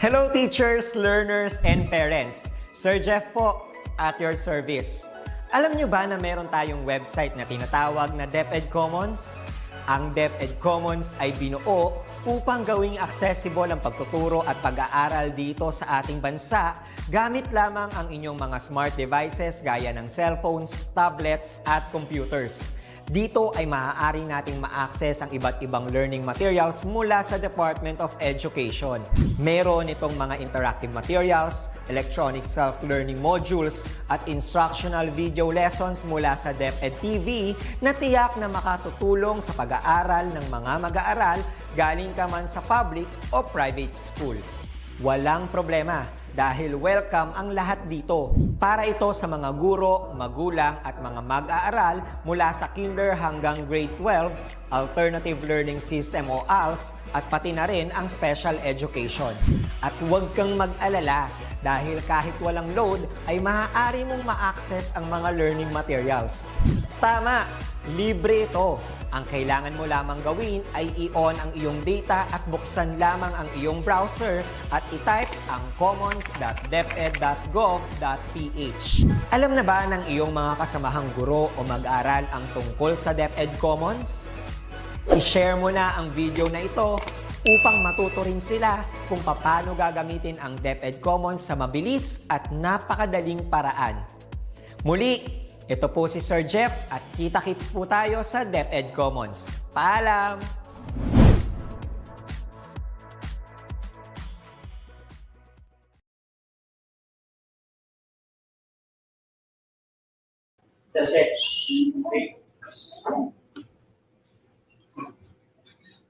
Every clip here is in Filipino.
Hello teachers, learners, and parents. Sir Jeff po, at your service. Alam nyo ba na meron tayong website na tinatawag na DepEd Commons? Ang DepEd Commons ay binuo upang gawing accessible ang pagtuturo at pag-aaral dito sa ating bansa gamit lamang ang inyong mga smart devices gaya ng cellphones, tablets, at computers. Dito ay maaari nating ma-access ang iba't ibang learning materials mula sa Department of Education. Meron itong mga interactive materials, electronic self-learning modules, at instructional video lessons mula sa DepEd TV na tiyak na makatutulong sa pag-aaral ng mga mag-aaral galing ka man sa public o private school. Walang problema dahil welcome ang lahat dito. Para ito sa mga guro, magulang at mga mag-aaral mula sa kinder hanggang grade 12, alternative learning system o ALS, at pati na rin ang special education. At huwag kang mag-alala dahil kahit walang load ay maaari mong ma-access ang mga learning materials. Tama! Libre ito. Ang kailangan mo lamang gawin ay i-on ang iyong data at buksan lamang ang iyong browser at i-type ang commons.deped.gov.ph. Alam na ba ng iyong mga kasamahang guro o mag-aral ang tungkol sa DepEd Commons? I-share mo na ang video na ito upang matuto rin sila kung paano gagamitin ang DepEd Commons sa mabilis at napakadaling paraan. Muli, ito po si Sir Jeff at kita-kits po tayo sa DepEd Commons. Paalam!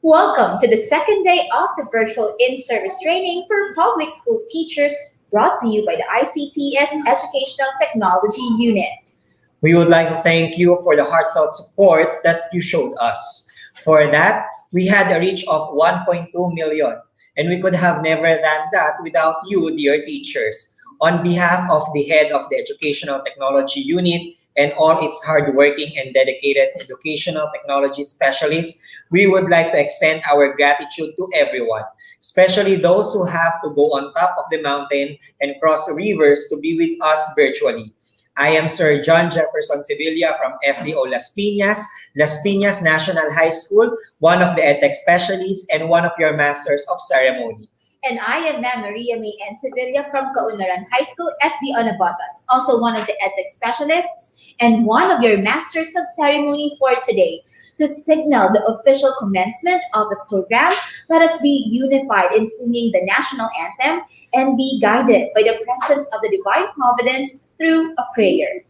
Welcome to the second day of the virtual in-service training for public school teachers brought to you by the ICT's Educational Technology Unit. We would like to thank you for the heartfelt support that you showed us. For that, we had a reach of 1.2 million, and we could have never done that without you, dear teachers. On behalf of the head of the Educational Technology Unit and all its hardworking and dedicated educational technology specialists, we would like to extend our gratitude to everyone, especially those who have to go on top of the mountain and cross rivers to be with us virtually. I am Sir John Jefferson Sevilla from SDO Las Piñas National High School, one of the EdTech specialists and one of your masters of ceremony. And I am Ma'am Maria May N. Sevilla from Kaunaran High School, SDO Nabotas, also one of the EdTech specialists and one of your masters of ceremony for today. To signal the official commencement of the program, let us be unified in singing the national anthem and be guided by the presence of the divine providence through a prayer.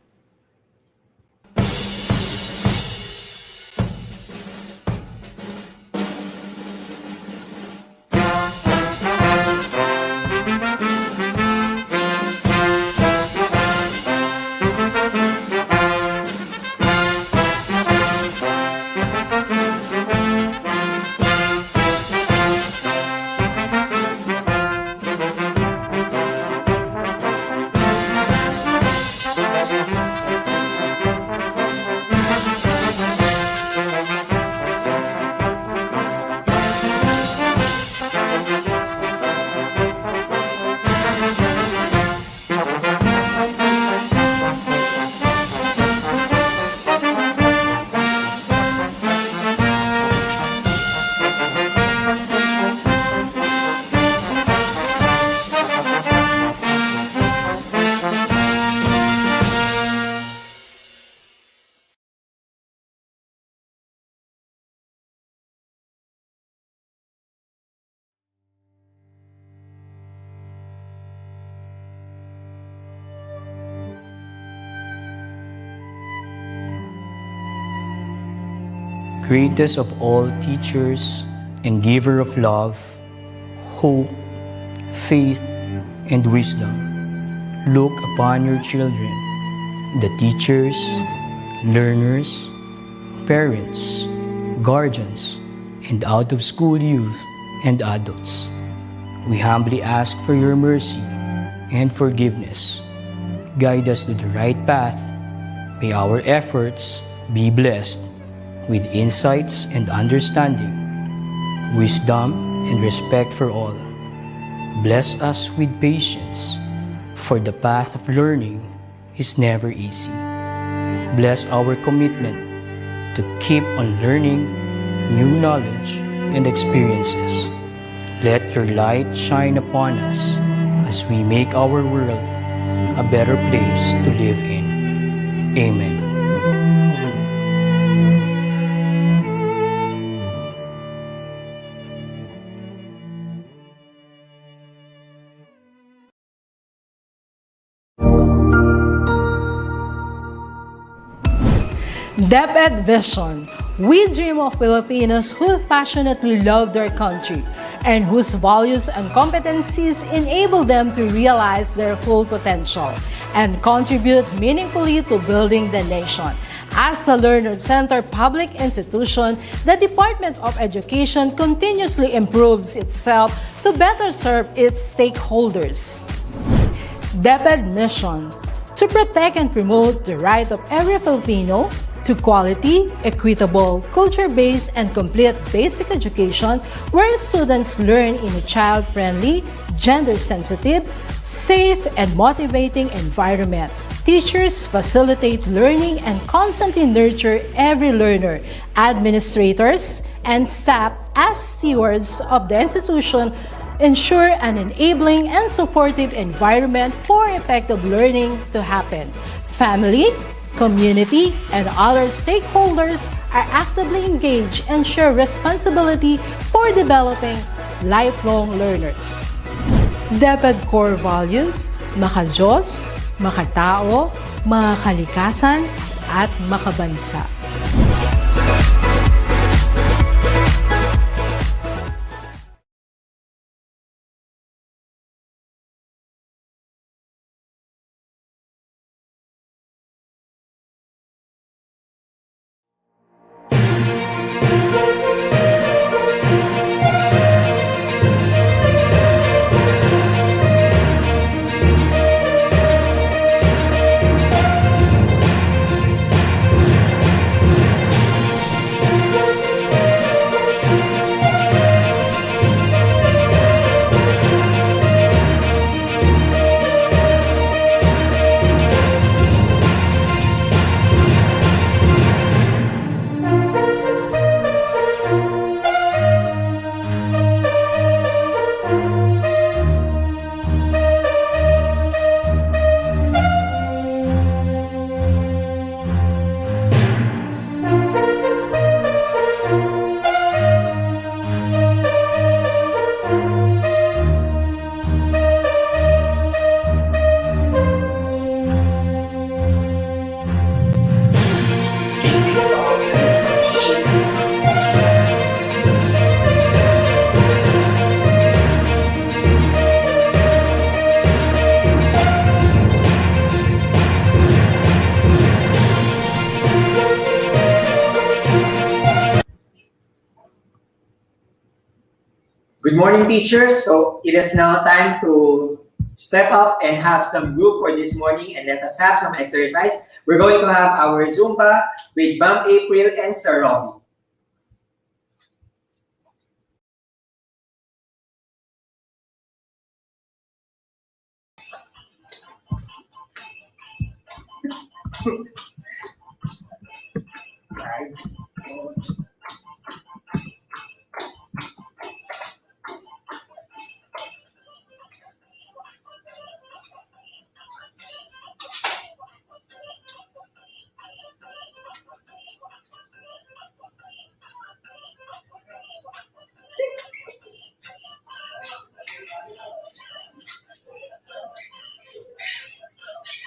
Greatest of all teachers and giver of love, hope, faith, and wisdom, look upon your children, the teachers, learners, parents, guardians, and out-of-school youth and adults. We humbly ask for your mercy and forgiveness. Guide us to the right path. May our efforts be blessed with insights and understanding, wisdom and respect for all. Bless us with patience, for the path of learning is never easy. Bless our commitment to keep on learning new knowledge and experiences. Let your light shine upon us as we make our world a better place to live in. Amen. DepEd Vision. We dream of Filipinos who passionately love their country and whose values and competencies enable them to realize their full potential and contribute meaningfully to building the nation. As a learner-centered public institution, the Department of Education continuously improves itself to better serve its stakeholders. DepEd mission: to protect and promote the right of every Filipino to quality, equitable, culture-based, and complete basic education where students learn in a child-friendly, gender-sensitive, safe, and motivating environment. Teachers facilitate learning and constantly nurture every learner. Administrators and staff, as stewards of the institution, ensure an enabling and supportive environment for effective learning to happen. Family, community, and other stakeholders are actively engaged and share responsibility for developing lifelong learners. DepEd core values: maka-Diyos, makatao, makakalikasan, at makabansa. Good morning, teachers. So it is now time to step up and have some group for this morning, and let us have some exercise. We're going to have our Zumba with Bam April and Sir Robbie.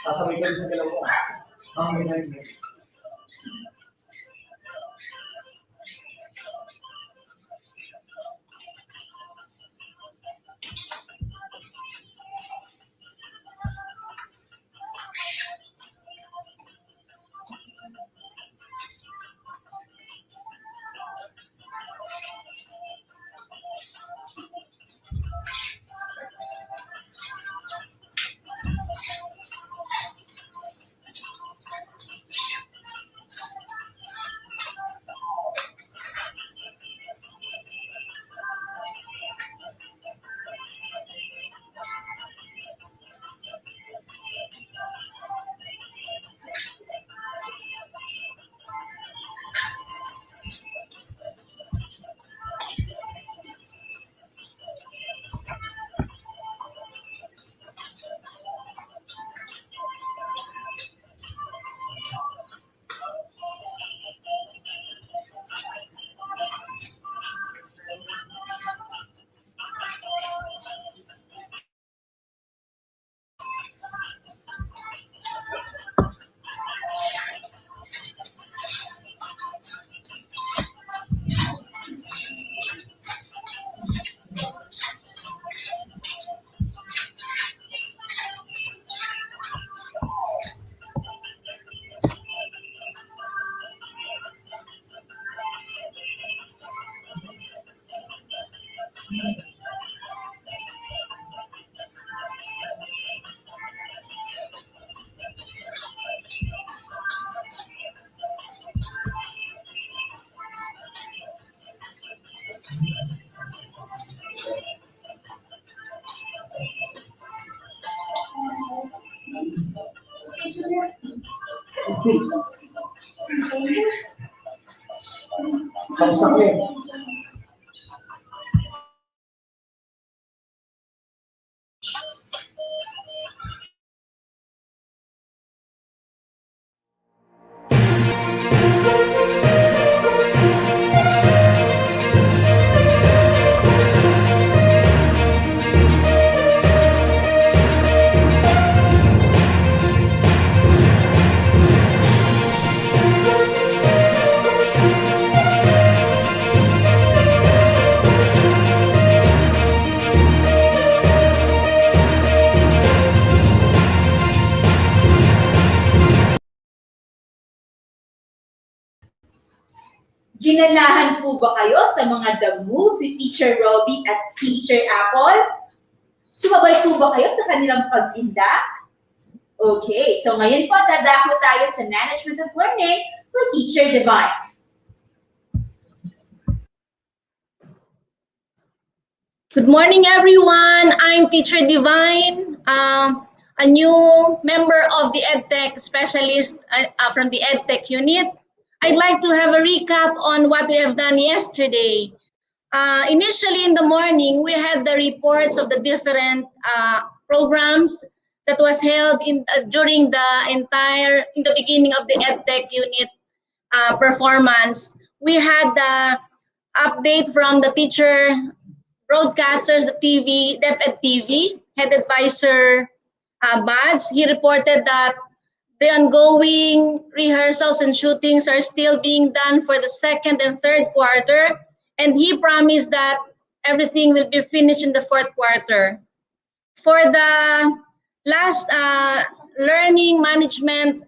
Sasabay ka sa dalawa. Ginanahan po ba kayo sa mga the moves ni Teacher Robbie at Teacher Apple? Sumabay po ba kayo sa kanilang pag-indak? Okay, so ngayon po dadako tayo sa Management of Learning with Teacher Divine. Good morning, everyone. I'm Teacher Divine, a new member of the EdTech specialist from the EdTech unit. I'd like to have a recap on what we have done yesterday. Initially in the morning, we had the reports of the different programs that was held during in the beginning of the EdTech unit performance. We had the update from the teacher broadcasters, the TV, DepEd TV, headed by Sir Bads. He reported that the ongoing rehearsals and shootings are still being done for the second and third quarter, and he promised that everything will be finished in the fourth quarter. For the last learning management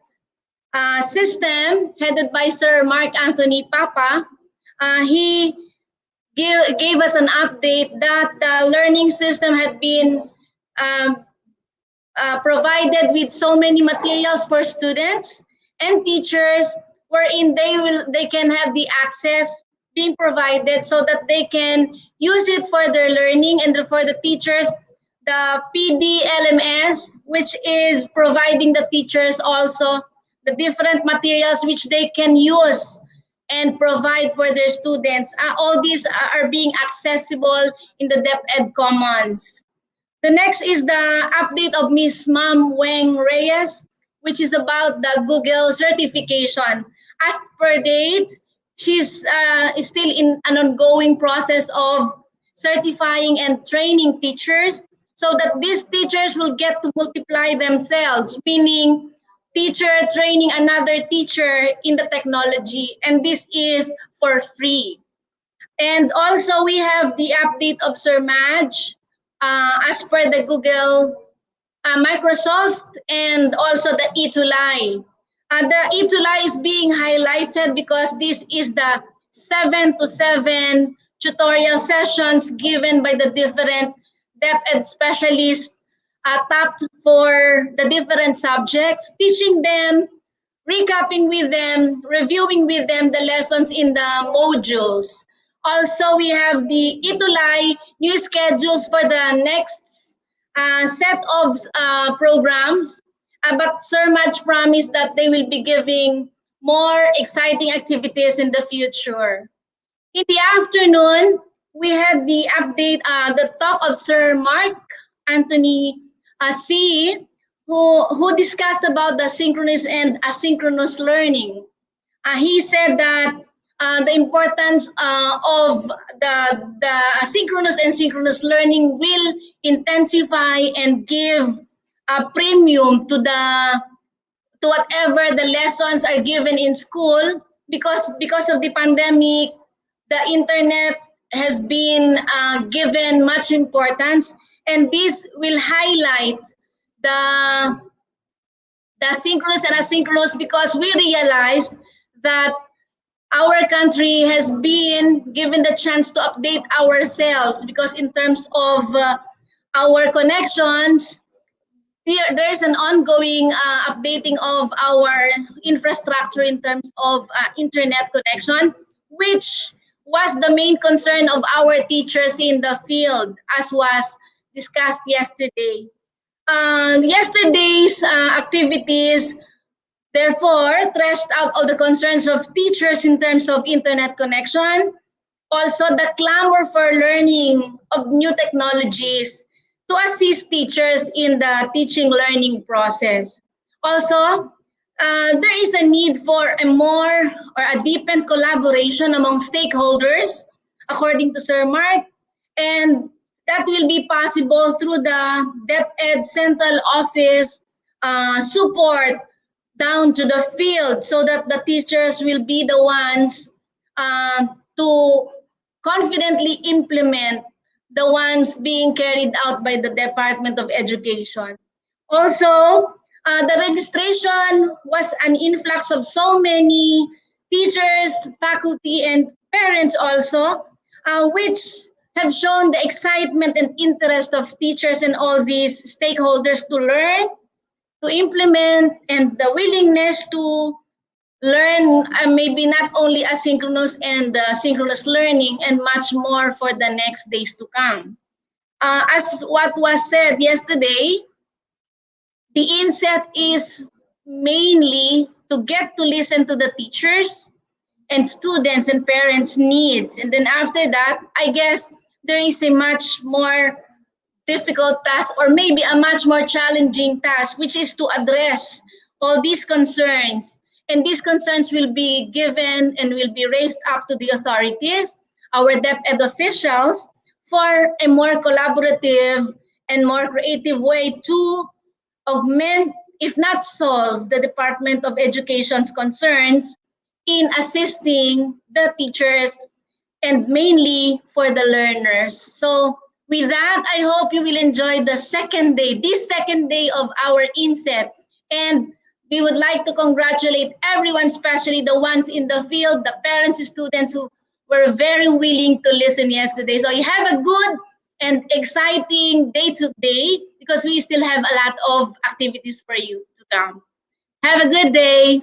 system, headed by Sir Mark Anthony Papa, he gave us an update that the learning system had been provided with so many materials for students and teachers, wherein they can have the access being provided so that they can use it for their learning, and for the teachers, the PD LMS, which is providing the teachers also the different materials which they can use and provide for their students. All these are being accessible in the DepEd Commons. The next is the update of Miss Ma'am Weng Reyes, which is about the Google certification. As per date, she's still in an ongoing process of certifying and training teachers so that these teachers will get to multiply themselves, meaning teacher training another teacher in the technology, and this is for free. And also we have the update of Sir Madge as per the Google, Microsoft, and also the ETUlay. The ETUlay is being highlighted because this is the 7 to 7 tutorial sessions given by the different DepEd specialists tapped for the different subjects, teaching them, recapping with them, reviewing with them the lessons in the modules. Also, we have the ETUlay new schedules for the next set of programs, but Sir Madge promised that they will be giving more exciting activities in the future. In the afternoon, we had the update, the talk of Sir Mark Anthony C, who discussed about the synchronous and asynchronous learning. He said that the importance of the asynchronous and synchronous learning will intensify and give a premium to whatever the lessons are given in school, because of the pandemic, the internet has been given much importance, and this will highlight the synchronous and asynchronous, because we realized that our country has been given the chance to update ourselves, because in terms of our connections, there's an ongoing updating of our infrastructure in terms of internet connection, which was the main concern of our teachers in the field, as was discussed yesterday. Yesterday's activities therefore thrashed out all the concerns of teachers in terms of internet connection, also the clamor for learning of new technologies to assist teachers in the teaching learning process. Also, there is a need for a more or a deepened collaboration among stakeholders, according to Sir Mark, and that will be possible through the DepEd Central Office support down to the field, so that the teachers will be the ones to confidently implement the ones being carried out by the Department of Education. Also, the registration was an influx of so many teachers, faculty, and parents also, which have shown the excitement and interest of teachers and all these stakeholders to learn, to implement, and the willingness to learn maybe not only asynchronous and synchronous learning, and much more for the next days to come. As what was said yesterday, the INSET is mainly to get to listen to the teachers and students and parents' needs. And then after that, I guess there is a much more difficult task, or maybe a much more challenging task, which is to address all these concerns. And these concerns will be given and will be raised up to the authorities, our DepEd officials, for a more collaborative and more creative way to augment, if not solve, the Department of Education's concerns in assisting the teachers and mainly for the learners. So with that, I hope you will enjoy the second day, this second day of our INSET. And we would like to congratulate everyone, especially the ones in the field, the parents, students who were very willing to listen yesterday. So you have a good and exciting day today, because we still have a lot of activities for you to come. Have a good day.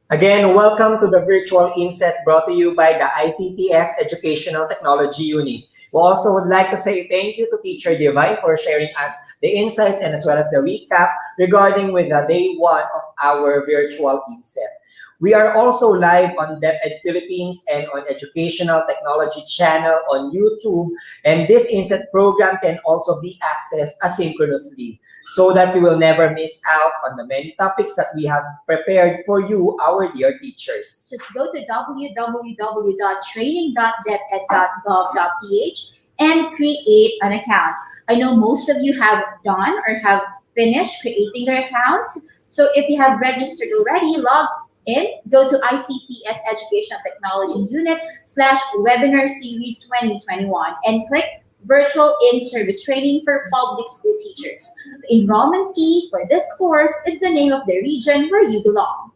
Again, welcome to the virtual inset brought to you by the ICTS Educational Technology Unit. We also would like to say thank you to Teacher Divine for sharing us the insights and as well as the recap regarding with the day one of our virtual inset. We are also live on DepEd Philippines and on Educational Technology channel on YouTube. And this inset program can also be accessed asynchronously, so that you will never miss out on the many topics that we have prepared for you, our dear teachers. Just go to www.training.deped.gov.ph and create an account. I know most of you have done or have finished creating their accounts. So if you have registered already, log in, go to ICTS Educational Technology Unit /Webinar Series 2021 and click Virtual In-Service Training for Public School Teachers. The enrollment key for this course is the name of the region where you belong.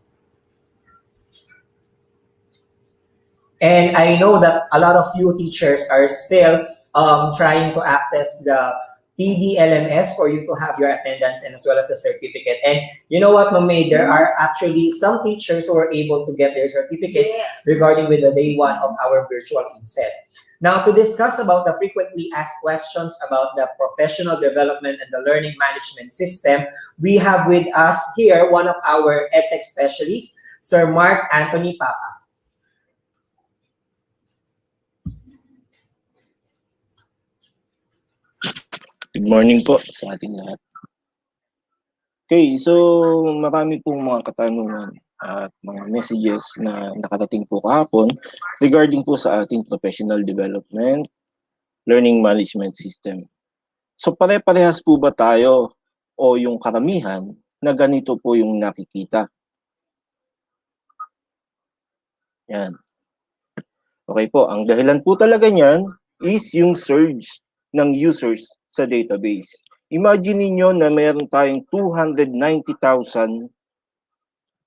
And I know that a lot of you teachers are still trying to access the PDLMS for you to have your attendance and as well as a certificate. And you know what, Ma'am May, there are actually some teachers who are able to get their certificates regarding with the day one of our virtual inset. Now, to discuss about the frequently asked questions about the professional development and the learning management system, we have with us here one of our EdTech specialists, Sir Mark Anthony Papa. Good morning po sa ating lahat. Okay, so marami pong mga katanungan at mga messages na nakatating po kahapon regarding po sa ating professional development learning management system. So pare-parehas po ba tayo o yung karamihan na ganito po yung nakikita? Yan. Okay po, ang dahilan po talaga niyan is yung surge ng users sa database. Imagine niyo na meron tayong 290,000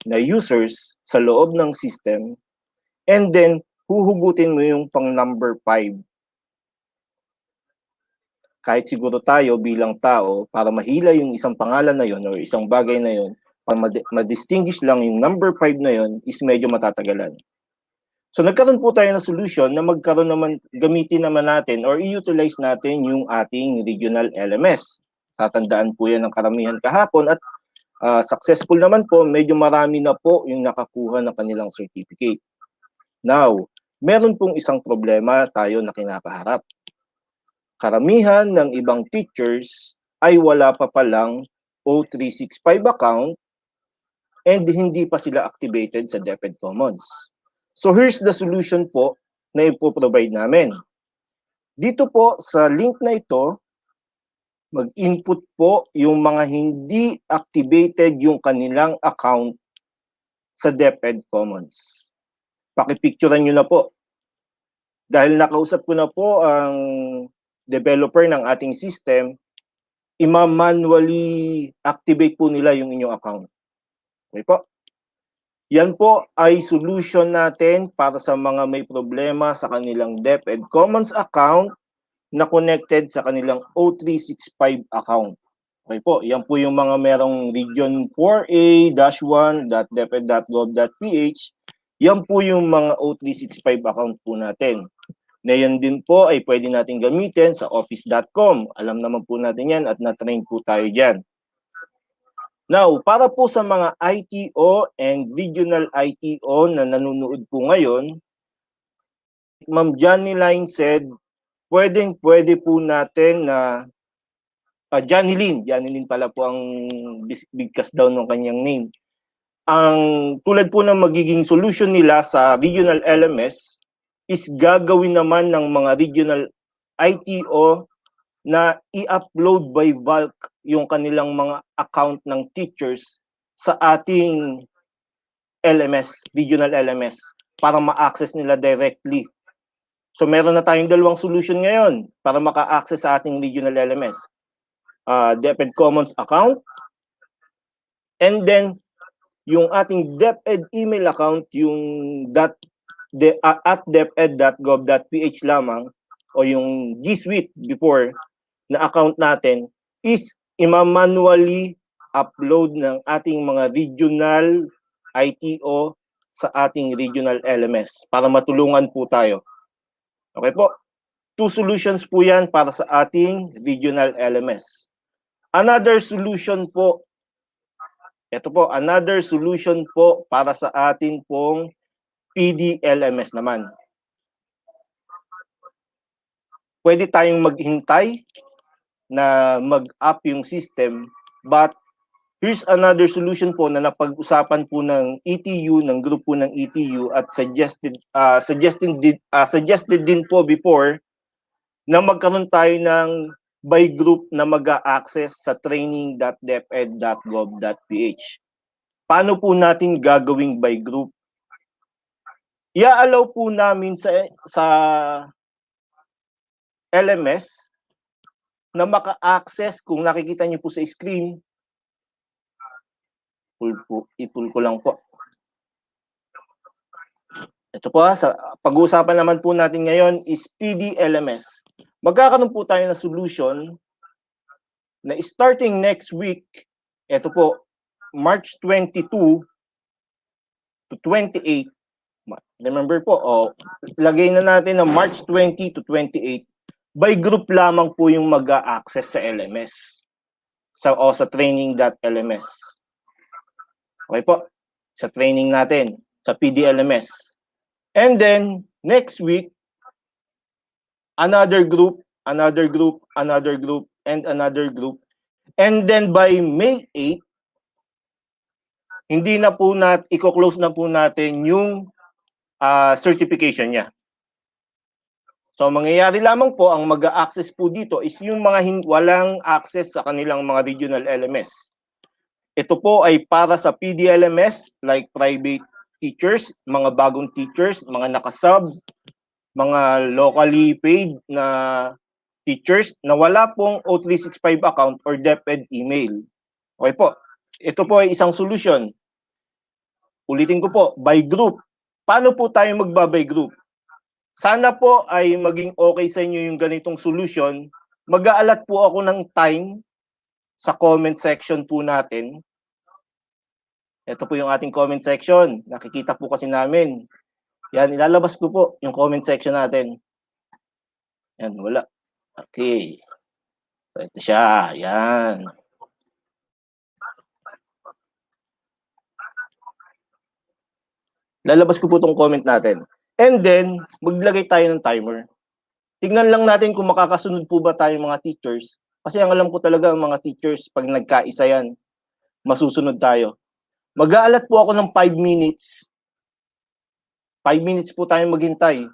na users sa loob ng system, and then huhugutin mo yung pang number 5. Kahit siguro tayo bilang tao, para mahila yung isang pangalan na yon or isang bagay na yon, para ma-distinguish lang yung number 5 na yon, is medyo matatagalan. So nagkaroon po tayo ng solution na gamitin naman natin or i-utilize natin yung ating regional LMS. Tatandaan po yan ng karamihan kahapon at successful naman po, medyo marami na po yung nakakuha ng kanilang certificate. Now, meron pong isang problema tayo na kinakaharap. Karamihan ng ibang teachers ay wala pa palang O365 account and hindi pa sila activated sa DepEd Commons. So here's the solution po na ipo-provide namin. Dito po sa link na ito, mag-input po yung mga hindi activated yung kanilang account sa DepEd Commons. Pakipicturean nyo na po. Dahil nakausap ko na po ang developer ng ating system, ima-manually activate po nila yung inyong account. Okay po? Yan po ay solution natin para sa mga may problema sa kanilang DepEd Commons account na connected sa kanilang O365 account. Okay po, yan po yung mga merong region 4A-1.deped.gov.ph. Yan po yung mga O365 account po natin. Na yan din po ay pwede natin gamitin sa office.com. Alam naman po natin yan at na-train po tayo dyan. Now, para po sa mga ITO and regional ITO na nanonood po ngayon, Ma'am Johnny Line said, pwede po natin na Johnny Lynn pala po ang bigkas daw ng kanyang name. Ang tulad po ng magiging solution nila sa regional LMS is gagawin naman ng mga regional ITO na i-upload by bulk yung kanilang mga account ng teachers sa ating LMS, regional LMS, para ma-access nila directly. So meron na tayong dalawang solution ngayon para maka-access sa ating regional LMS. DepEd Commons account, and then yung ating DepEd email account, yung at deped.gov.ph lamang, o yung G Suite before na account natin, is ima-manually upload ng ating mga regional ITO sa ating regional LMS para matulungan po tayo. Okay po? 2 solutions po yan para sa ating regional LMS. Another solution po, ito po, another solution po para sa atin pong PDLMS naman. Pwede tayong maghintay na mag-up yung system, but here's another solution po na napag-usapan po ng ETU, ng grupo ng ETU, at suggested din po before na magkaroon tayo ng by group na mag-a-access sa training.deped.gov.ph. Paano po natin gagawing by group? I-allow po namin sa LMS na maka-access, kung nakikita niyo po sa screen, i-pull ko lang po. Ito po, pag-uusapan naman po natin ngayon is PDLMS. Magkakaroon po tayo ng solution na starting next week, ito po, March 22 to 28. Remember po, lagay na natin na March 20 to 28. By group lamang po yung mag-a-access sa LMS. Sa training.lms. Okay po, sa training natin, sa PDLMS. And then, next week, another group, and another group. And then by May 8, hindi na po i-close na po natin yung certification niya. So, mangyayari lamang po, ang mag-a-access po dito is yung mga walang access sa kanilang mga regional LMS. Ito po ay para sa PDLMS, like private teachers, mga bagong teachers, mga nakasub, mga locally paid na teachers na wala pong O365 account or DepEd email. Okay po. Ito po ay isang solusyon. Ulitin ko po, by group. Paano po tayo magba-by group? Sana po ay maging okay sa inyo yung ganitong solution. Mag-aalat po ako ng time sa comment section po natin. Ito po yung ating comment section. Nakikita po kasi namin. Yan, ilalabas ko po yung comment section natin. Yan, wala. Okay. So, ito siya. Yan. Lalabas ko po itong comment natin. And then, maglagay tayo ng timer. Tignan lang natin kung makakasunod po ba tayo mga teachers. Kasi ang alam ko talaga mga teachers, pag nagkaisa yan, masusunod tayo. Mag-aalat po ako ng 5 minutes. 5 minutes po tayong maghintay.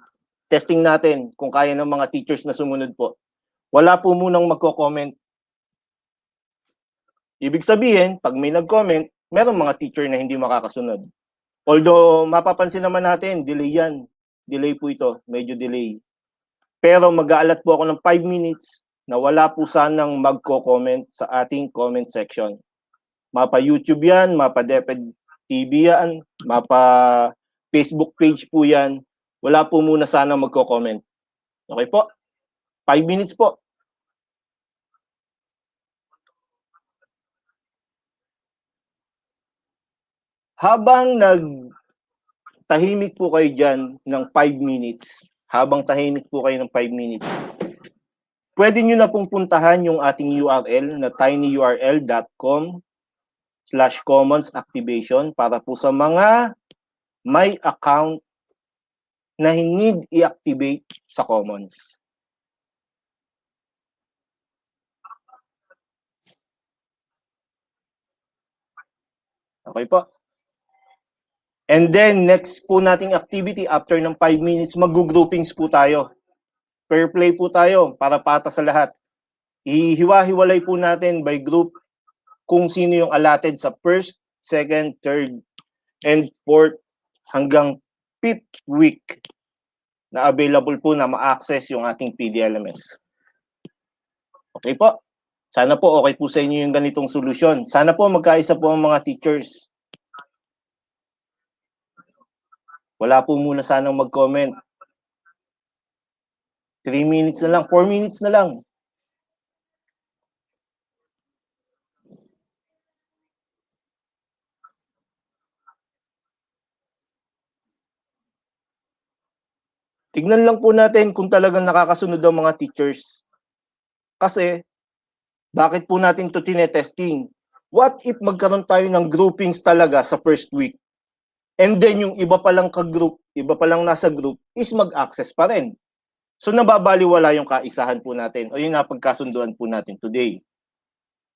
Testing natin kung kaya ng mga teachers na sumunod po. Wala po munang magko-comment. Ibig sabihin, pag may nag-comment, meron mga teacher na hindi makakasunod. Although, mapapansin naman natin, delay yan. Delay po ito, medyo delay. Pero mag-aalat po ako ng 5 minutes na wala po sanang magko-comment sa ating comment section. Mapa YouTube yan, mapa DepEd TV yan, mapa Facebook page po yan. Wala po muna sanang magko-comment. Okay po? 5 minutes po. Habang tahimik po kayo dyan ng 5 minutes, pwede nyo na pong puntahan yung ating URL na tinyurl.com/commonsactivation para po sa mga may account na need i-activate sa Commons. Okay po. And then, next po nating activity, after ng 5 minutes, mag-groupings po tayo. Fair play po tayo para pata sa lahat. Ihiwa-hiwalay po natin by group kung sino yung allotted sa first, second, third, and fourth hanggang 5th week na available po na ma-access yung ating PDLMS. Okay po? Sana po okay po sa inyo yung ganitong solusyon. Sana po magkaisa po ang mga teachers. Wala po muna sanang mag-comment. 3 minutes na lang, 4 minutes na lang. Tignan lang po natin kung talagang nakakasunod ang mga teachers. Kasi, bakit po natin ito tinetesting? What if magkaroon tayo ng groupings talaga sa first week? And then yung iba palang ka-group, iba palang nasa group, is mag-access pa rin. So nababaliwala yung kaisahan po natin o yung napagkasunduan po natin today.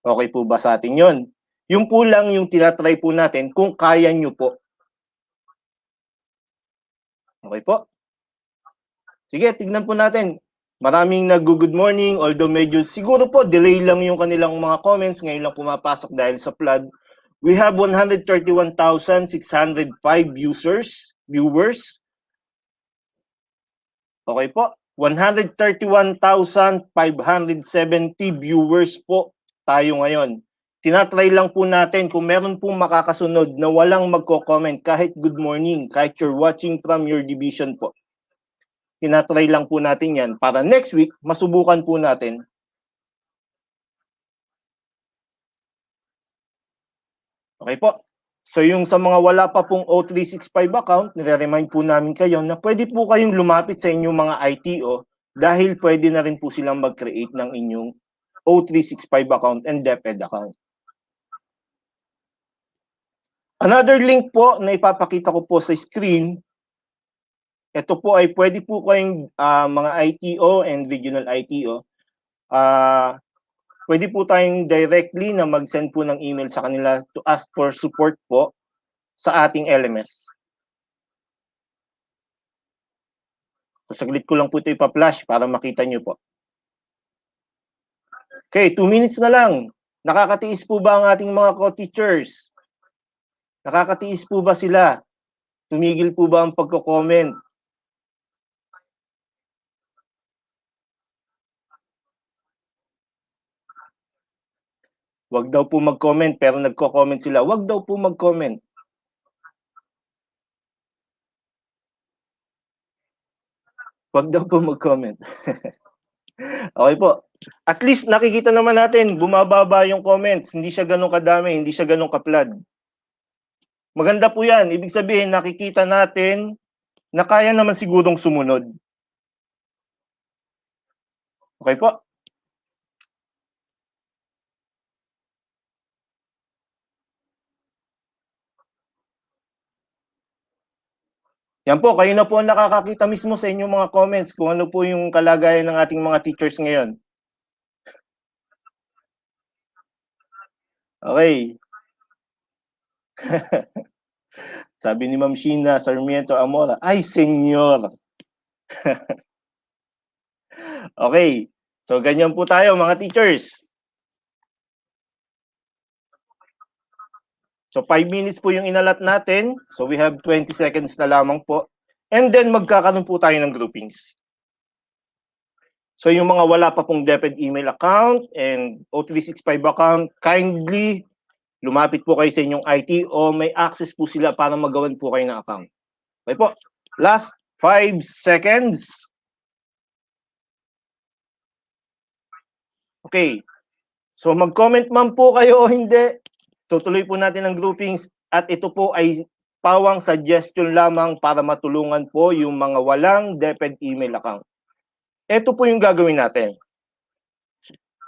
Okay po ba sa atin yun? Yung po lang yung tinatry po natin kung kaya nyo po. Okay po? Sige, tignan po natin. Maraming nag-good morning, although medyo siguro po delay lang yung kanilang mga comments. Ngayon lang pumapasok dahil sa flood. We have 131,605 viewers. Okay po. 131,570 viewers po tayo ngayon. Tinatry lang po natin kung meron pong makakasunod na walang magko-comment kahit good morning, kahit you're watching from your division po. Tinatry lang po natin yan para next week, masubukan po natin. Okay po. So yung sa mga wala pa pong O365 account, nire-remind po namin kayo na pwede po kayong lumapit sa inyong mga ITO dahil pwede na rin po silang mag-create ng inyong O365 account and DepEd account. Another link po na ipapakita ko po sa screen, ito po ay pwede po kayong mga ITO and regional ITO, pwede po tayong directly na mag-send po ng email sa kanila to ask for support po sa ating LMS. So, saglit ko lang po ito ipa-flash para makita nyo po. Okay, 2 minutes na lang. Nakakatiis po ba ang ating mga co-teachers? Nakakatiis po ba sila? Tumigil po ba ang pagko-comment? Wag daw po mag-comment, pero nagko-comment sila. Wag daw po mag-comment. Wag daw po mag-comment. Okay po. At least nakikita naman natin, bumababa yung comments. Hindi siya ganun kadami, hindi siya ganun kaplad. Maganda po yan. Ibig sabihin, nakikita natin na kaya naman sigurong sumunod. Okay po? Yan po, kayo na po ang nakakakita mismo sa inyong mga comments kung ano po yung kalagayan ng ating mga teachers ngayon. Okay. Sabi ni Ma'am Sheena Sarmiento Amora, ay, senyor. Okay. So, ganyan po tayo, mga teachers. So, 5 minutes po yung inalat natin. So, we have 20 seconds na lamang po. And then, magkakaroon po tayo ng groupings. So, yung mga wala pa pong DepEd email account and O365 account, kindly lumapit po kayo sa inyong IT o may access po sila para magawan po kayo ng account. Okay po. Last 5 seconds. Okay. So, mag-comment man po kayo o hindi. Tutuloy po natin ang groupings at ito po ay pawang suggestion lamang para matulungan po yung mga walang DepEd email account. Ito po yung gagawin natin.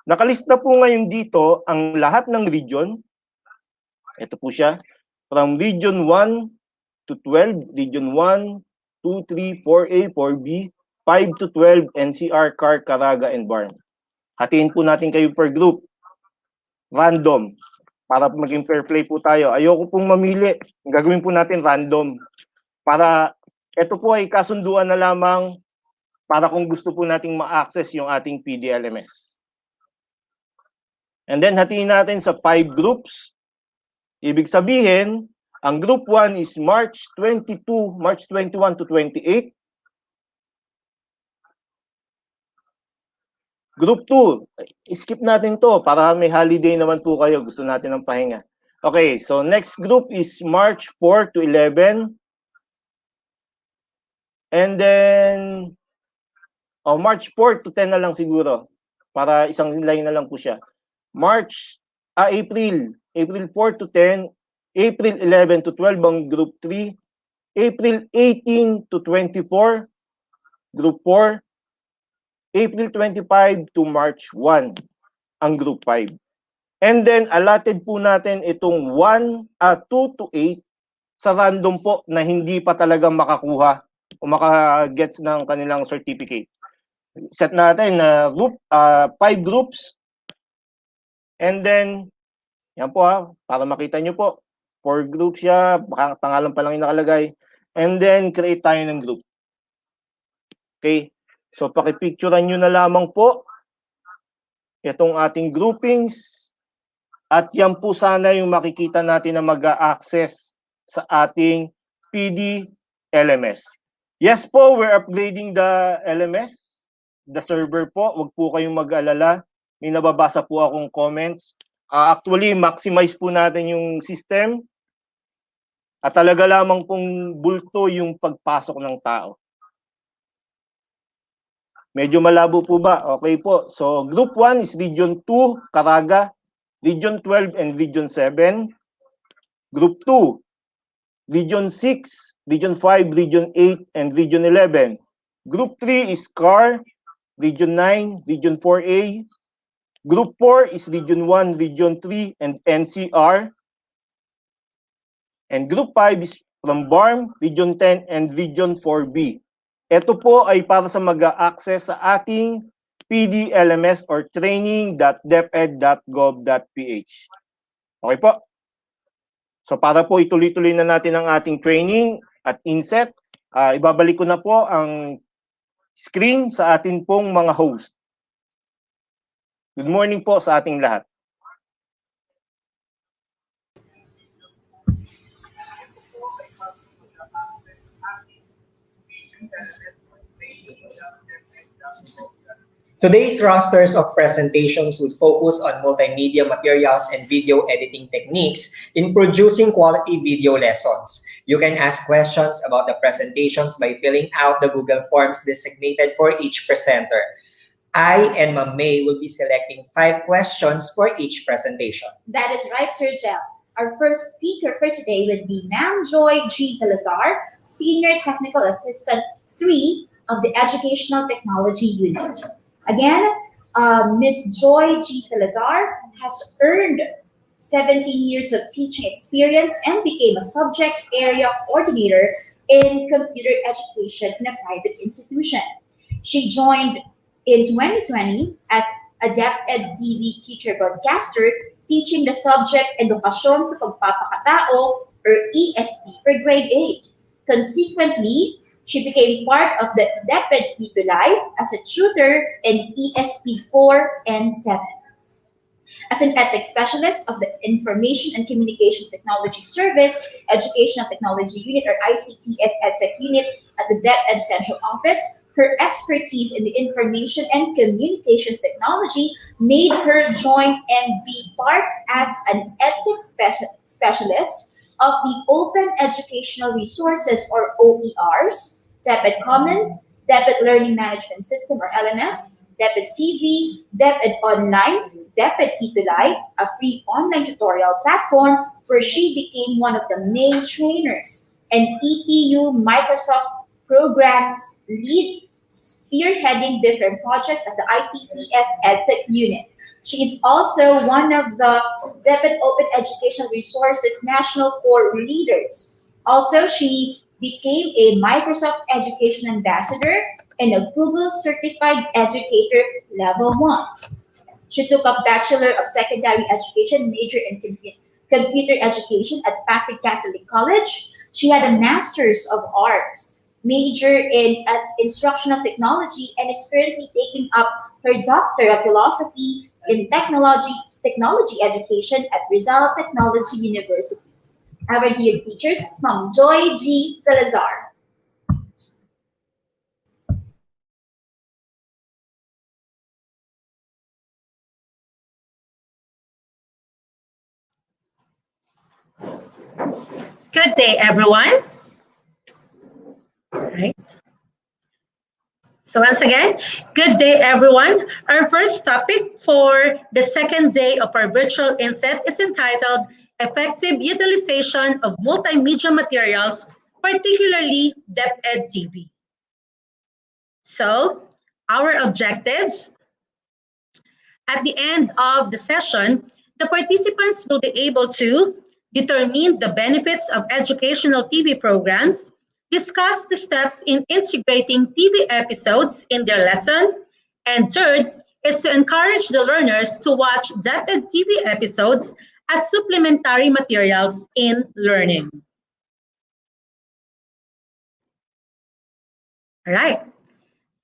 Nakalista po ngayon dito ang lahat ng region. Ito po siya. From Region 1 to 12, Region 1, 2, 3, 4A, 4B, 5 to 12, NCR, CAR, Caraga, and BARM. Hatiin po natin kayo per group. Random. Para maging fair play po tayo. Ayoko pong mamili. Gagawin po natin random. Para ito po ay kasunduan na lamang para kung gusto po nating ma-access yung ating PDLMS. And then hatiin natin sa 5 groups. Ibig sabihin, ang group 1 is March 21 to 28. Group 2, skip natin to para may holiday naman po kayo. Gusto natin ng pahinga. Okay, so next group is March 4 to 11. And then, March 4 to 10 na lang siguro. Para isang line na lang po siya. April 4 to 10. April 11 to 12 ang group 3. April 18 to 24, group 4. April 25 to March 1, ang group 5. And then, allotted po natin itong 2 to 8 sa random po na hindi pa talaga makakuha o makagets ng kanilang certificate. Set natin na 5 groups. And then, yan po para makita nyo po. 4 groups siya, pangalan pa lang yung nakalagay. And then, create tayo ng group. Okay? So, pakipicturean nyo na lamang po itong ating groupings. At yan po sana yung makikita natin na mag-a-access sa ating PD LMS. Yes po, we're upgrading the LMS, the server po. Huwag po kayong mag-alala. May nababasa po akong comments. Actually, maximize po natin yung system. At talaga lamang pong bulto yung pagpasok ng tao. Medyo malabo po ba? Okay po. So, Group 1 is Region 2, Caraga, Region 12, and Region 7. Group 2, Region 6, Region 5, Region 8, and Region 11. Group 3 is CAR, Region 9, Region 4A. Group 4 is Region 1, Region 3, and NCR. And Group 5 is from BARM, Region 10, and Region 4B. Ito po ay para sa mag-a-access sa ating PDLMS or training.deped.gov.ph. Okay po? So para po ituloy-tuloy na natin ang ating training at INSET, ibabalik ko na po ang screen sa atin pong mga host. Good morning po sa ating lahat. Today's rosters of presentations would focus on multimedia materials and video editing techniques in producing quality video lessons. You can ask questions about the presentations by filling out the Google Forms designated for each presenter. I and Ma'am May will be selecting 5 questions for each presentation. That is right, Sir Jeff. Our first speaker for today would be Ma'am Joy G. Salazar, Senior Technical Assistant 3 of the Educational Technology Unit. Again, Ms. Joy G. Salazar has earned 17 years of teaching experience and became a subject area coordinator in computer education in a private institution. She joined in 2020 as a DepEd TV teacher broadcaster, teaching the subject Edukasyon sa Pagpapakatao or ESP for grade 8. Consequently, she became part of the DepEd ETUlay as a tutor in ESP 4 and 7. As an EdTech specialist of the Information and Communications Technology Service, Educational Technology Unit or ICTS EdTech Unit at the DepEd Central Office, her expertise in the information and communications technology made her join and be part as an EdTech specialist of the Open Educational Resources or OERs, DepEd Commons, DepEd Learning Management System or LMS, DepEd TV, DepEd Online, DepEd ETUlay, a free online tutorial platform where she became one of the main trainers, and ETU Microsoft Programs lead, spearheading different projects at the ICTS EdTech Unit. She is also one of the DepEd Open Educational Resources National Core leaders. Also, she became a Microsoft Education Ambassador and a Google Certified Educator Level 1. She took a Bachelor of Secondary Education major in Computer Education at Pasig Catholic College. She had a Master's of Arts major in instructional technology and is currently taking up her Doctor of Philosophy in Technology Education at Rizal Technology University. Our dear teachers, Ma'am Joy G. Salazar. Good day, everyone. All right. So once again, good day, everyone. Our first topic for the second day of our virtual INSET is entitled Effective Utilization of Multimedia Materials, particularly DepEd TV. So our objectives: at the end of the session, the participants will be able to determine the benefits of educational TV programs, discuss the steps in integrating TV episodes in their lesson, and third is to encourage the learners to watch DepEd TV episodes as supplementary materials in learning. All right.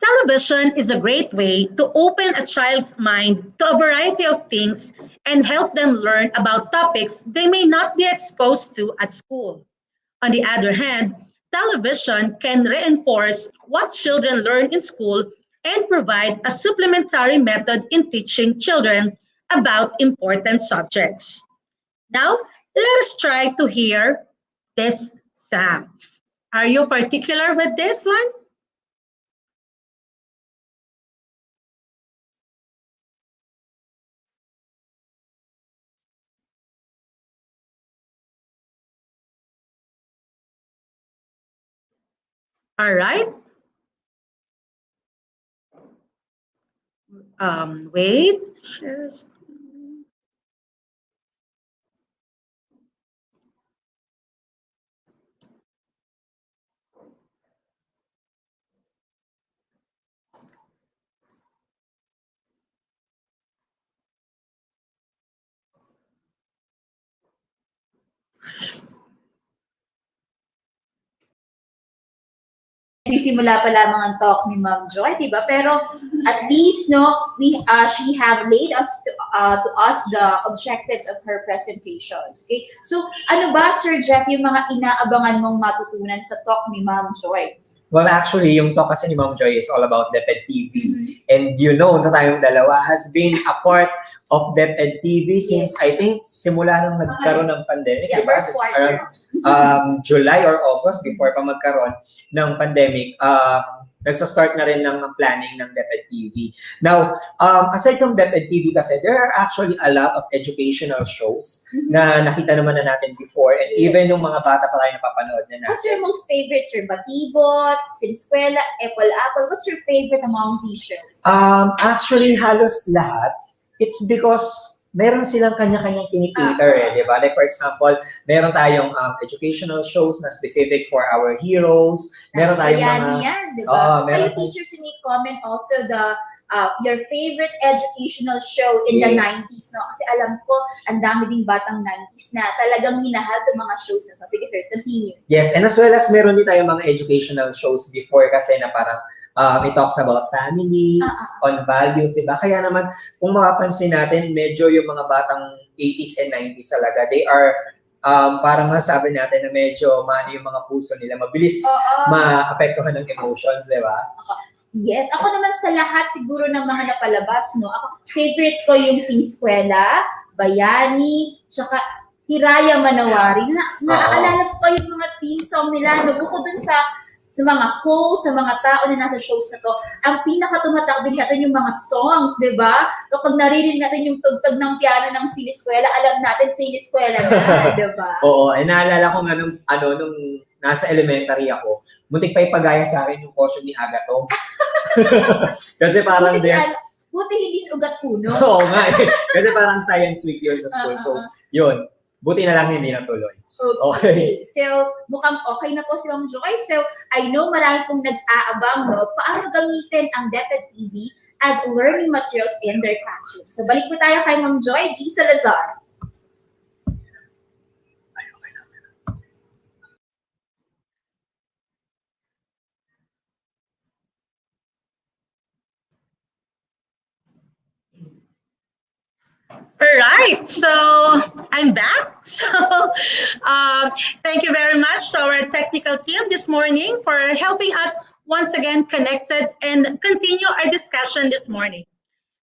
Television is a great way to open a child's mind to a variety of things and help them learn about topics they may not be exposed to at school. On the other hand, television can reinforce what children learn in school and provide a supplementary method in teaching children about important subjects. Now, let us try to hear this sound. Are you particular with this one? All right. Wait. Share screen. Sisimula pa lamang ang talk ni Ma'am Joy, di ba? Pero at least, no, she have laid us to us the objectives of her presentations. Okay? So, ano ba, Sir Jeff, yung mga inaabangan mong matutunan sa talk ni Ma'am Joy? Well, actually, yung talk kasi ni Ma'am Joy is all about DepEd TV. And you know na tayong dalawa has been a part of DepEd TV since I think simula nung nagkaroon ng pandemic, Yeah, di ba? first It's quarter. around July or August before pa magkaroon ng pandemic. Nagsa-start na rin ng planning ng DepEd TV. Now, aside from DepEd TV kasi, there are actually a lot of educational shows na nakita naman na natin before and even yung mga bata pa tayo napapanood na natin. What's your most favorite, Sir? Batibot, Siniskwela, Apple? What's your favorite among these shows? Actually, halos lahat. It's because meron silang kanya-kanyang kinikater di ba? Like for example, meron tayong educational shows na specific for our heroes. Meron tayong mga... yan, di ba? Kayo meron teachers, you need comment also the your favorite educational show in the 90s, no? Kasi alam ko, ang dami ding batang 90s na talagang minahal ng mga shows na. So, sige, sir, continue. Yes, and as well as meron din tayong mga educational shows before kasi na parang it talks about family, on values, diba? Kaya naman, kung mapapansin natin, medyo yung mga batang 80s and 90s talaga, they are parang masabi natin na medyo mano yung mga puso nila, mabilis maapektuhan ng emotions, diba? Yes, ako naman sa lahat siguro ng mga napalabas, no? Ako, favorite ko yung Siniskwela, Bayani, tsaka Hiraya Manawari. Naaalala ko pa yung mga theme song nila, no? Bukod dun sa mga host, sa mga tao na nasa shows na to, ang pinaka-tumatak din natin yung mga songs, di ba? Kapag naririnig natin yung tugtog ng piano ng Siniskwela, alam natin Siniskwela na, di ba? Oo, naalala ko nga nung nasa elementary ako, muntik pa ipagaya sa akin yung portion ni Agato. Kasi parang buti hindi sugat puno. Oo nga eh. Kasi parang science week yun sa school. So, yun. Buti na lang hindi natuloy. Okay. So, mukhang okay na po si Ma'am Joy. So, I know marami pong nag-aabang, no? Paano gamitin ang DepEd TV as learning materials in their classroom. So, balik po tayo kay Ma'am Joy G. Salazar. All right, so I'm back. So thank you very much to our technical team this morning for helping us once again connected and continue our discussion this morning.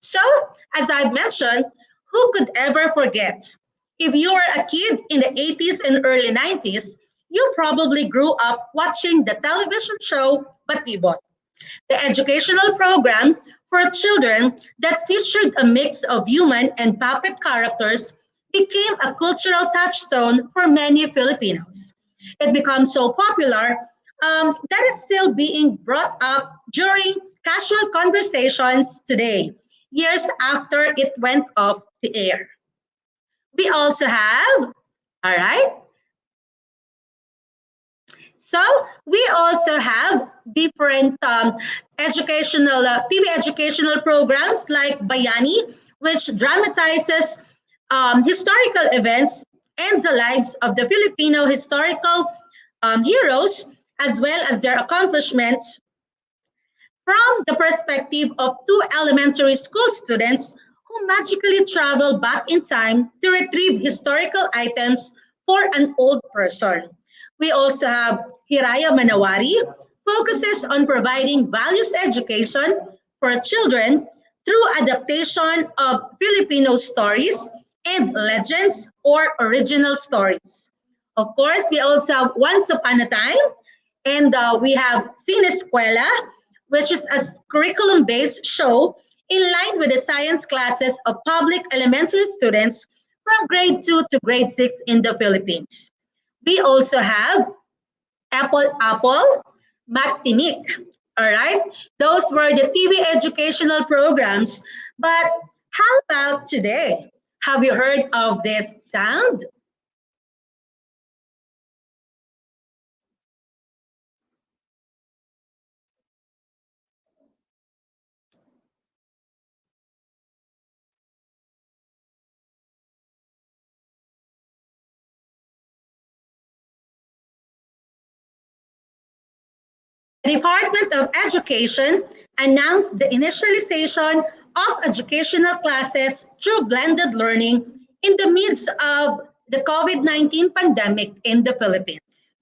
So as I've mentioned, who could ever forget? If you were a kid in the 80s and early 90s, you probably grew up watching the television show Batibot, the educational program for children that featured a mix of human and puppet characters became a cultural touchstone for many Filipinos. It became so popular that it's still being brought up during casual conversations today, years after it went off the air. We also have, all right, so we also have different educational TV educational programs like Bayani, which dramatizes historical events and the lives of the Filipino historical heroes, as well as their accomplishments from the perspective of two elementary school students who magically travel back in time to retrieve historical items for an old person. We also have Hiraya Manawari, focuses on providing values education for children through adaptation of Filipino stories and legends or original stories. Of course, we also have Once Upon a Time, and we have Sineskwela, which is a curriculum-based show in line with the science classes of public elementary students from grade 2 to grade 6 in the Philippines. We also have Apple, Magtinik. All right, those were the TV educational programs. But how about today? Have you heard of this sound? The Department of Education announced the initialization of educational classes through blended learning in the midst of the COVID-19 pandemic in the Philippines.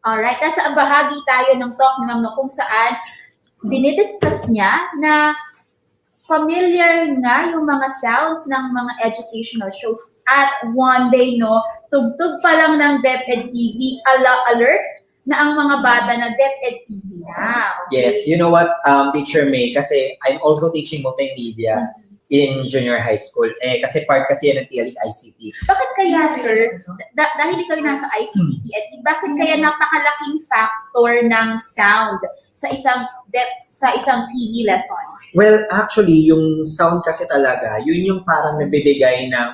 Alright, nasa bahagi tayo ng talk ni Ma'am no, kung saan dinidiscuss niya na familiar nga yung mga sounds ng mga educational shows. At one day, no, tugtog pa lang ng DepEd TV, alert na ang mga bata na DepEd TV na. Okay? Yes, you know what, Teacher May, kasi I'm also teaching multimedia in junior high school. Kasi part kasi yan ng TLE ICT. Bakit kaya, sir, dahil ikaw nasa ICT, bakit kaya napakalaking factor ng sound sa isang TV lesson? Well, actually, yung sound kasi talaga, yun yung parang nagbibigay ng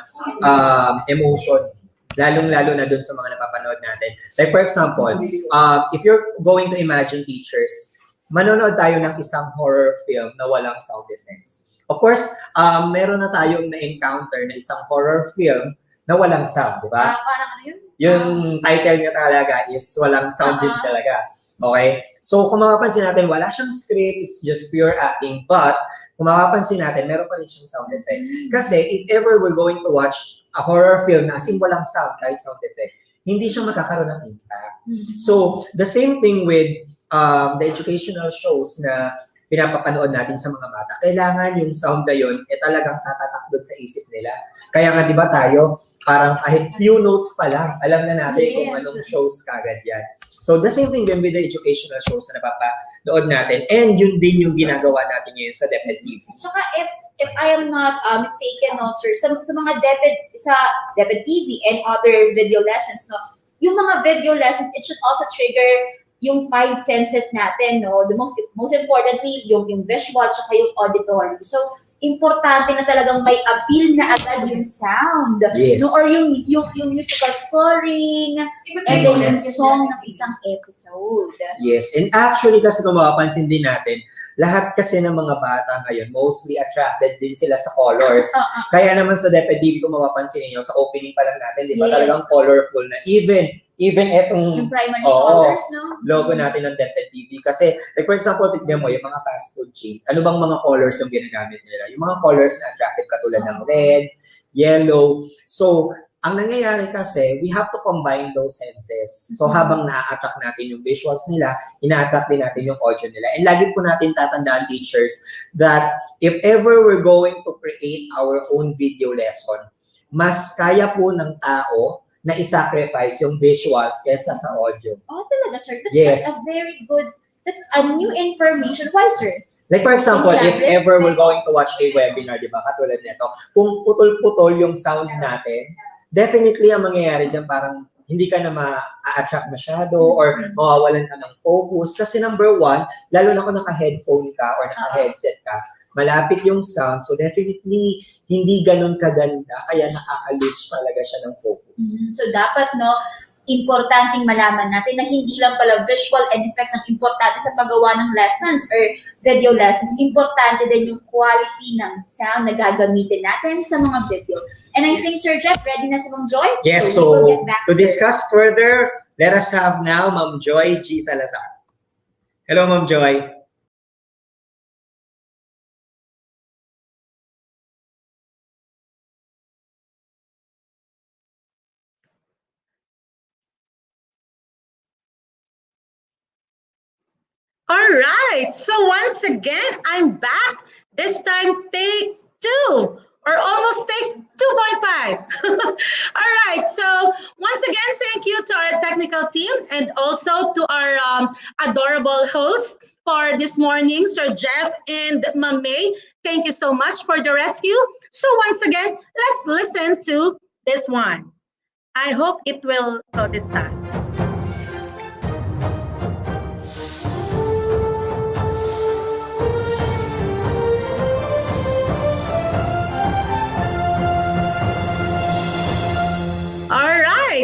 emotion. Lalong-lalo na dun sa mga napapanood natin. Like for example, if you're going to imagine teachers, manonood tayo ng isang horror film na walang sound effects. Of course, meron na tayong na-encounter na isang horror film na walang sound, di ba? Parang ano yun? Yung title niya talaga is walang sound din talaga. Okay? So, kung mapapansin natin, wala siyang script, it's just pure acting. But, kung mapapansin natin, meron pa rin siyang sound effect. Kasi, if ever we're going to watch a horror film na as in walang sound, kahit sound effect, hindi siya magkakaroon ng impact. So, the same thing with the educational shows na pinapapanood natin sa mga bata, kailangan yung sound na yun, talagang tatatak doon sa isip nila. Kaya nga, di ba tayo, parang kahit few notes pa lang, alam na natin kung anong shows kagad yan. So, the same thing din with the educational shows na napapanood natin. And yun din yung ginagawa natin ngayon sa DepEd TV. Tsaka if I am not mistaken, no, sir, sa mga DepEd TV and other video lessons, no, yung mga video lessons, it should also trigger yung 5 senses natin, no? The most importantly, yung visual tsaka yung auditory. So, importante na talagang may appeal na agad yung sound. Yes. No? Or yung musical scoring, and then yung song ng isang episode. Yes. And actually, kasi kung mapapansin din natin, lahat kasi ng mga bata ngayon, mostly attracted din sila sa colors. Kaya naman sa DepEd TV, kung mapapansin niyo sa opening pa lang natin, di ba talagang colorful na. Even etong yung primary colors, no? Logo natin ng DepEd TV. Kasi, like for example, tignan mo, yung mga fast food chains, ano bang mga colors yung ginagamit nila? Yung mga colors na attractive katulad ng red, yellow. So, ang nangyayari kasi, we have to combine those senses. So, habang na-attract natin yung visuals nila, ina-attract din natin yung audio nila. And lagi po natin tatandaan, teachers, that if ever we're going to create our own video lesson, mas kaya po ng tao na i-sacrifice yung visuals kesa sa audio. Oh, talaga, sir? Yes. That's a new information. Why, sir? Like for example, if ever we're going to watch a webinar, di ba, katulad nito, kung putol-putol yung sound natin, definitely ang mangyayari dyan parang hindi ka na ma-attract masyado or mawawalan ka ng focus. Kasi number one, lalo na kung naka-headphone ka or naka-headset ka, malapit yung sound. So definitely, hindi ganun kaganda. Kaya nakaka-lose talaga siya ng focus. So dapat, no, importanteng malaman natin na hindi lang pala visual and effects ang importante sa paggawa ng lessons or video lessons. Importante din yung quality ng sound na gagamitin natin sa mga video. And I think, Sir Jeff, ready na si Ma'am Joy? Yes, we will get back to discuss further, let us have now Ma'am Joy G. Salazar. Hello, Ma'am Joy. All right, so once again, I'm back. This time, take 2, or almost take 2.5. All right, so once again, thank you to our technical team and also to our adorable host for this morning, Sir Jeff and Ma'am May. Thank you so much for the rescue. So once again, let's listen to this one. I hope it will go this time.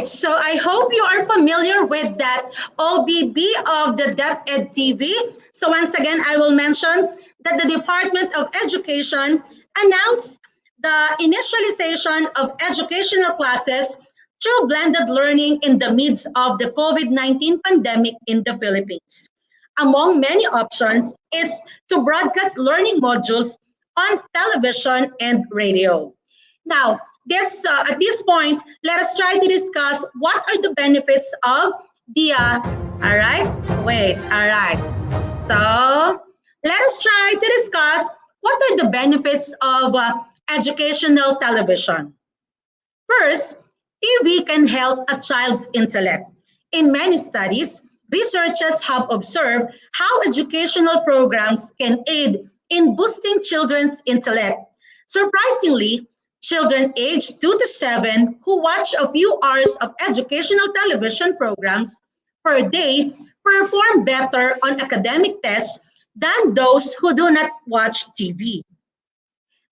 So I hope you are familiar with that OBB of the DepEd TV. So once again, I will mention that the Department of Education announced the initialization of educational classes through blended learning in the midst of the COVID-19 pandemic in the Philippines. Among many options is to broadcast learning modules on television and radio. Now, at this point, let us try to discuss what are the benefits of the All right? Wait, all right. So let us try to discuss what are the benefits of educational television. First, TV can help a child's intellect. In many studies, researchers have observed how educational programs can aid in boosting children's intellect. Surprisingly, children aged 2 to 7 who watch a few hours of educational television programs per day perform better on academic tests than those who do not watch TV.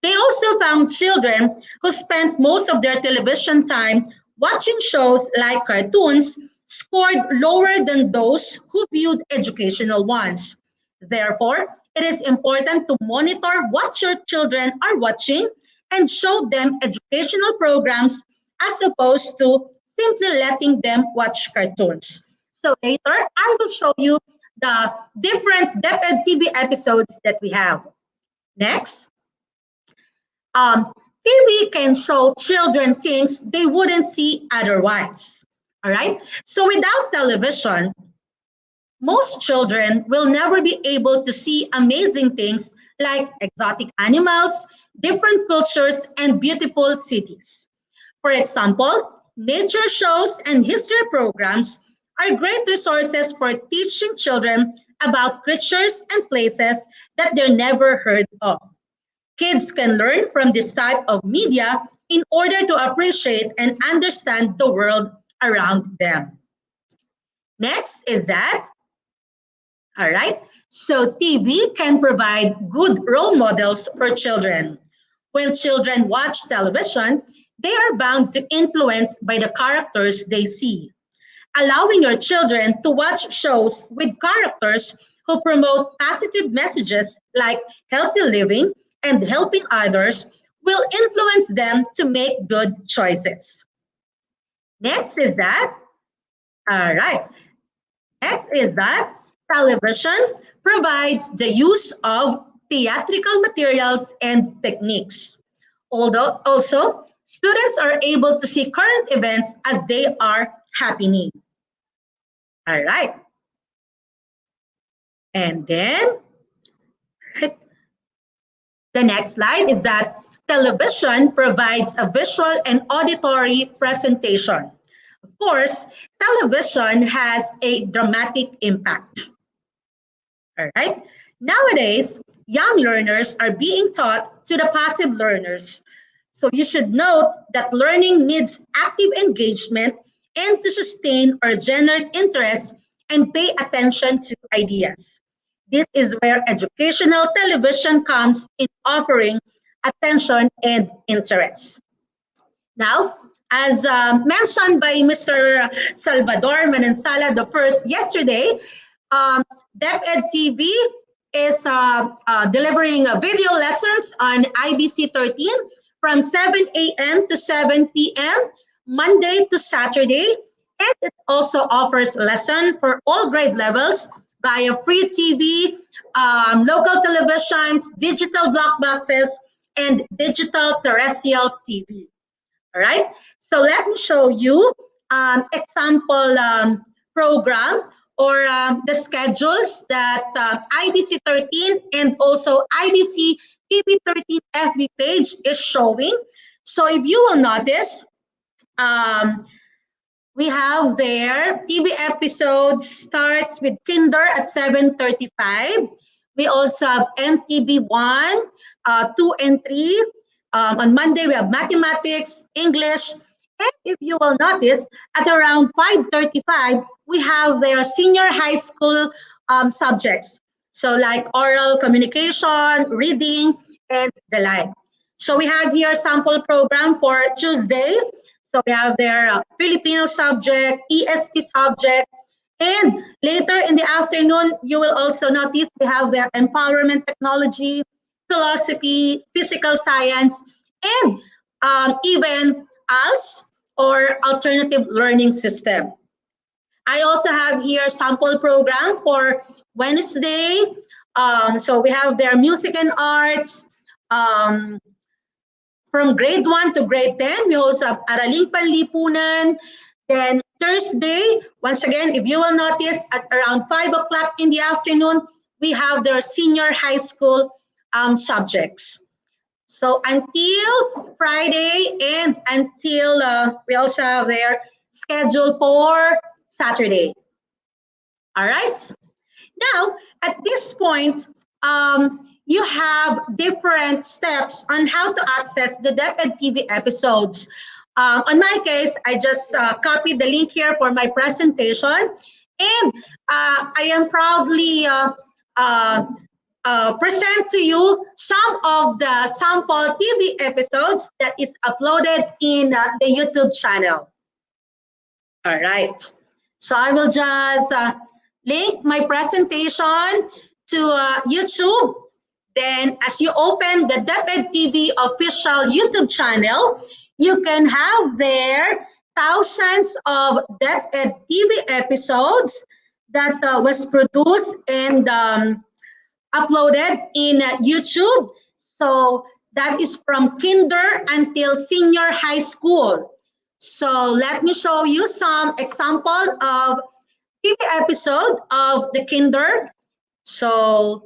They also found children who spent most of their television time watching shows like cartoons scored lower than those who viewed educational ones. Therefore, it is important to monitor what your children are watching and show them educational programs as opposed to simply letting them watch cartoons. So later, I will show you the different DepEd TV episodes that we have. Next. TV can show children things they wouldn't see otherwise. All right. So without television, most children will never be able to see amazing things like exotic animals, different cultures, and beautiful cities. For example, nature shows and history programs are great resources for teaching children about creatures and places that they never heard of. Kids can learn from this type of media in order to appreciate and understand the world around them. Next is that, all right, so TV can provide good role models for children. When children watch television, they are bound to influence by the characters they see. Allowing your children to watch shows with characters who promote positive messages like healthy living and helping others will influence them to make good choices. Next is that, all right, next is that television provides the use of theatrical materials and techniques. Although also, students are able to see current events as they are happening. All right. And then, the next slide is that television provides a visual and auditory presentation. Of course, television has a dramatic impact. All right. Nowadays, young learners are being taught to the passive learners. So you should note that learning needs active engagement and to sustain or generate interest and pay attention to ideas. This is where educational television comes in offering attention and interest. Now, as mentioned by Mr. Salvador Manansala the first yesterday, DepEd TV is delivering video lessons on IBC 13 from 7 a.m. to 7 p.m. Monday to Saturday, and it also offers lesson for all grade levels via free TV, local televisions, digital block boxes, and digital terrestrial TV. All right, so let me show you example program or the schedules that IBC 13 and also IBC TV 13 FB page is showing. So if you will notice, we have there TV episodes starts with Kinder at 7:35. We also have MTV 1, 2, and 3. On Monday, we have mathematics, English, and if you will notice, at around 5:35, we have their senior high school subjects. So like oral communication, reading, and the like. So we have here sample program for Tuesday. So we have their Filipino subject, ESP subject, and later in the afternoon, you will also notice we have their empowerment technology, philosophy, physical science, and even ALS or alternative learning system. I also have here sample program for Wednesday. So we have their music and arts. From grade 1 to grade 10, we also have Araling Panlipunan. Then Thursday, once again, if you will notice, at around 5 o'clock in the afternoon, we have their senior high school subjects. So until Friday and until we also have their schedule for Saturday. All right. Now, at this point, you have different steps on how to access the DepEd TV episodes. On my case, I just copied the link here for my presentation, and I am proudly present to you some of the sample TV episodes that is uploaded in the YouTube channel. All right. So I will just link my presentation to YouTube. Then as you open the DepEd TV official YouTube channel, you can have there thousands of DepEd TV episodes that was produced and uploaded in YouTube. So that is from kinder until senior high school. So let me show you some example of TV episode of the kinder. So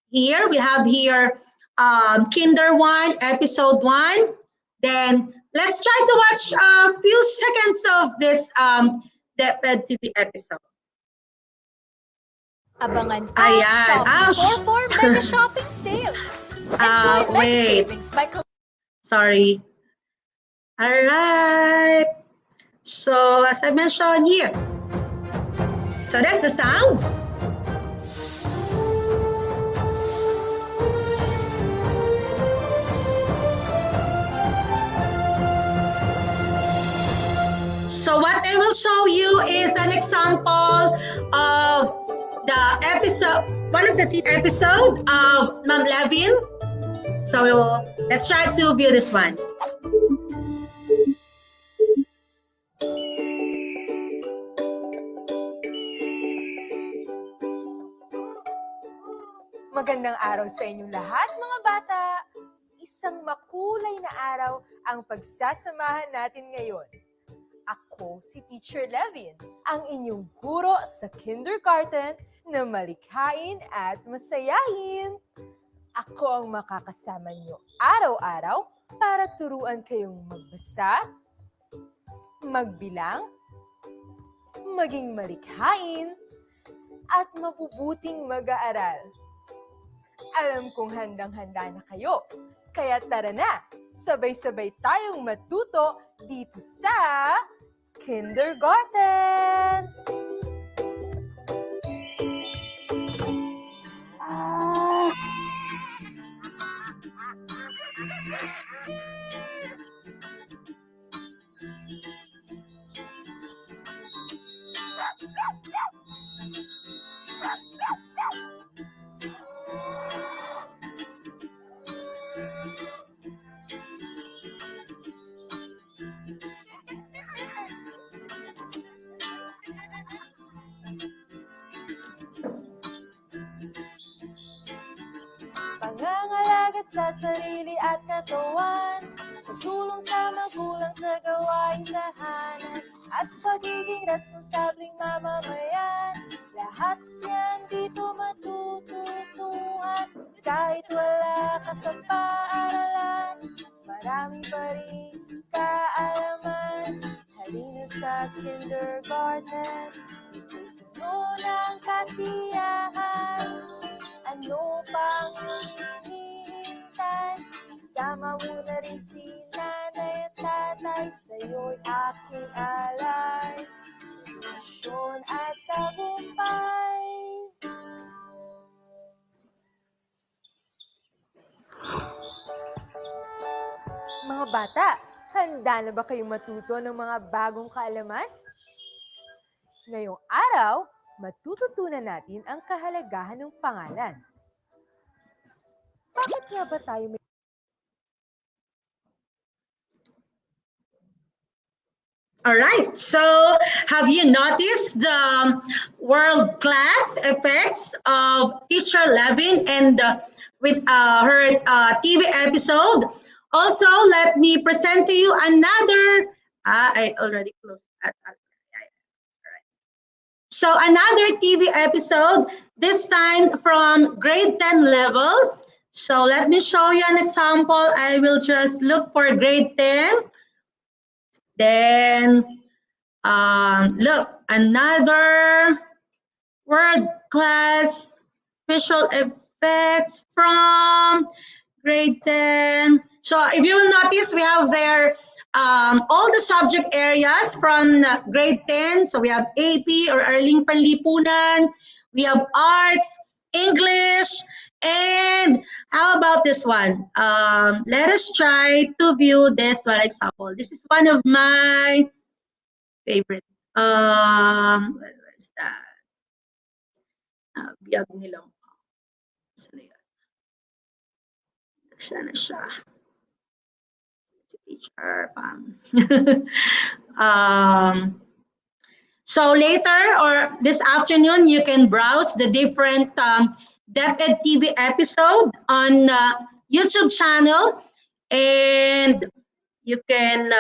here we have here kinder 1, episode 1. Then let's try to watch a few seconds of this DepEd TV episode. Abangan Ayan. ang Shopee 4 Mega Shopping Sale. Enjoy mega Wait. savings by Sorry. All right. So as I mentioned here, so that's the sounds. So what I will show you is an example of the episode, one of the episode of Ma'am Levin. So let's try to view this one. Magandang araw sa inyong lahat, mga bata! Isang makulay na araw ang pagsasamahan natin ngayon. Ako si Teacher Levin, ang inyong guro sa kindergarten na malikhain at masayahin. Ako ang makakasama niyo araw-araw para turuan kayong magbasa, magbilang, maging malikhain, at mabubuting mag-aaral. Alam kong handang-handa na kayo, kaya tara na, sabay-sabay tayong matuto dito sa kindergarten! Pangangalaga sa sarili at katawan, pagtulong sa magulang sa gawaing tahanan, at pagiging responsableng mamamayan. Lahat yan dito matututuhan, kahit wala ka sa paaralan, marami pa rin kaalaman. Halina sa kindergarten, puno ng kasiyahan. Ano pang hinihintay? Isama mo na rin si nanay at tatay, sa'yo'y aking alay. Misyon at tagumpay. Mga bata, handa na ba kayong matuto ng mga bagong kaalaman? Ngayong araw, matututunan natin ang kahalagahan ng pangalan. Bakit nga ba tayo may... All right, so have you noticed the world-class effects of Teacher Levin and with her TV episode? Also, let me present to you another, I already closed that. So another TV episode, this time from grade 10 level. So let me show you an example. I will just look for grade 10. Then look, another word class visual effects from grade 10. So if you will notice, we have there all the subject areas from grade 10. So we have AP or Arling Panlipunan, we have arts, English, and how about this one? Let us try to view this one example. This is one of my favorite. Where is that? Biyag nilang. Saan na yan? Siya na siya. Teacher pang. So later or this afternoon, you can browse the different DepEd TV episode on YouTube channel, and you can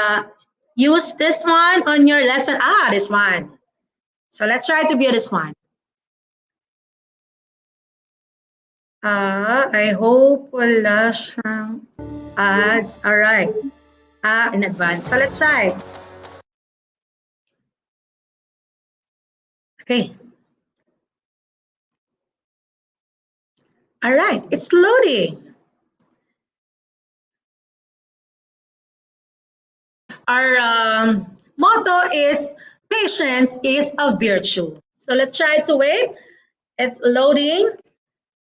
use this one on your lesson. This one. So let's try to view this one. I hope wala siyang ads. All right. In advance. So let's try. Okay. All right, it's loading. Our motto is patience is a virtue. So let's try to wait. It's loading.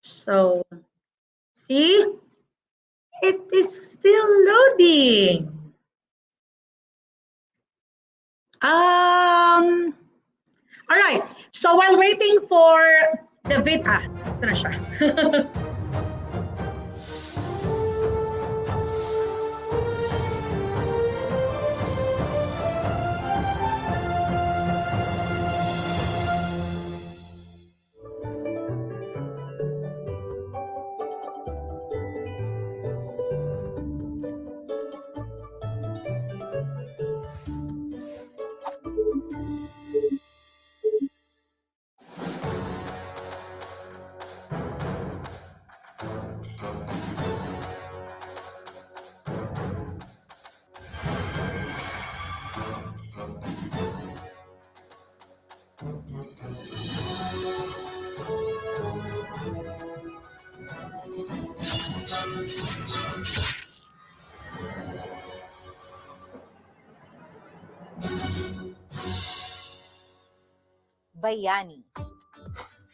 So see, it is still loading. All right. So while waiting for the video, ito na siya. Bayani.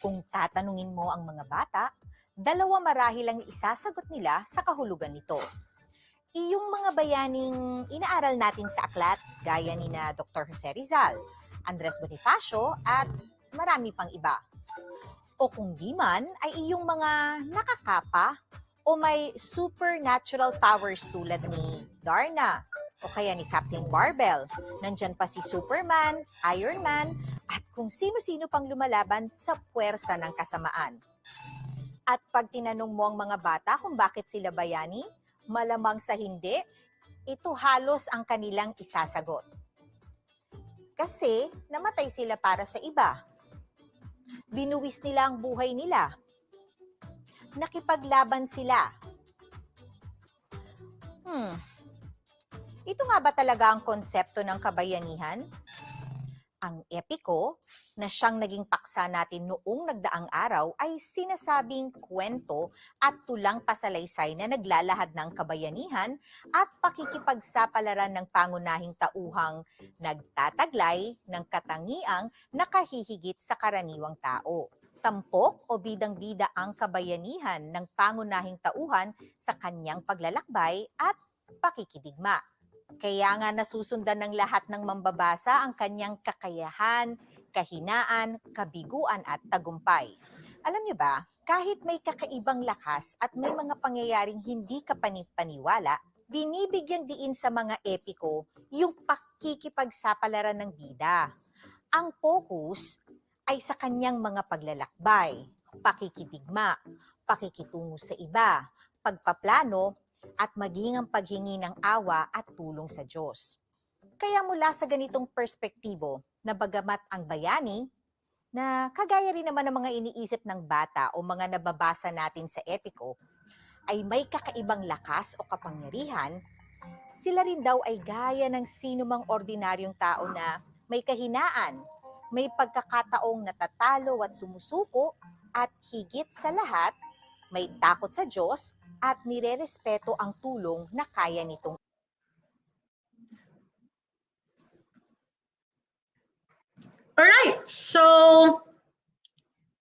Kung tatanungin mo ang mga bata, dalawa marahil ang isasagot nila sa kahulugan nito. Iyong mga bayaning inaaral natin sa aklat, gaya ni na Dr. Jose Rizal, Andres Bonifacio, at marami pang iba. O kung di man, ay iyong mga nakakapa o may supernatural powers tulad ni Darna o kaya ni Captain Barbell. Nandyan pa si Superman, Iron Man, at kung sino-sino pang lumalaban sa puwersa ng kasamaan. At pag tinanong mo ang mga bata kung bakit sila bayani, malamang sa hindi, ito halos ang kanilang isasagot. Kasi namatay sila para sa iba. Binuwis nila ang buhay nila. Nakipaglaban sila. Ito nga ba talaga ang konsepto ng kabayanihan? Ang epiko na siyang naging paksa natin noong nagdaang araw ay sinasabing kwento at tulang pasalaysay na naglalahad ng kabayanihan at pakikipagsapalaran ng pangunahing tauhang nagtataglay ng katangiang nakahihigit sa karaniwang tao. Tampok o bidang-bida ang kabayanihan ng pangunahing tauhan sa kanyang paglalakbay at pakikidigma. Kaya nga nasusundan ng lahat ng mambabasa ang kanyang kakayahan, kahinaan, kabiguan at tagumpay. Alam niyo ba, kahit may kakaibang lakas at may mga pangyayaring hindi kapanipaniwala, binibigyan diin sa mga epiko yung pakikipagsapalaran ng bida. Ang focus ay sa kanyang mga paglalakbay, pakikidigma, pakikitungo sa iba, pagpaplano, at maging ang paghingi ng awa at tulong sa Diyos. Kaya mula sa ganitong perspektibo na bagamat ang bayani, na kagaya rin naman ng mga iniisip ng bata o mga nababasa natin sa epiko, ay may kakaibang lakas o kapangyarihan, sila rin daw ay gaya ng sino mang ordinaryong tao na may kahinaan, may pagkakataong natatalo at sumusuko, at higit sa lahat, may takot sa Diyos at nirerespeto ang tulong na kaya nitong. Alright, so,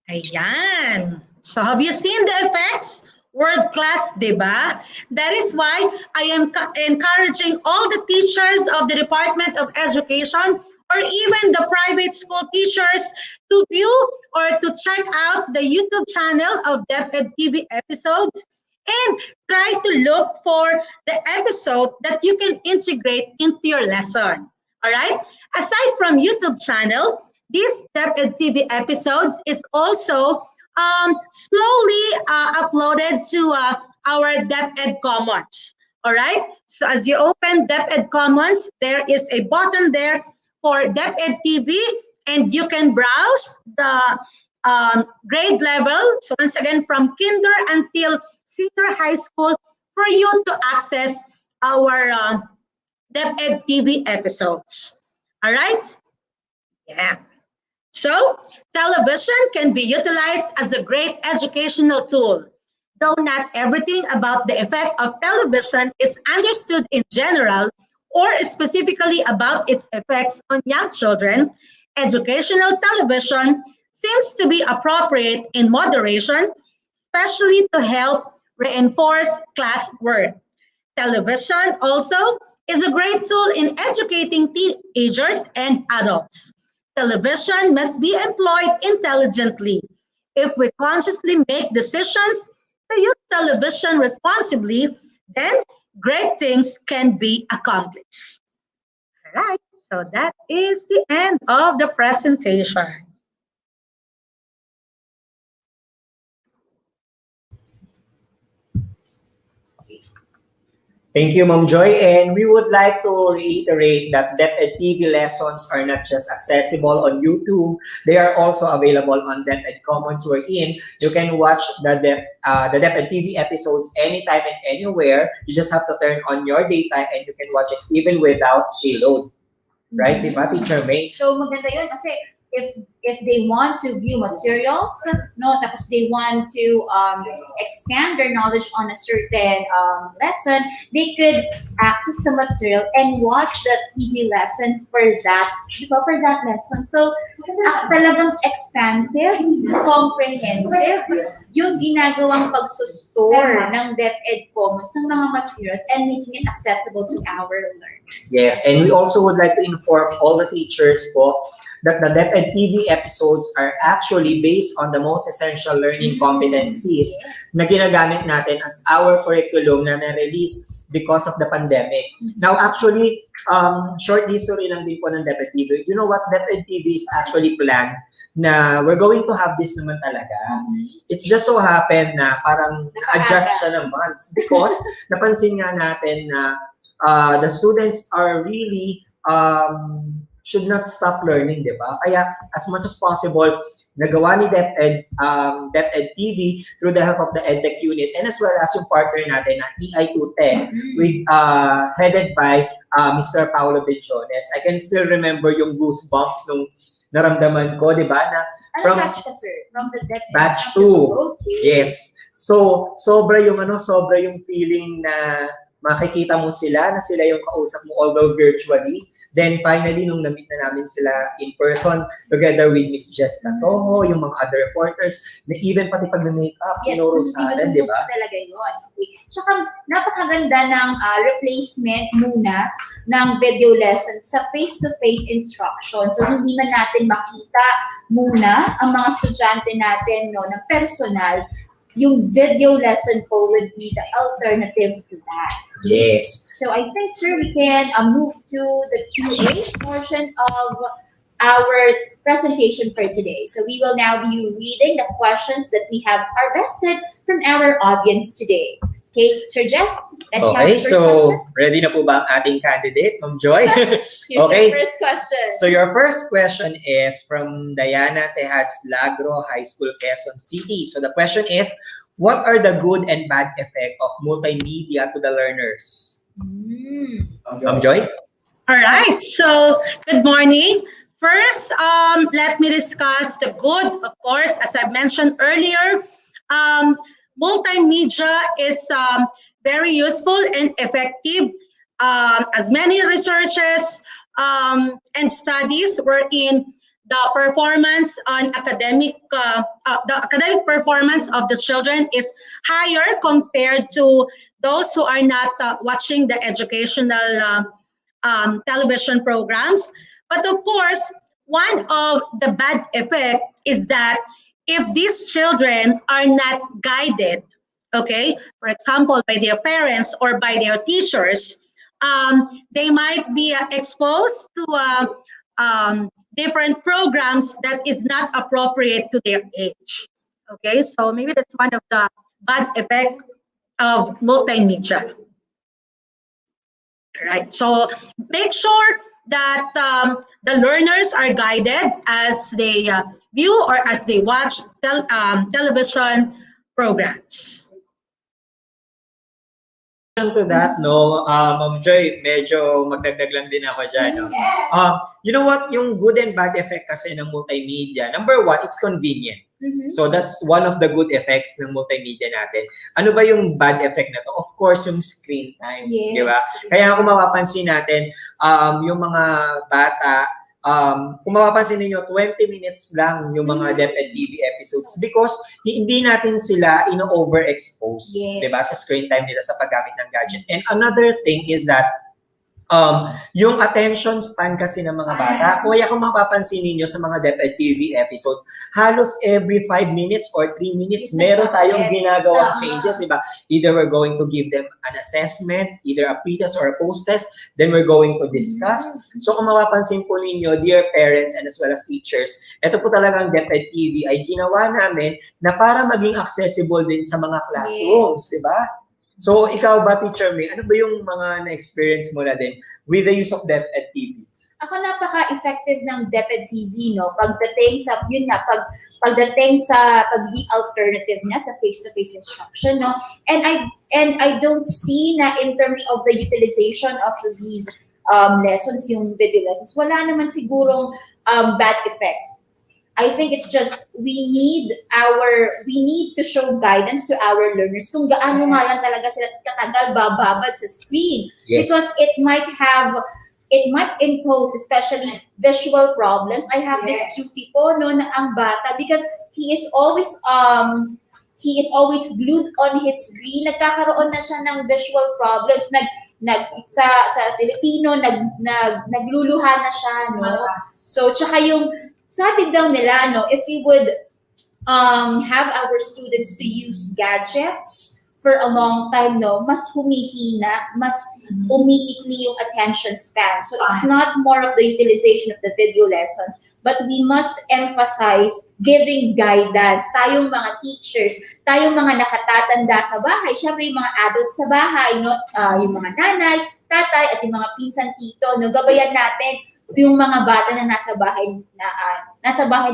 ayan. So have you seen the effects? World class, diba? That is why I am encouraging all the teachers of the Department of Education or even the private school teachers to view or to check out the YouTube channel of DepEd TV episodes and try to look for the episode that you can integrate into your lesson. All right? Aside from YouTube channel, this DepEd TV episodes is also slowly uploaded to our DepEd Commons. All right. So as you open DepEd Commons, there is a button there for DepEd TV, and you can browse the grade level. So once again, from kinder until senior high school, for you to access our DepEd TV episodes. All right. Yeah. So, television can be utilized as a great educational tool. Though not everything about the effect of television is understood in general or specifically about its effects on young children, educational television seems to be appropriate in moderation, especially to help reinforce classwork. Television also is a great tool in educating teenagers and adults. Television must be employed intelligently. If we consciously make decisions to use television responsibly, then great things can be accomplished. All right, so that is the end of the presentation. Thank you, Ma'am Joy. And we would like to reiterate that DepEd TV lessons are not just accessible on YouTube. They are also available on DepEd Commons, wherein you can watch the DepEd TV episodes anytime and anywhere. You just have to turn on your data and you can watch it even without payload. Right, diba, Teacher May? So maganda yun kasi if they want to view materials, no, tapos they want to expand their knowledge on a certain lesson, they could access the material and watch the TV lesson for that, for that lesson. So talagang expansive, comprehensive yung ginagawang pag-store ng DepEd Commons ng mga materials and making it accessible to our learners. Yes, and we also would like to inform all the teachers po that the DepEd TV episodes are actually based on the most essential learning competencies na ginagamit natin as our curriculum na na-release because of the pandemic. Now, actually, short history lang din po ng DepEd TV. You know what? DepEd TV is actually planned na we're going to have this naman talaga. It's just so happen na parang adjust siya ng months because napansin nga natin na the students are really should not stop learning, di ba? Kaya as much as possible, nagawa ni DepEd TV through the help of the EdTech unit and as well as yung partner natin na ETUlay with headed by Mr. Paolo Bejones. I can still remember yung goosebumps nung naramdaman ko, di ba? Na from batch ka, sir? From the DepEd batch 2. Okay. Yes. So, sobra yung feeling na makikita mo sila na sila yung kausap mo although virtually. Then finally, nung na-meet na namin sila in person together with Miss Jessica Soho, yung mga other reporters, na even pati pag na-makeup, tinuro sa atin, di ba? Talaga yun. Okay. Tsaka napakaganda ng replacement muna ng video lesson sa face-to-face instruction. So hindi man natin makita muna ang mga estudyante natin no, ng personal, yung video lesson po would be the alternative to that. Yes. So I think, sir, we can move to the Q&A portion of our presentation for today. So we will now be reading the questions that we have harvested from our audience today. Okay, Sir Jeff, let's have Okay, the first so question. ready na po ba ang ating candidate, Ma'am Joy? Here's Okay. your first question. So your first question is from Diana Tehads Lagro High School, Quezon City. So the question is, what are the good and bad effect of multimedia to the learners? Ma'am Joy? All right, so good morning. First, let me discuss the good, of course, as I mentioned earlier. Multimedia is very useful and effective, as many researches and studies wherein the performance on the academic performance of the children is higher compared to those who are not watching the educational television programs. But of course, one of the bad effect is that if these children are not guided, okay, for example, by their parents or by their teachers, they might be exposed to different programs that is not appropriate to their age. Okay, so maybe that's one of the bad effect of multimedia. Right, so make sure that the learners are guided as they view or as they watch television programs. To that, no, Ma'am Joy, medyo magdagdag lang din ako dyan. No? You know what, yung good and bad effect kasi ng multimedia, number one, it's convenient. So that's one of the good effects ng multimedia natin. Ano ba yung bad effect na to? Of course, yung screen time. Di ba? Kaya kung mapapansin natin, yung mga bata, kung mapapansin ninyo, 20 minutes lang yung mga DepEd TV episodes because hindi natin sila ino-overexpose, di ba, sa screen time nila sa paggamit ng gadget. And another thing is that yung attention span kasi ng mga bata, kaya kung mapapansin ninyo sa mga DepEd TV episodes, halos every 5 minutes or 3 minutes, meron tayong ginagawang changes, di ba? Either we're going to give them an assessment, either a pre-test or a post-test, then we're going to discuss. So kung mapapansin po ninyo, dear parents and as well as teachers, ito po talagang DepEd TV ay ginawa namin na para maging accessible din sa mga classrooms, di ba? So, ikaw ba, Teacher May, ano ba yung mga na-experience mo na din with the use of DepEd TV? Ako napaka-effective ng DepEd TV, no? Pagdating sa, pagdating sa pagiging alternative na sa face-to-face instruction, no? And I don't see na in terms of the utilization of these lessons, yung video lessons, wala naman sigurong bad effect. I think it's just we need to show guidance to our learners kung gaano nga lang talaga sila katagal bababad sa screen. Yes. Because it might impose especially visual problems. I have this cutie po no na ang bata because he is always glued on his screen. Nagkakaroon na siya ng visual problems. Sa Filipino nagluluha na siya, no. So tsaka yung sabi daw nila, no, if we would have our students to use gadgets for a long time, no, mas humihina, mas umiikli yung attention span. So it's not more of the utilization of the video lessons, but we must emphasize giving guidance. Tayong mga teachers, tayong mga nakatatanda sa bahay, syempre yung mga adults sa bahay, no, yung mga nanay, tatay, at yung mga pinsan tito, no, gabayan natin yung mga bata na nasa bahay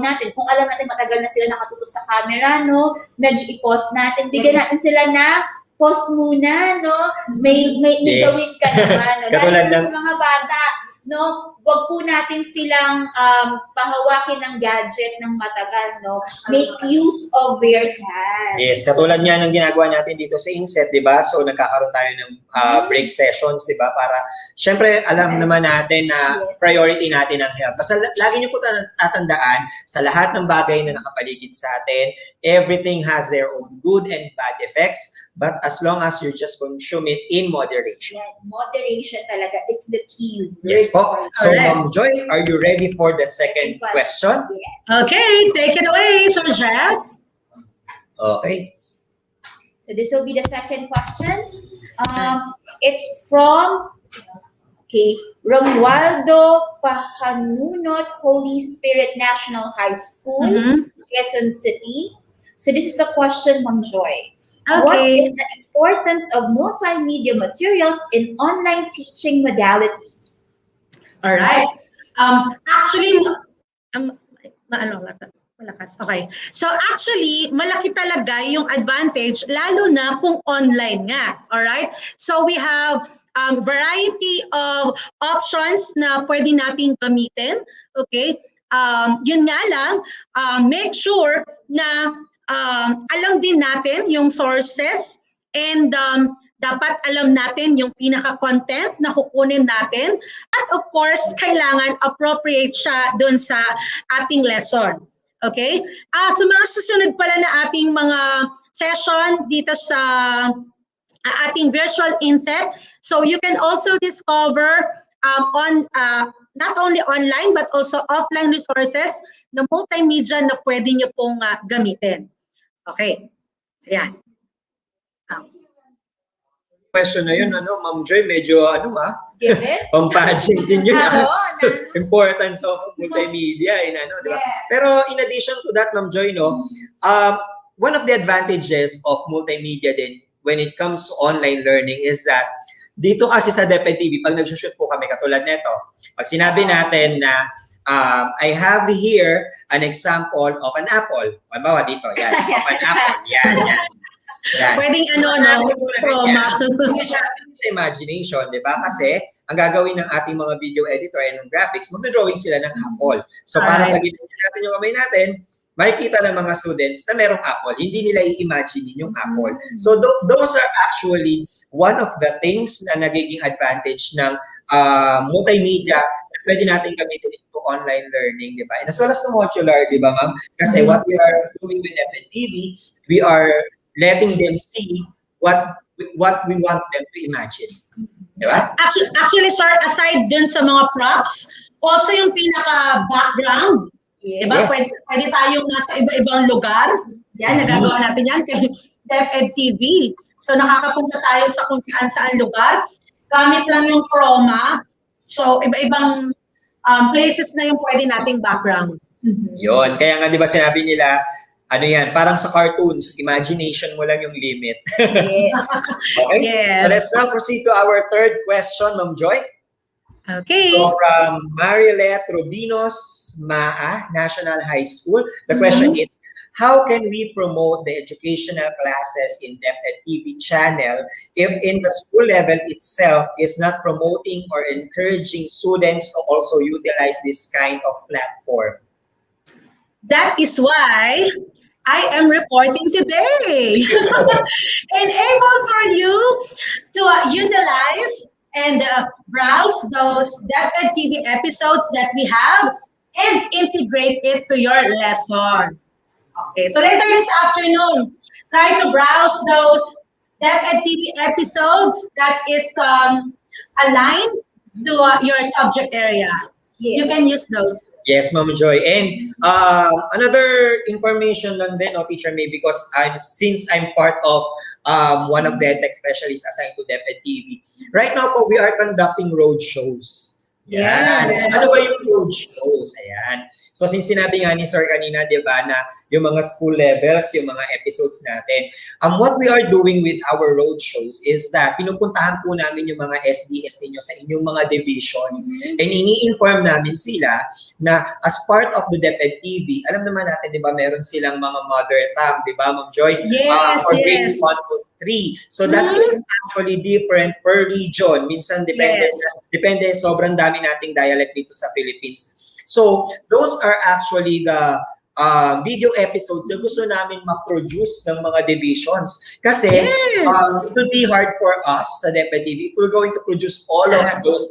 natin. Kung alam natin matagal na sila nakatutok sa camera, no, medyo i-pause natin, bigyan natin sila na pause muna, no. May gawin ka naman, no. Lalo na sa mga bata, no, wag po natin silang pahawakin ng gadget ng matagal, no. Make use of their hands. Yes, katulad niya ng ginagawa natin dito sa INSET, di ba? So nagkakaroon tayo ng break sessions, di ba? Para, syempre, alam naman natin na priority natin ang health. Basta lagi niyo po tatandaan, sa lahat ng bagay na nakapaligid sa atin, everything has their own good and bad effects, but as long as you just consume it in moderation. Yeah, moderation talaga is the key. Yes po. So, Ma'am Joy, are you ready for the second question? Yeah. Okay, take it away, Sir Jeff. Okay. So this will be the second question. It's from Romualdo Pahanunot Holy Spirit National High School, Quezon City. So this is the question, Ma'am Joy. Okay. What is the importance of multimedia materials in online teaching modality. All right. Actually, malakas. Okay. So actually, malaki talaga yung advantage, lalo na kung online nga. All right. So we have variety of options na pwede nating gamitin. Okay. Yun nga lang, make sure na alam din natin yung sources and dapat alam natin yung pinaka-content na kukunin natin at of course, kailangan appropriate siya dun sa ating lesson. Okay? Sa mga susunod pala na ating mga session dito sa ating virtual INSET, so you can also discover not only online but also offline resources na multimedia na pwede nyo pong gamitin. Okay. So yan. Question na yun, Ma'am Joy, medyo Given? pampaging din yun. Importance of multimedia di ba? Yes. Pero in addition to that, Ma'am Joy, one of the advantages of multimedia din when it comes to online learning is that dito kasi sa DepEd TV, pag nag-shoot po kami katulad nito, pag sinabi natin na I have here an example of an apple. Halimbawa dito, yan, of an apple. Yan. Pwedeng trauma. Hindi siya imagination, di ba? Kasi ang gagawin ng ating mga video editor and ng graphics, magdodrawing sila ng apple. So para pag natin yung kamay natin, makikita ng mga students na merong apple. Hindi nila i-imagine yung apple. So those are actually one of the things na nagiging advantage ng multimedia na pwede natin gamitin into online learning, di ba? And as well as the modular, di ba, ma'am? Kasi what we are doing with DepEd TV, we are letting them see what we want them to imagine. Di ba? Actually, sir, aside dun sa mga props, also yung pinaka-background. Yes. Diba? Pwede tayong nasa iba-ibang lugar. Yan, nagagawa natin yan kay DepEd TV. So, nakakapunta tayo sa kung saan lugar. Gamit lang yung chroma. So, iba-ibang places na yung pwede nating background. Yun. Kaya nga, di ba sinabi nila, parang sa cartoons, imagination mo lang yung limit. Yes. Okay? Yes. So let's now proceed to our third question, Ma'am Joy. Okay. So from Marilet Rubinos, MAA, National High School, the question is, how can we promote the educational classes in DepEd TV channel if in the school level itself is not promoting or encouraging students to also utilize this kind of platform? That is why I am reporting today and able for you to utilize and browse those DepEd TV episodes that we have and integrate it to your lesson. Okay, so later this afternoon, try to browse those DepEd TV episodes that is aligned to your subject area. Yes. You can use those. Yes, Ma'am Joy. And another information lang din, Teacher May, because since I'm part of one of the tech specialists assigned to DepEd TV, right now po, we are conducting road shows. Yes. Ano ba yung road shows? Ayan. So since sinabi nga ni Sir kanina, di ba, na yung mga school levels, yung mga episodes natin, what we are doing with our road shows is that pinupuntahan po namin yung mga SDS ninyo sa inyong mga division and ini-inform namin sila na as part of the DepEd TV, alam naman natin, di ba, meron silang mga mother tongue, di ba, Ma'am Joy? Yes, For grade yes. 1 to 3. So that is actually different per region. Minsan depende, sobrang dami nating dialect dito sa Philippines. So those are actually the video episodes na gusto namin ma-produce ng mga divisions. Kasi it will be hard for us sa DepEd TV if we're going to produce all of those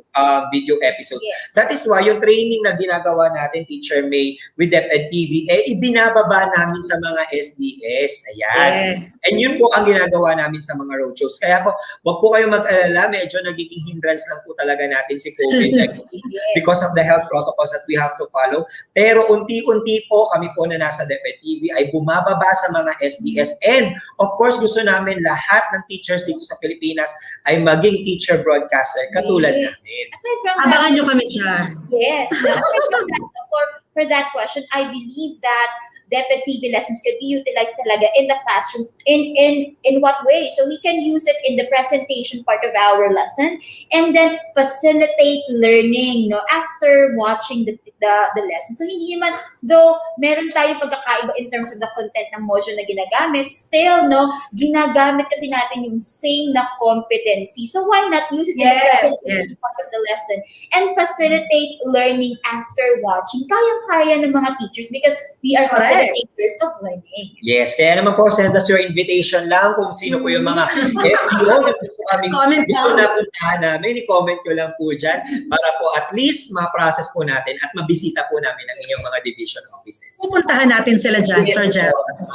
video episodes. Yes. That is why yung training na ginagawa natin, Teacher May, with DepEd TV, ibinababa namin sa mga SDS. Ayan. And yun po ang ginagawa namin sa mga roadshows. Kaya po, wag po kayong mag-alala, medyo nagiging hindrance lang po talaga natin si COVID-19 because of the health protocols that we have to follow. Pero unti-unti po kami po na nasa DepEd TV ay bumababa sa mga SDS. And of course, gusto namin lahat ng teachers dito sa Pilipinas ay maging teacher broadcaster katulad natin. Aside from Abangan that, nyo kami dyan. yes. Aside from that, for that question, I believe that DepEd TV lessons could be utilized talaga in the classroom. In what way? So we can use it in the presentation part of our lesson and then facilitate learning, no, after watching the lesson. So hindi naman, though meron tayong pagkakaiba in terms of the content ng module na ginagamit, still, no, ginagamit kasi natin yung same na competency. So why not use it in the presentation part of the lesson and facilitate learning after watching? Kayang-kaya ng mga teachers because we are facilitators of learning. Yes, kaya naman po, send us your invitation lang kung sino po yung mga SEO na gusto na puntahan namin. I-comment nyo lang po dyan para po at least ma-process po natin at mabisita po namin ang inyong mga division offices. Pupuntahan natin sila dyan, Sir Jeff.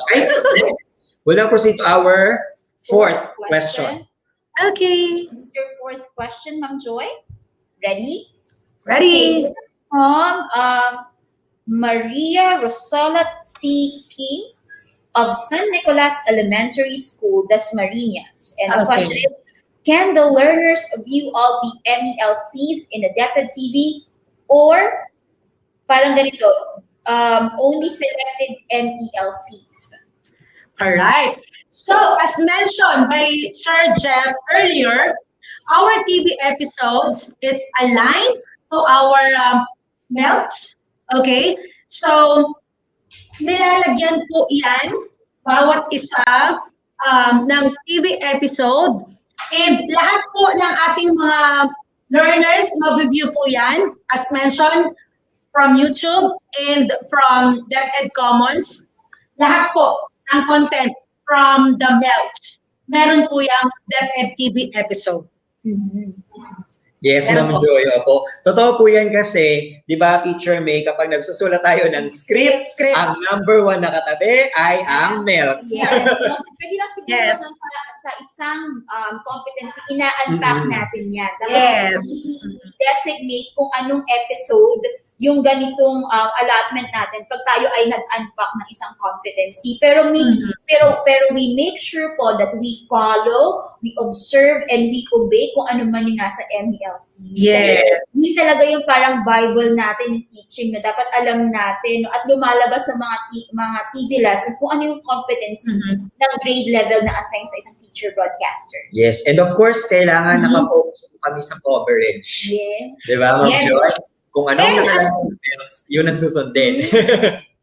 Okay, next. We'll now proceed to our fourth question. Okay. This is your fourth question, Ma'am Joy. Ready? Ready. Okay, this is from Maria Rosola T. King of San Nicolas Elementary School, Dasmariñas. And the question is, can the learners view all the MELCs in the DepEd TV or parang ganito, only selected MELCs? All right. So, as mentioned by Sir Jeff earlier, our TV episodes is aligned to our MELCs. Okay? So, nilalagyan po yan, bawat isa ng TV episode. And lahat po ng ating mga learners, mag-review po yan, as mentioned, from YouTube and from DepEd Commons. Lahat po ng content from the MELCs, meron po yung DepEd TV episode. Yes, Ma'am Joy. Opo. Totoo po yan kasi, di ba, Teacher May, kapag nagsusulat tayo ng script, ang number 1 na katabi ay ang MELCs. Yes. Pwede lang siguro sa isang competency, ina-unpack natin yan. Tapos, designate kung anong episode yung ganitong allotment natin pag tayo ay nag-unpack ng isang competency. Pero we make sure po that we follow, we observe, and we obey kung ano man yung nasa MELC. Yes. Kasi yun talaga yung parang Bible natin yung teaching na dapat alam natin, no? At lumalabas sa mga TV lessons kung ano yung competency ng grade level na assign sa isang teacher broadcaster. Yes, and of course, kailangan nakafocus kami sa coverage. Yes. Di ba, Ma'am Joy? Kung anong nakalagay, yun ang susundin.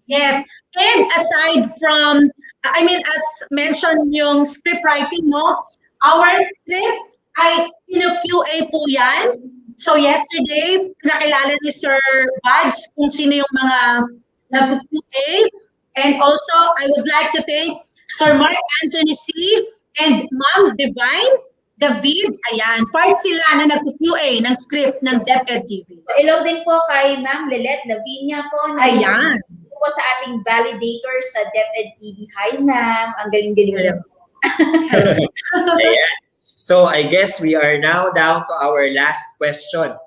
Yes. And aside from, as mentioned yung script writing, no? Our script ay QA po yan. So yesterday, nakilala ni Sir Buds kung sino yung mga nag-QA. And also, I would like to thank Sir Mark Anthony C. and Ma'am Divine David, ayan, part sila na nag-QA ng script ng DepEd TV. So, hello din po kay Ma'am Lilet Lavinia po. Ayan. Po sa ating validator sa DepEd TV. Hi, Ma'am. Ang galing-galing. Ayan. So, I guess we are now down to our last question.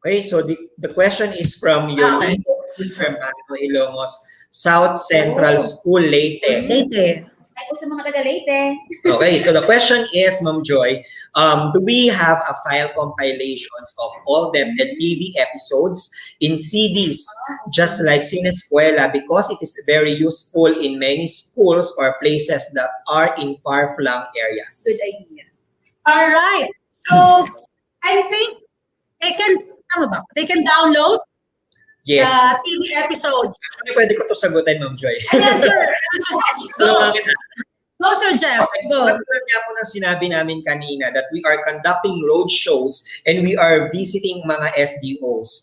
Okay, so the question is from Yolanda from Ilongos, South Central School, Leyte. Ay po sa mga taga-Leyte. Okay, so the question is, Ma'am Joy, do we have a file compilations of all DepEd TV episodes in CDs, just like Sinescuela, because it is very useful in many schools or places that are in far-flung areas? Good idea. All right. So, I think they can download Yes. the TV episodes. Actually, pwede ko ito sagutin, Ma'am Joy. Ayan, sir. Go. Go, Sir Jeff. Go. Katulad nga po ng sinabi namin kanina that we are conducting road shows and we are visiting mga SDOs.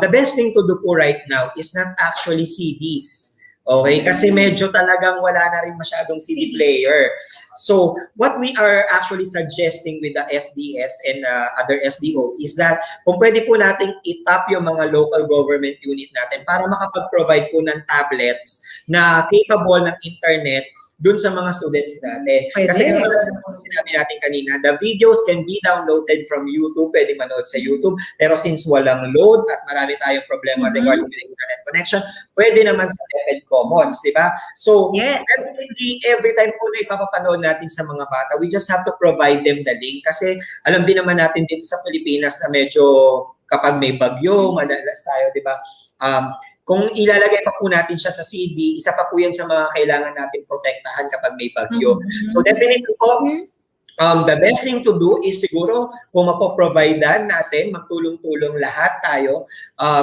The best thing to do po right now is not actually CDs. Okay? Kasi medyo talagang wala na rin masyadong CD player. So, what we are actually suggesting with the SDS and other SDO is that kung pwede po nating itap yung mga local government unit natin para makapag-provide po ng tablets na capable ng internet dun sa mga students natin. Kasi sinabi natin kanina, the videos can be downloaded from YouTube, pwede manood sa YouTube, pero since walang load at marami tayong problema regarding the internet connection, pwede naman sa DepEd Commons, di ba? So, every time po na ipapapanood natin sa mga bata, we just have to provide them the link kasi alam din naman natin dito sa Pilipinas na medyo kapag may bagyo, madalas tayo, di ba? Kung ilalagay pa po natin siya sa CD, isa pa po yan sa mga kailangan natin protektahan kapag may bagyo. So definitely po, the best thing to do is siguro kung mapoprovidean natin, magtulong-tulong lahat tayo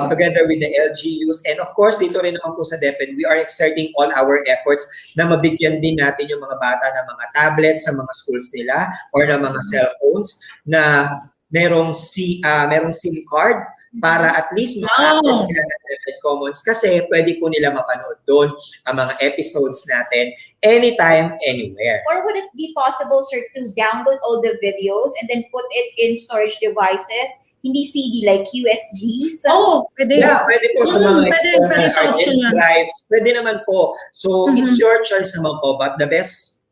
together with the LGUs. And of course, dito rin naman po sa DepEd, we are exerting all our efforts na mabigyan din natin yung mga bata ng mga tablets sa mga schools nila or ng mga cellphones na merong SIM card para at least maka-access sila ng DepEd Commons kasi pwede po nila mapanood doon ang mga episodes natin anytime, anywhere. Or would it be possible, sir, to download all the videos and then put it in storage devices, hindi CD, like USBs? Pwede. Yeah, pwede po sa mga Pwede sa external option yan. drives. Pwede naman po. So, it's your choice naman po. But the best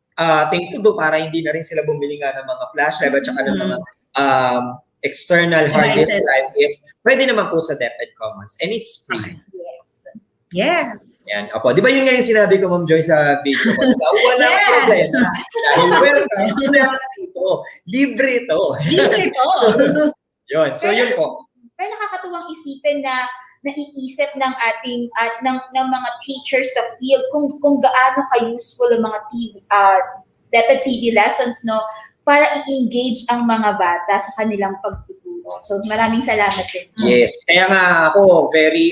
thing to do para hindi na rin sila bumili nga ng mga flash drive at saka ng mga external hard disk drive is pwede naman po sa DepEd Commons. And it's free. Yes. Yan. Opo. Di ba yun nga yung sinabi ko, Ma'am Joy, sa video ko? Diba? Walang problema. Dahil welcome ito. Libre ito. Yun. So, yun po. Pero nakakatuwang isipin na naiisip ng ating ng mga teachers sa field kung gaano ka-useful ang mga DepEd TV lessons, no, para i-engage ang mga bata sa kanilang pagtuturo. So, maraming salamat din. Yes. Kaya nga ako, very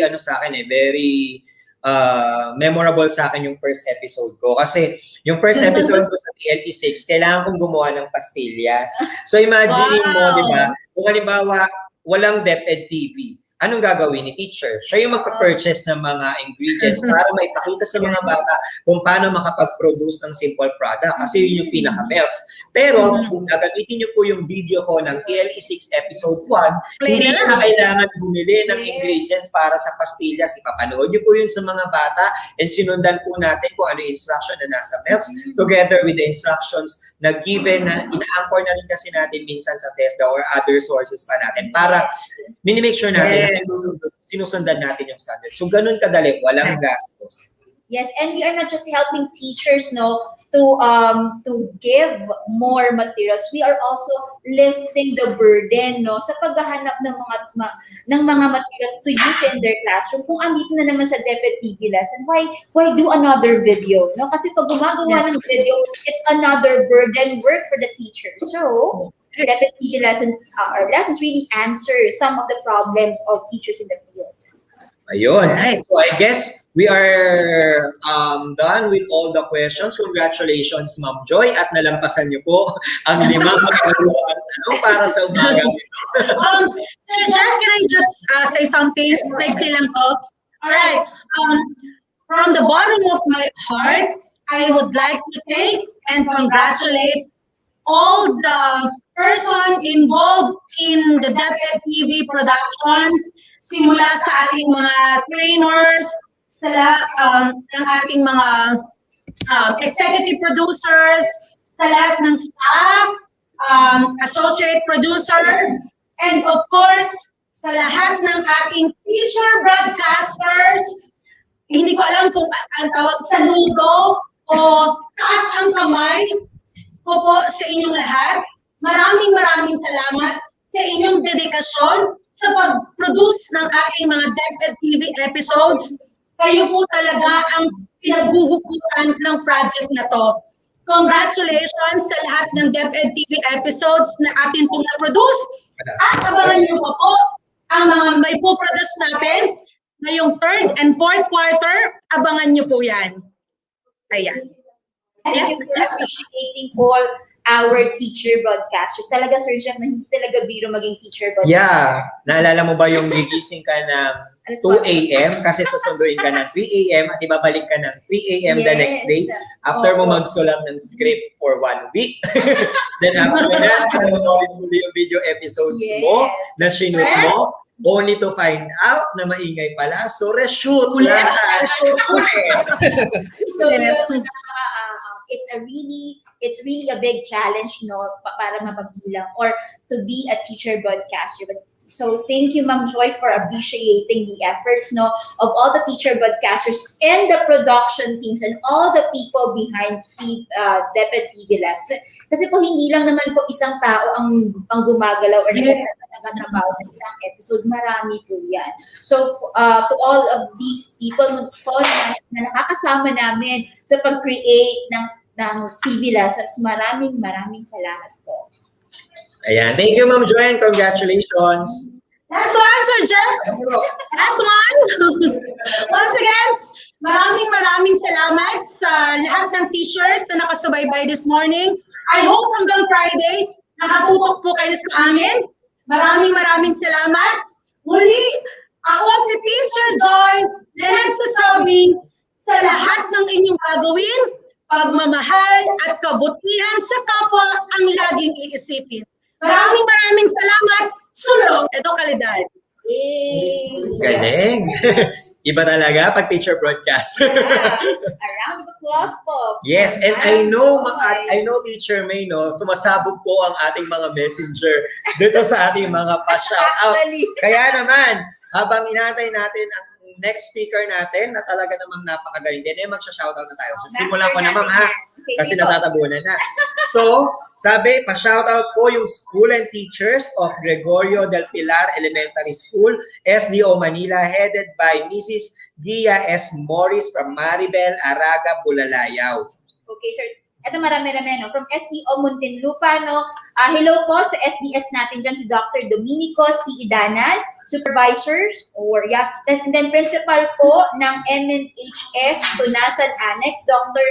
memorable sa akin yung first episode ko. Kasi yung first episode ko sa PLE6, kailangan kong gumawa ng pastillas. So imagine mo, di ba? Kung halimbawa, walang DepEd TV, anong gagawin ni teacher? Siya yung magpa-purchase ng mga ingredients para maipakita sa mga bata kung paano makapag-produce ng simple product. Kasi yun yung pinaka-melts. Pero kung gagamitin niyo po yung video ko ng PLE6 episode 1, hindi na kailangan bumili ng ingredients para sa pastillas. Ipapanood niyo po yun sa mga bata and sinundan po natin kung ano yung instruction na nasa melts together with the instructions na given na ina-anchor na rin kasi natin minsan sa TESDA or other sources pa natin para minimake sure natin sinusundan natin yung standard. So, ganun kadali, walang gastos. Yes, and we are not just helping teachers, no, to give more materials. We are also lifting the burden, no, sa paghahanap ng mga materials to use in their classroom. Kung andito na naman sa DepEd TV lesson, why do another video? No, kasi pag gumagawa ng video, it's another burden work for the teacher. So, DepEd TV lesson, our lessons really answer some of the problems of teachers in the field. Ayun. So I guess we are done with all the questions. Congratulations, Ma'am Joy, at nalampasan niyo po ang 5 katanungan para sa umaga nito. Sir Jeff, can I just say something? Maiksi lang to. All right. From the bottom of my heart, I would like to thank and congratulate all the person involved in the DepEd TV production, simula sa ating mga trainers, ng ating mga executive producers, sa lahat ng staff, associate producer, and of course, sa lahat ng ating teacher broadcasters. Hindi ko alam kung ang tawag, saludo o taas ang kamay ko po sa inyong lahat. Maraming salamat sa inyong dedikasyon sa pag-produce ng ating mga DepEd TV episodes. Kayo po talaga ang pinaghuhugutan ng project na to. Congratulations sa lahat ng DepEd TV episodes na atin pong na-produce. At abangan niyo pa po ang mga may po-produce natin ngayong 3rd and 4th quarter. Abangan niyo po yan. Ayan. Thank you for appreciating all our teacher broadcasters. Talaga, Sir Jeff, hindi talaga biro maging teacher broadcaster. Yeah. Naalala mo ba yung gigising ka ng 2 a.m. kasi susunduin ka ng 3 a.m. at ibabalik ka ng 3 a.m. the next day after mo magsulat ng script for 1 week. Then after that, panoorin mo yung video episodes mo na sinut mo only to find out na maingay pala. So, reshoot lahat. So, it's a really it's really a big challenge, no, para mapabilang or to be a teacher broadcaster. But so thank you, Ma'am Joy, for appreciating the efforts, no, of all the teacher broadcasters and the production teams and all the people behind DepEd TV Labs. Kasi po hindi lang naman po isang tao ang gumagalaw or nagtatrabaho sa isang episode. Marami po yan. So to all of these people po na nakakasama namin sa pag-create ng TV lessons, maraming salamat po. Ayan. Thank you, Ma'am Joy, and congratulations. Last one, Sir Jeff. Last one. Once again, maraming salamat sa lahat ng teachers na nakasubaybay this morning. I hope hanggang Friday, nakatutok po kayo sa amin. Maraming salamat. Muli, ako si Teacher Joy na nagsasabing sa lahat ng inyong gagawin, pagmamahal at kabutihan sa kapwa ang laging iisipin. Maraming salamat. Sulong edukalidad. Galing. Iba talaga pag teacher broadcast. A round of applause po. Yes, and I know Teacher May, no, sumasabog po ang ating mga messenger dito sa ating mga pa-shoutout. Kaya naman, habang inaantay natin ang next speaker natin na talaga namang napakagaling din, magsha-shoutout na tayo. So, simulan ko na, Ma'am, ha? Kasi natatabunan na. So, sabi, pa-shoutout po yung school and teachers of Gregorio del Pilar Elementary School, SDO Manila, headed by Mrs. Dia S. Morris from Maribel, Araga, Bulalayaw. Okay, sir. Ito marami, no? From SDO Muntinlupa, no? Hello po sa SDS natin dyan, si Dr. Dominico C. Idanan, supervisors, and then principal po ng MNHS Tunasan Annex, Dr.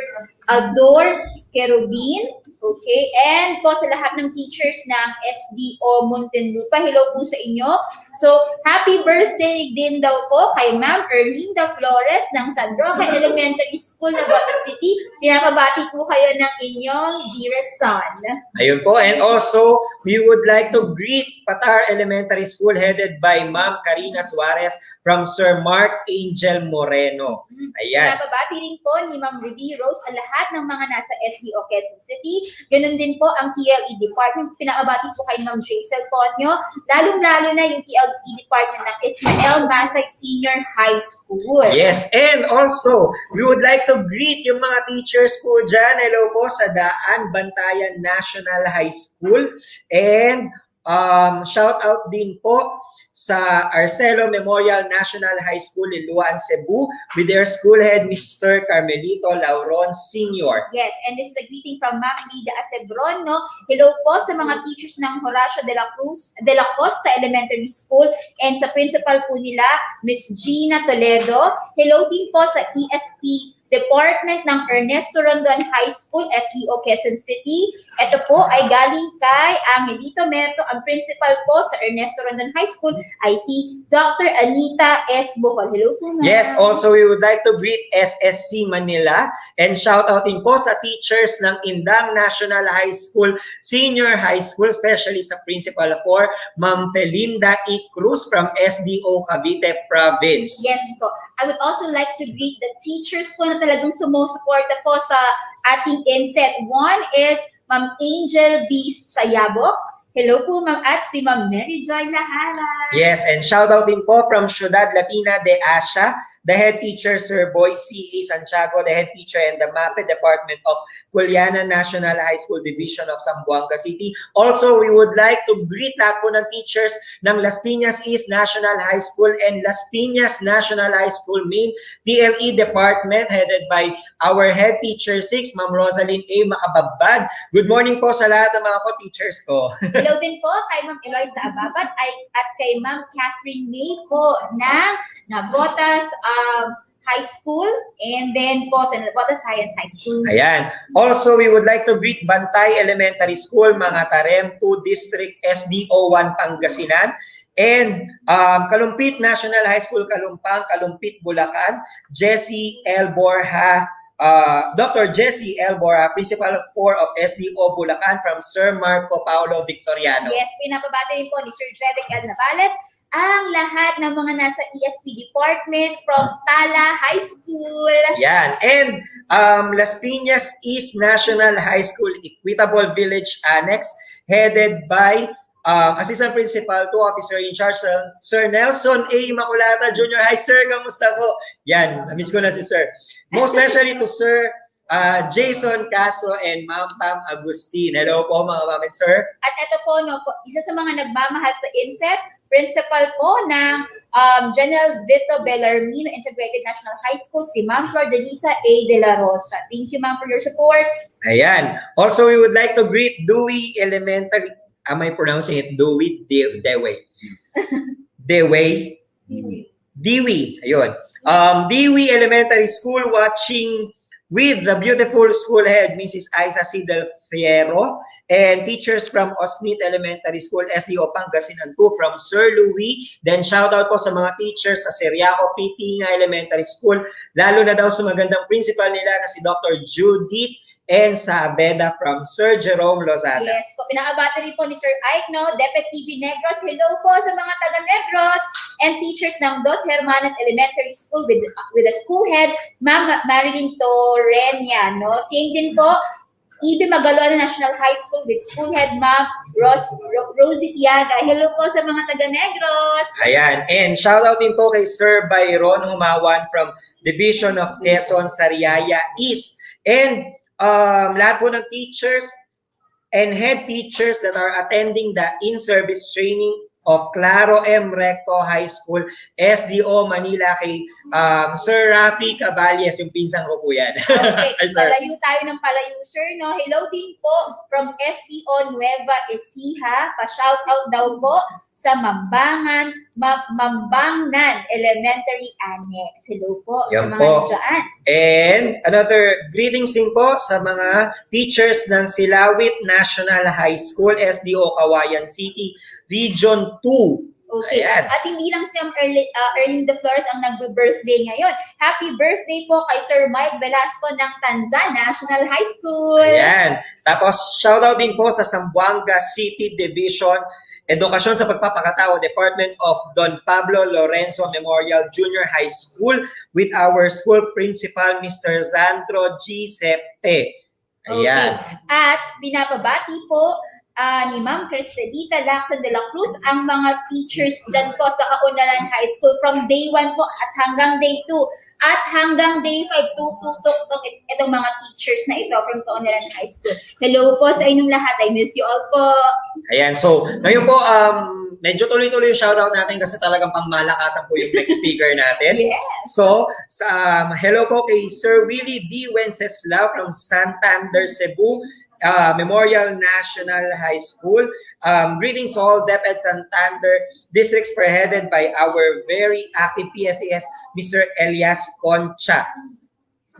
Ador Kerubin, okay? And po sa lahat ng teachers ng SDO Muntinlupa, hello po sa inyo. So, happy birthday din daw po kay Ma'am Erlinda Flores ng San Roque Elementary School na Batas City. Pinapabati po kayo ng inyong dearest son. Ayun po. And also, we would like to greet Patar Elementary School headed by Ma'am Karina Suarez from Sir Mark Angel Moreno. Ayan. Pinapabati rin po ni Ma'am Ruby Rose ang lahat ng mga nasa SDO Quezon City. Ganun din po ang TLE Department. Pinapabati po kay Ma'am Jaisel Ponyo. Lalong-lalo na yung TLE Department ng Ismael Mathay Senior High School. Yes, and also, we would like to greet yung mga teachers po dyan. Hello po sa Daan Bantayan National High School. And shout out din po sa Arcelo Memorial National High School in Luan, Cebu with their school head, Mr. Carmelito Lauron Sr. Yes, and this is a greeting from Ma'am Lydia Acebron, no? Hello po sa mga teachers ng Horacio de la Costa Elementary School and sa principal po nila, Miss Gina Toledo. Hello din po sa ESP Department ng Ernesto Rondon High School, SDO Quezon City. Ito po ay galing kay Angelito Merto, ang principal po sa Ernesto Rondon High School ay si Dr. Anita S. Bohol. Hello po, ma'am. Yes, also we would like to greet SSC Manila and shout out din po sa teachers ng Indang National High School, Senior High School, especially sa principal for Ma'am Felinda E. Cruz from SDO Cavite Province. Yes po. I would also like to greet the teachers po na talagang sumusuporta po sa ating INSET. One is Ma'am Angel B. Sayabok. Hello po, Ma'am, at si Ma'am Mary Joy Lahara. Yes, and shout out din po from Ciudad Latina de Asia, the head teacher, Sir Boy C.A. Santiago, the head teacher in the MAPE Department of Culiana National High School Division of Zamboanga City. Also, we would like to greet lahat po ng teachers ng Las Piñas East National High School and Las Piñas National High School Main TLE Department headed by our head teacher 6, Ma'am Rosaline A. Macababad. Good morning po sa lahat ng mga co-teachers ko. Hello din po kay Ma'am Eloisa Ababat at kay Ma'am Catherine May po ng Navotas High School and then po sa Navotas Science High School. Ayan. Also, we would like to greet Bantay Elementary School, mga Tarem 2 District SDO 1 Pangasinan. And Kalumpit National High School, Kalumpang, Kalumpit, Bulacan, Jessie L. Borja, Dr. Jessie L. Borja, Principal of 4 of SDO Bulacan from Sir Marco Paulo Victoriano. Yes, pinapabati rin po ni Sir Jeric L. Navales ang lahat ng mga nasa ESP department from Tala High School. Yan. And Las Piñas East National High School Equitable Village Annex, headed by Assistant Principal to Officer in Charge, Sir Nelson A. Maculata Jr. Hi, Sir. Kamusta po? Yan. Namiss ko na si Sir. Most especially to Sir Jason Caso and Ma'am Pam Agustin. Hello po mga ma'am and sir. At ito po, no, isa sa mga nagmamahal sa INSET, principal po ng General Vito Bellarmino Integrated National High School, si Ma'am Flor Delisa A. De La Rosa. Thank you, Ma'am, for your support. Ayan. Also, we would like to greet Dewey Elementary. Am I pronouncing it Dewey? Dewey. Dewey. Dewey. Ayun. Dewey Elementary School, watching with the beautiful school head, Mrs. Isa Sidel Fierro, and teachers from Osnit Elementary School, SDO Pangasinan 2 from Sir Louis. Then shout out po sa mga teachers sa Seriaco Pitinga Elementary School, lalo na daw sa magandang principal nila na si Dr. Judith and sa Abeda from Sir Jerome Lozada. Yes po, pinakabati rin po ni Sir Ike, no? DepEd TV Negros. Hello po sa mga taga Negros and teachers ng Dos Hermanas Elementary School with the school head, Ma'am Marilyn Torrenia, no? Same din po, EB Magaloana National High School with school head, Ma'am Rosie Tiaga. Hello po sa mga taga Negros. Ayan. And shout out din po kay Sir Byron Humawan from Division of Quezon, Sariaya East. And lahat po ng teachers and head teachers that are attending the in-service training of Claro M. Recto High School, SDO Manila, kay Sir Rafi Caballes, yung pinsang ko po yan. Okay, Ay, palayo tayo ng palayo, sir, no? Hello din po from STO Nueva Ecija. Pa-shoutout daw po sa Mambangnan Elementary Annex. Hello po Yan sa mga po. dyan. And another greetings din po sa mga teachers ng Silawit National High School, SDO Kawayan City, Region 2. Okay. Ayan. At hindi lang si Erling De Flores ang nagbe-birthday ngayon. Happy birthday po kay Sir Mike Velasco ng Tanzan National High School. Ayan. Tapos, shoutout din po sa Zamboanga City Division Edukasyon sa Pagpapakatao, Department of Don Pablo Lorenzo Memorial Junior High School with our school principal, Mr. Zandro G. Septe. Ayan. Okay. At pinapabati po ni Ma'am Cristelita Lacson de la Cruz ang mga teachers dyan po sa Kaunaran High School from day 1 po at hanggang day 2 at hanggang day 5 tutok itong mga teachers na ito from Kaunaran High School. Hello po sa inyong lahat. I miss you all po. Ayan. So, ngayon po, medyo tuloy-tuloy yung shoutout natin kasi talagang pangmalakasan po yung next speaker natin. Yes. So, hello po kay Sir Willie B. Wenceslao from Santander, Cebu, Memorial National High School. Greetings all DepEd Santander districts headed by our very active PSES, Mr. Elias Concha.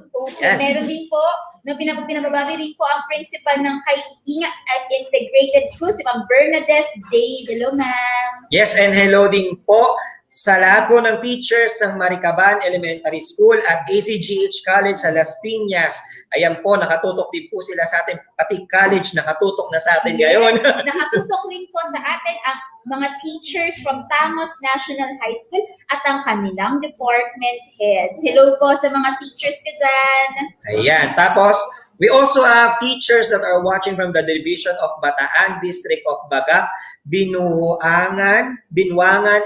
Okay, meron din po, pinababati rin po ang principal ng Kaitinga at Integrated School, si Ma'am Bernadette Day. Hello, ma'am. Yes, and hello din po sa lahat po ng teachers ng Maricaban Elementary School at ACGH College sa Las Piñas. Ayan po, nakatutok din po sila sa atin. Pati college nakatutok na sa atin ngayon. Nakatutok rin po sa atin ang mga teachers from Tamos National High School at ang kanilang department heads. Hello po sa mga teachers ka dyan. Ayan. Tapos, we also have teachers that are watching from the Division of Bataan, District of Baga, Binuangan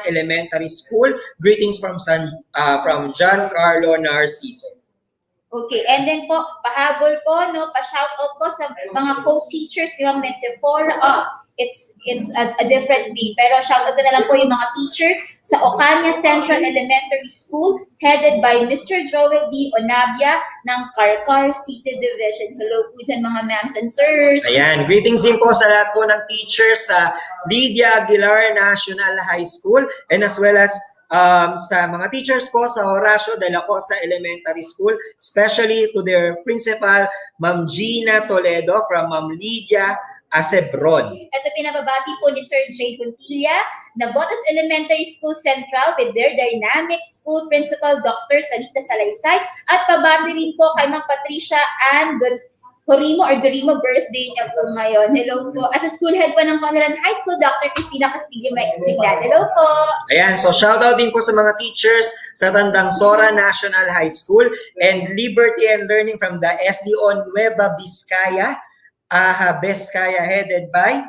Elementary School. Greetings from John Carlo Narciso. Okay, and then po, pahabol po, no, pa-shoutout po sa mga co-teachers, di ba, may Sephora, it's a different day, pero shoutout na lang po yung mga teachers sa Ocaña Central Elementary School, headed by Mr. Joel D. Onabia ng Carcar City Division. Hello po dyan mga ma'ams and sirs. Ayan, greetings din po sa lahat po ng teachers sa Lydia Aguilar National High School and as well as sa mga teachers po sa Horacio de la Cosa Elementary School, especially to their principal, Ma'am Gina Toledo from Ma'am Lydia Acebron. Ito pinababati po ni Sir J. Puntilla, Nabotas Elementary School Central with their dynamic school principal, Dr. Salita Salaysay, at pabati rin po kay Ma'am Patricia Ann Horimo or Dorimo birthday niya po ngayon. Hello po. As a school head po ng Conaran High School, Dr. Christina Castillo Maglad. Hello po. Ayan, so shoutout din po sa mga teachers sa Tandang Sora National High School and Liberty and Learning from the SDO Nueva Vizcaya, Vizcaya, headed by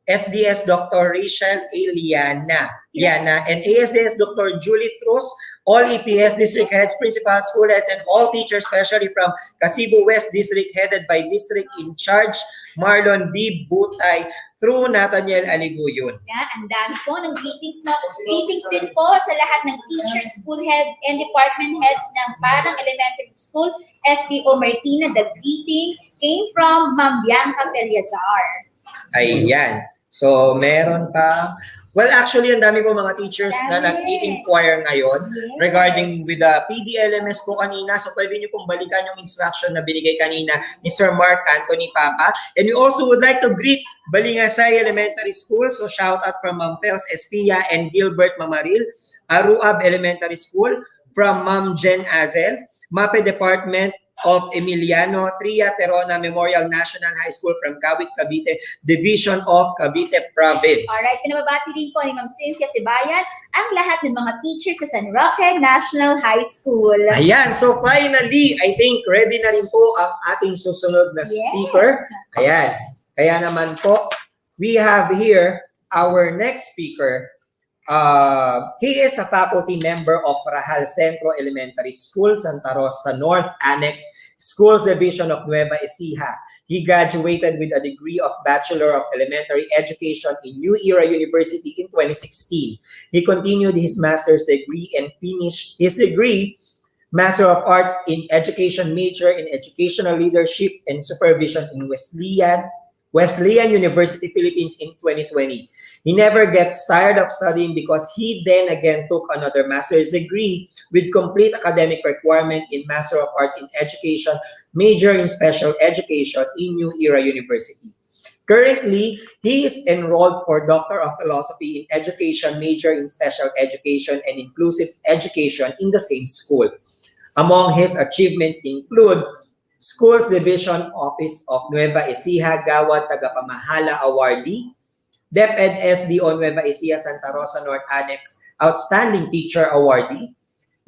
SDS Dr. Rachel Eliana, and ASDS Dr. Julie Cruz, all EPS district heads, principals, school heads, and all teachers, especially from Casibo West District, headed by District in Charge Marlon B. Butay, through Nathaniel Aliguyon. Yeah, ang dami po ng greetings. No? Greetings din po sa lahat ng teachers, school head, and department heads ng Parang Elementary School, SDO Marikina. The greeting came from Ma'am Bianca Periazar. Ayan. So, meron pa. Well, actually, ang dami po mga teachers na nag-i-inquire ngayon regarding with the PDLMS po kanina. So, pwede nyo pong balikan yung instruction na binigay kanina ni Sir Mark Anthony Papa. And we also would like to greet Balingasay Elementary School. So, shout out from Ma'am Pels Espia and Gilbert Mamaril. Aruab Elementary School from Ma'am Jen Azel. MAPE Department of Emiliano Tria Terona Memorial National High School from Kawit, Cavite, Division of Cavite Province. Alright, pinababati din po ni Ma'am Cynthia Sibayan ang lahat ng mga teachers sa San Roque National High School. Ayan, so finally, I think ready na rin po ang ating susunod na speaker. Ayan, kaya naman po, we have here our next speaker. He is a faculty member of Rahal Centro Elementary School, Santa Rosa North Annex Schools Division of Nueva Ecija. He graduated with a degree of Bachelor of Elementary Education in New Era University in 2016. He continued his master's degree and finished his degree, Master of Arts in Education major in Educational Leadership and Supervision in Wesleyan University, Philippines in 2020. He never gets tired of studying because he then again took another master's degree with complete academic requirement in Master of Arts in Education, major in Special Education in New Era University. Currently, he is enrolled for Doctor of Philosophy in Education, major in Special Education and Inclusive Education in the same school. Among his achievements include Schools Division Office of Nueva Ecija Gawad Tagapamahala Awardee, DepEd SDO Nueva Ecija Santa Rosa North Annex Outstanding Teacher Awardee,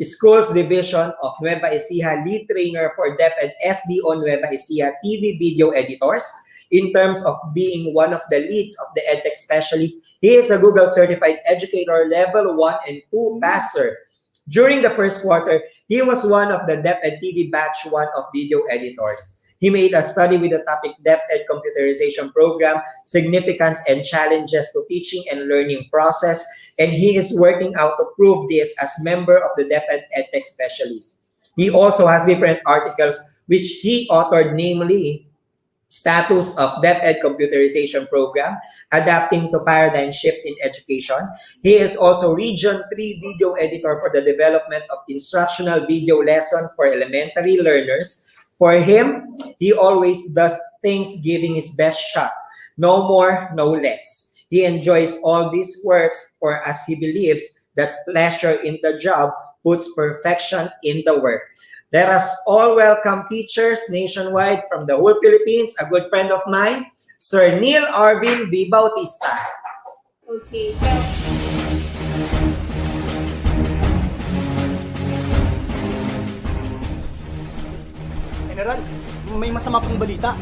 Schools Division of Nueva Ecija Lead Trainer for DepEd SDO Nueva Ecija TV Video Editors. In terms of being one of the leads of the EdTech specialist, he is a Google Certified Educator Level 1 and 2 passer. During the first quarter, he was one of the DepEd TV Batch 1 of Video Editors. He made a study with the topic DepEd Computerization Program, Significance and Challenges to Teaching and Learning Process, and he is working out to prove this as member of the DepEd EdTech Specialist. He also has different articles which he authored, namely Status of DepEd Computerization Program, Adapting to Paradigm Shift in Education. He is also Region 3 Video Editor for the development of instructional video lesson for elementary learners. For him, he always does things giving his best shot. No more, no less. He enjoys all these works for as he believes that pleasure in the job puts perfection in the work. Let us all welcome teachers nationwide from the whole Philippines, a good friend of mine, Sir Neil Arvin V. Bautista. Okay, so General, may masama pong balita.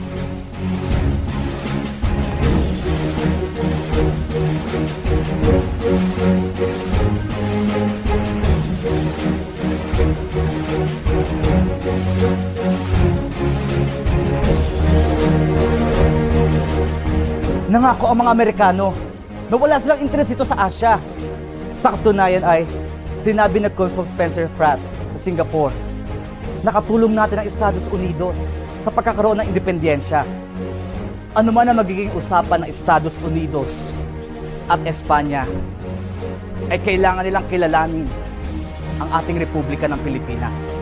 Nangako ang mga Amerikano na wala silang interest dito sa Asia. Sa katunayan ay sinabi ng Consul Spencer Pratt sa Singapore, nakatulong natin ang Estados Unidos sa pagkakaroon ng independensya. Ano man ang magiging usapan ng Estados Unidos at Espanya, ay kailangan nilang kilalanin ang ating Republika ng Pilipinas.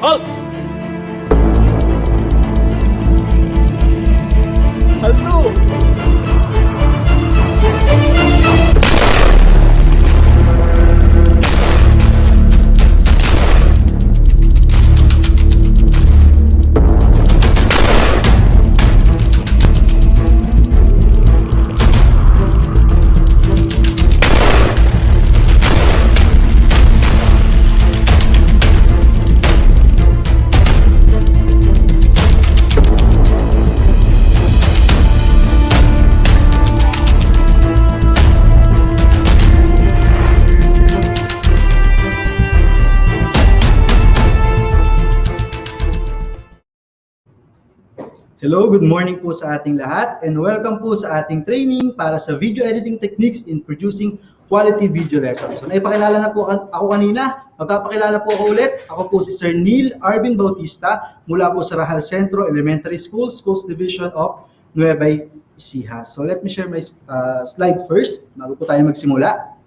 Halt! Halto! Hello, good morning po sa ating lahat and welcome po sa ating training para sa video editing techniques in producing quality video lessons. So naipakilala na po ako kanina, magpapakilala po ako ulit. Ako po si Sir Neil Arvin Bautista mula po sa Rahal Centro Elementary School, Schools Division of Nueva Ecija. So let me share my slide first bago po tayo magsimula.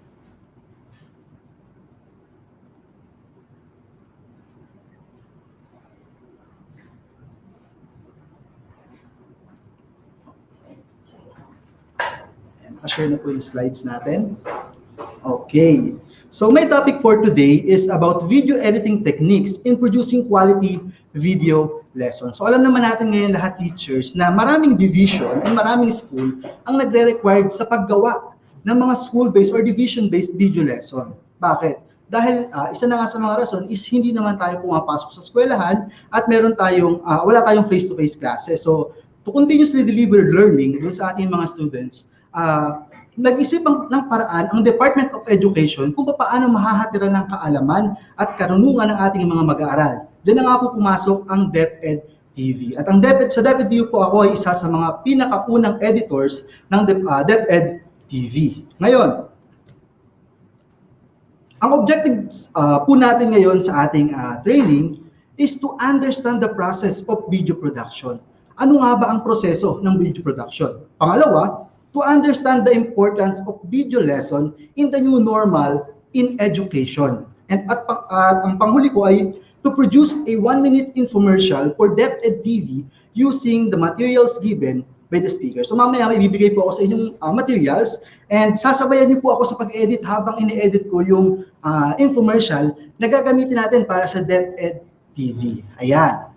Share na po yung slides natin. Okay. So my topic for today is about video editing techniques in producing quality video lessons. So alam naman natin ngayon lahat teachers na maraming division and maraming school ang nagre-required sa paggawa ng mga school-based or division-based video lesson. Bakit? Dahil isa na nga sa mga rason is hindi naman tayo pumapasok sa eskwelahan at wala tayong face-to-face classes. So to continuously deliver learning dun sa ating mga students, nag-isip ng paraan ang Department of Education kung paano mahahatira ng kaalaman at karunungan ng ating mga mag-aaral. Diyan na nga po pumasok ang DepEd TV. At sa DepEd TV po ako ay isa sa mga pinakaunang editors ng DepEd TV. Ngayon, ang objectives po natin ngayon sa ating training is to understand the process of video production. Ano nga ba ang proseso ng video production? Pangalawa, to understand the importance of video lesson in the new normal in education. And ang panghuli ko ay to produce a 1-minute infomercial for DepEd TV using the materials given by the speaker. So mamaya may bibigay po ako sa inyong materials and sasabayan niyo po ako sa pag-edit habang ine-edit ko yung infomercial na gagamitin natin para sa DepEd TV. Ayan.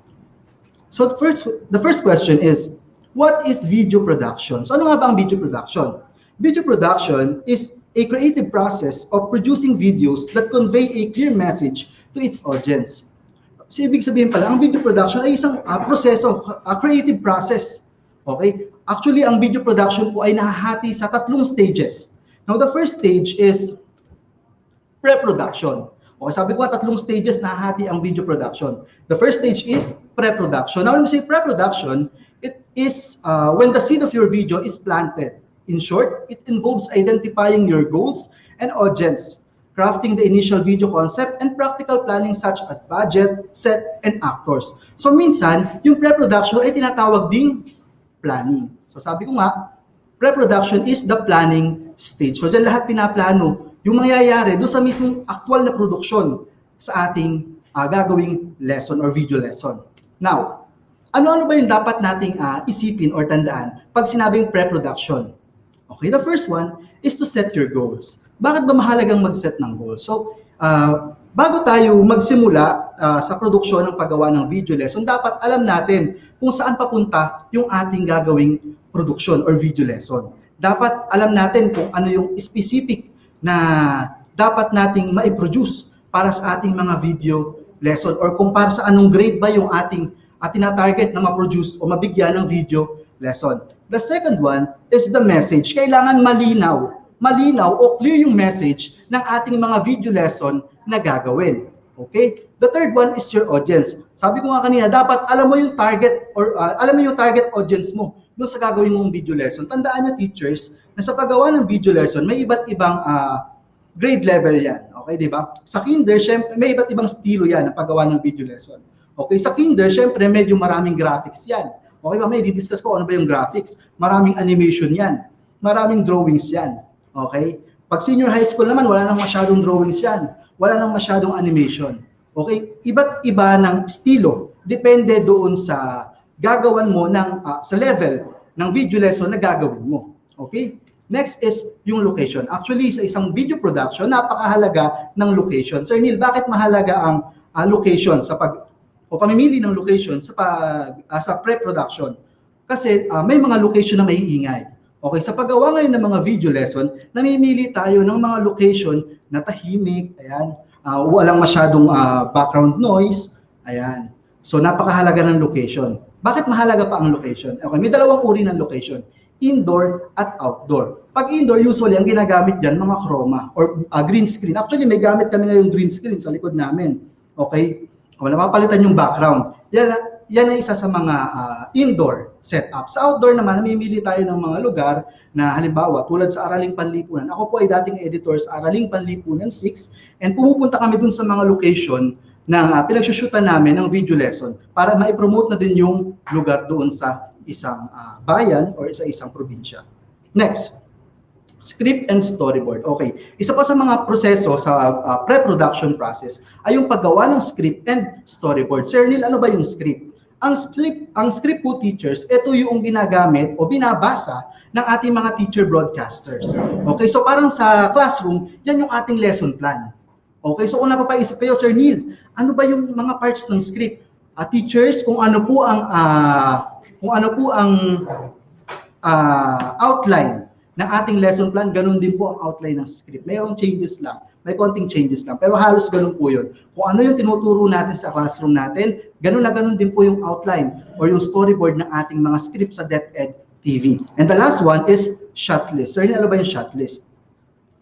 So the first question is, what is video production? So ano nga ba ang video production? Video production is a creative process of producing videos that convey a clear message to its audience. So ibig sabihin pala, ang video production ay isang proseso, creative process. Okay? Actually, ang video production po ay nahahati sa 3 stages. Now, the first stage is pre-production. Okay, sabi ko 3 stages nahahati ang video production. The first stage is pre-production. Now, when we say pre-production, it is when the seed of your video is planted. In short, it involves identifying your goals and audience, crafting the initial video concept, and practical planning such as budget, set, and actors. So minsan, yung pre-production ay tinatawag ding planning. So sabi ko nga, pre-production is the planning stage. So dyan lahat pinaplano yung mangyayari doon sa mismong actual na produksyon sa ating gagawing lesson or video lesson. Now, ano-ano ba yung dapat nating isipin or tandaan pag sinabing pre-production? Okay, the first one is to set your goals. Bakit ba mahalagang mag-set ng goals? So, bago tayo magsimula sa produksyon ng paggawa ng video lesson, dapat alam natin kung saan papunta yung ating gagawing produksyon or video lesson. Dapat alam natin kung ano yung specific na dapat nating ma-produce para sa ating mga video lesson or kung para sa anong grade ba yung ating tina-target na ma-produce o mabigyan ng video lesson. The second one is the message. Kailangan malinaw o clear yung message ng ating mga video lesson na gagawin. Okay? The third one is your audience. Sabi ko nga kanina, dapat alam mo yung target or alam mo yung target audience mo doon sa gagawin mong video lesson. Tandaan niyo teachers na sa paggawa ng video lesson, may iba't ibang grade level yan. Okay, di ba? Sa kinder, syempre, may iba't ibang estilo yan ng paggawa ng video lesson. Okay, sa kinder, syempre, medyo maraming graphics yan. Okay ba, may di-discuss ko ano ba yung graphics. Maraming animation yan. Maraming drawings yan. Okay? Pag senior high school naman, wala nang masyadong drawings yan. Wala nang masyadong animation. Okay? Iba't iba ng estilo. Depende doon sa gagawan mo ng sa level ng video lesson na gagawin mo. Okay? Next is yung location. Actually, sa isang video production, napakahalaga ng location. Sir Neil, bakit mahalaga ang location o pamimili ng location sa pre-production? Kasi may mga location na maiingay. Okay, sa paggawa ngayon ng mga video lesson, namimili tayo ng mga location na tahimik, ayan, walang masyadong background noise, ayan. So napakahalaga ng location. Bakit mahalaga pa ang location? Okay, may dalawang uri ng location, indoor at outdoor. Pag indoor, usually ang ginagamit dyan, mga chroma or green screen. Actually, may gamit kami ngayong green screen sa likod namin. Okay, kung napapalitan yung background. Yan ay isa sa mga indoor setup. Sa outdoor naman, namimili tayo ng mga lugar na halimbawa, tulad sa Araling Panlipunan. Ako po ay dating editor sa Araling Panlipunan 6 and pumupunta kami dun sa mga location na pinagsushootan namin ng video lesson para ma-promote na din yung lugar doon sa isang bayan or sa isang probinsya. Next, script and storyboard. Okay, isa pa sa mga proseso sa pre-production process ay yung paggawa ng script and storyboard. Sir Neil, ano ba yung script? Ang script po, teachers, ito yung ginagamit o binabasa ng ating mga teacher broadcasters. Okay, so parang sa classroom, yan yung ating lesson plan. Okay, so kung napapaisip kayo, Sir Neil, ano ba yung mga parts ng script? Teachers, kung ano po ang outline ng ating lesson plan, ganun din po ang outline ng script. Mayroong changes lang, may konting changes lang, pero halos ganun po yun. Kung ano yung tinuturo natin sa classroom natin, ganun na ganun din po yung outline or yung storyboard ng ating mga script sa DepEd TV. And the last one is shot list. Sir, ano ba yung shot list?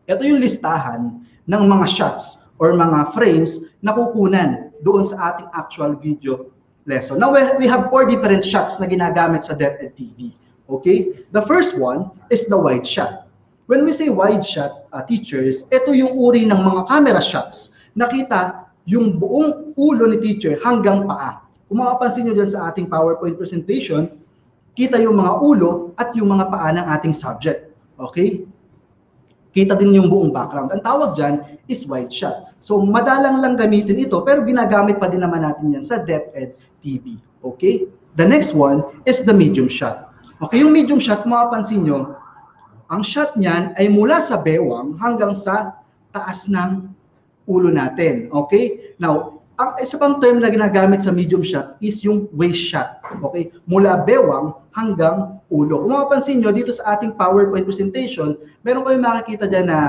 Ito yung listahan ng mga shots or mga frames na kukunan doon sa ating actual video lesson. Now, we have 4 different shots na ginagamit sa DepEd TV. Okay? The first one is the wide shot. When we say wide shot, teachers, ito yung uri ng mga camera shots. Nakita yung buong ulo ni teacher hanggang paa. Kung makapansin nyo dyan sa ating PowerPoint presentation, kita yung mga ulo at yung mga paa ng ating subject. Okay? Kita din yung buong background. Ang tawag dyan is wide shot. So, madalang lang gamitin ito, pero ginagamit pa din naman natin yan sa DepEd TV. Okay? The next one is the medium shot. Okay, yung medium shot, mapapansin nyo, ang shot niyan ay mula sa bewang hanggang sa taas ng ulo natin. Okay? Now, ang isa pang term na ginagamit sa medium shot is yung waist shot. Okay? Mula bewang hanggang ulo. Kung mapapansin nyo, dito sa ating PowerPoint presentation, meron kayong makikita dyan na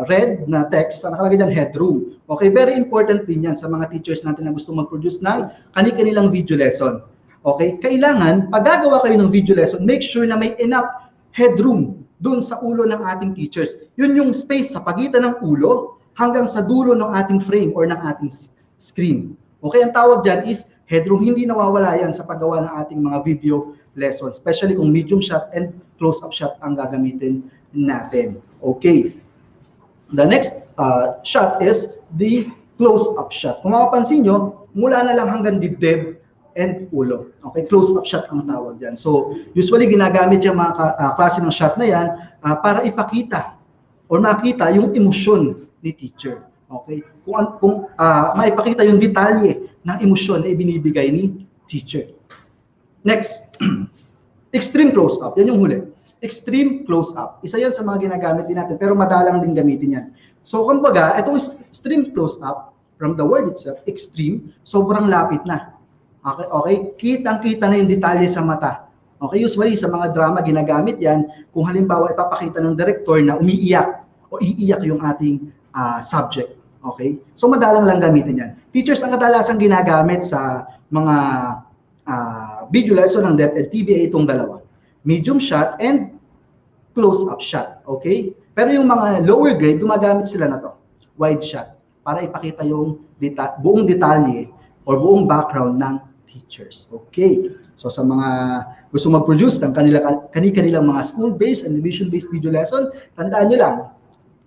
red na text na nakalagay dyan, headroom. Okay? Very important din yan sa mga teachers natin na gusto mag-produce ng kanilang video lesson. Okay? Kailangan, pag gagawa kayo ng video lesson, make sure na may enough headroom dun sa ulo ng ating teachers. Yun yung space sa pagitan ng ulo hanggang sa dulo ng ating frame or ng ating screen. Okay? Ang tawag dyan is headroom. Hindi nawawala yan sa paggawa ng ating mga video lesson, especially kung medium shot and close-up shot ang gagamitin natin. Okay? The next shot is the close-up shot. Kung mapapansin nyo, mula na lang hanggang dibdib and ulo. Okay, close-up shot ang tawag dyan. So, usually ginagamit yung mga klase ng shot na yan para ipakita or makita yung emosyon ni teacher. Okay? Kung maipakita yung detalye ng emosyon na ibinibigay ni teacher. Next, extreme close-up. Yan yung huli. Extreme close-up. Isa yan sa mga ginagamit din natin, pero madalang din gamitin yan. So, kumbaga, itong extreme close-up, from the word itself, extreme, sobrang lapit na. Okay? Kitang-kita na yung detalye sa mata. Okay? Usually, sa mga drama, ginagamit yan kung halimbawa ipapakita ng director na umiiyak o iiyak yung ating subject. Okay? So, madalang lang gamitin yan. Teachers, ang kadalasang ginagamit sa mga video lesson ng DepEd TV ay itong dalawa. Medium shot and close-up shot. Okay? Pero yung mga lower grade, gumagamit sila na to. Wide shot. Para ipakita yung buong detalye or buong background ng teachers. Okay. So sa mga gusto mag-produce ng kanilang mga school-based and division-based video lesson, tandaan nyo lang,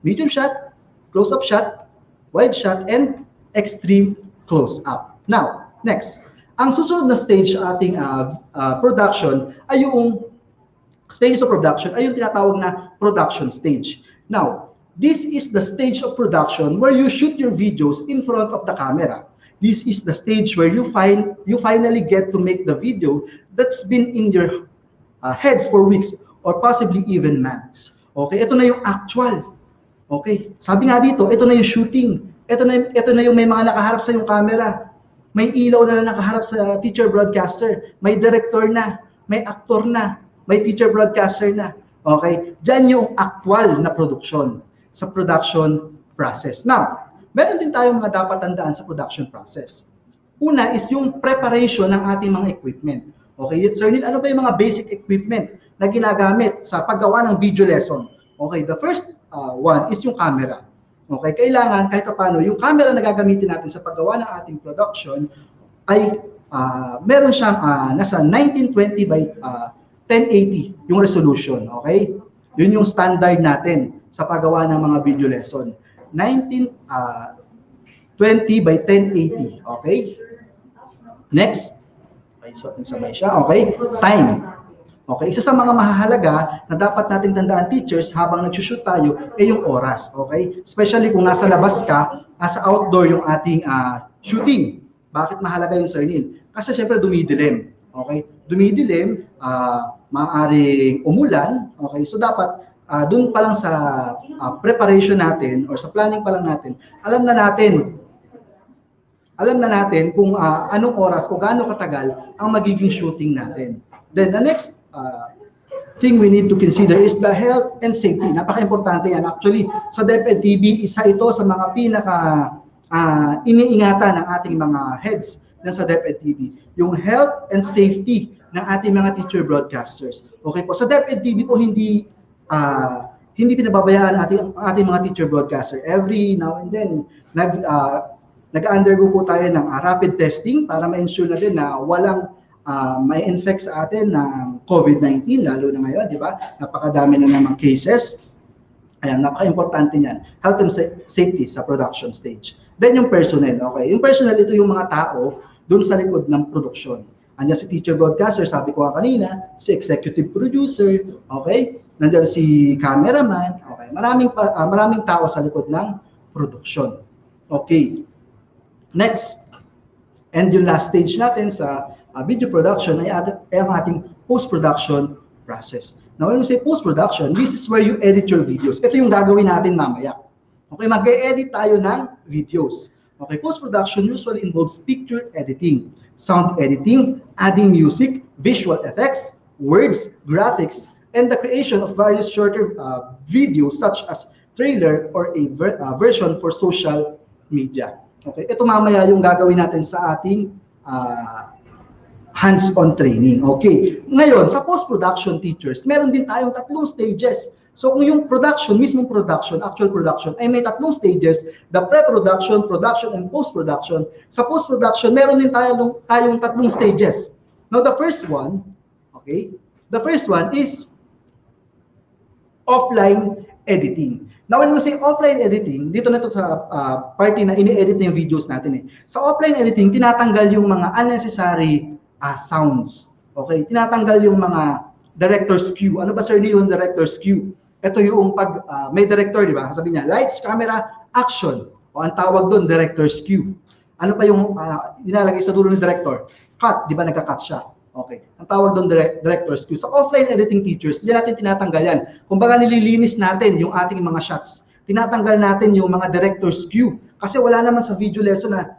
medium shot, close-up shot, wide shot, and extreme close-up. Now, next. Ang susunod na stage sa ating production ay yung stage of production ay yung tinatawag na production stage. Now, this is the stage of production where you shoot your videos in front of the camera. This is the stage where you finally get to make the video that's been in your heads for weeks or possibly even months. Okay, ito na yung actual. Okay, sabi nga dito, ito na yung shooting. Ito na yung may mga nakaharap sa yung camera. May ilaw na nakaharap sa teacher broadcaster. May director na, may actor na, may teacher broadcaster na. Okay, diyan yung actual na production sa production process. Now, meron din tayong mga dapat tandaan sa production process. Una is yung preparation ng ating mga equipment. Okay, Sir Neil, ano ba yung mga basic equipment na ginagamit sa paggawa ng video lesson? Okay, the first one is yung camera. Okay, kailangan kahit paano yung camera na gagamitin natin sa paggawa ng ating production ay meron siyang nasa 1920 by 1080 yung resolution. Okay, yun yung standard natin sa paggawa ng mga video lesson. 1920 by 1080. Okay, next, sabay siya. Okay, time. Okay, isa sa mga mahahalaga na dapat natin tandaan, teachers, habang nagsushoot tayo, ay yung oras. Okay, especially kung nasa labas ka, nasa outdoor yung ating shooting. Bakit mahalaga yung Sir Neil? Kasi syempre dumidilim. Okay, dumidilim, maaaring umulan. Okay, so dapat dun pa lang sa preparation natin or sa planning pa lang natin, alam na natin kung anong oras o gaano katagal ang magiging shooting natin. Then the next thing we need to consider is the health and safety. Napaka-importante yan. Actually, sa DepEd TV, isa ito sa mga pinaka iniingatan ng ating mga heads na sa DepEd TV. Yung health and safety ng ating mga teacher broadcasters. Okay po, sa DepEd TV po hindi pinababayaan ang ating mga teacher broadcaster. Every now and then, nag-undergo po tayo ng rapid testing para ma-ensure na din na walang may infect sa atin ng COVID-19, lalo na ngayon, di ba? Napakadami na namang cases. Ayan, napaka-importante niyan. Health and safety sa production stage. Then yung personnel, okay? Yung personnel, ito yung mga tao dun sa likod ng production. Andiyan si teacher broadcaster, sabi ko kanina, si executive producer, okay? Nandiyan si cameraman, okay? Maraming tao sa likod ng production. Okay. Next, and yung last stage natin sa video production ay ang ating post-production process. Now, when we say post-production, this is where you edit your videos. Ito yung gagawin natin mamaya. Okay, mag-edit tayo ng videos. Okay, post-production usually involves picture editing, sound editing, adding music, visual effects, words, graphics, and the creation of various shorter videos such as trailer or a version for social media. Okay, ito mamaya yung gagawin natin sa ating hands-on training. Okay. Ngayon, sa post-production teachers, meron din tayong 3 stages. So kung yung production, mismong production, actual production, ay may 3 stages, the pre-production, production, and post-production. Sa post-production, meron din tayong 3 stages. Now, the first one, okay, the first one is offline editing. Now, when we say offline editing, dito na ito sa party na ini-edit na yung videos natin. Sa offline editing, tinatanggal yung mga unnecessary sounds. Okay? Tinatanggal yung mga director's cue. Ano ba, Sir Neil, yung director's cue? Ito yung pag may director, di ba? Sabi niya, lights, camera, action. O ang tawag doon, director's cue. Ano pa yung nilalagay sa dulo ng director? Cut, di ba? Nagka-cut siya. Okay. Ang tawag doon, director's cue. Sa offline editing teachers, diyan natin tinatanggal yan. Kumbaga nililinis natin yung ating mga shots. Tinatanggal natin yung mga director's cue. Kasi wala naman sa video lesson na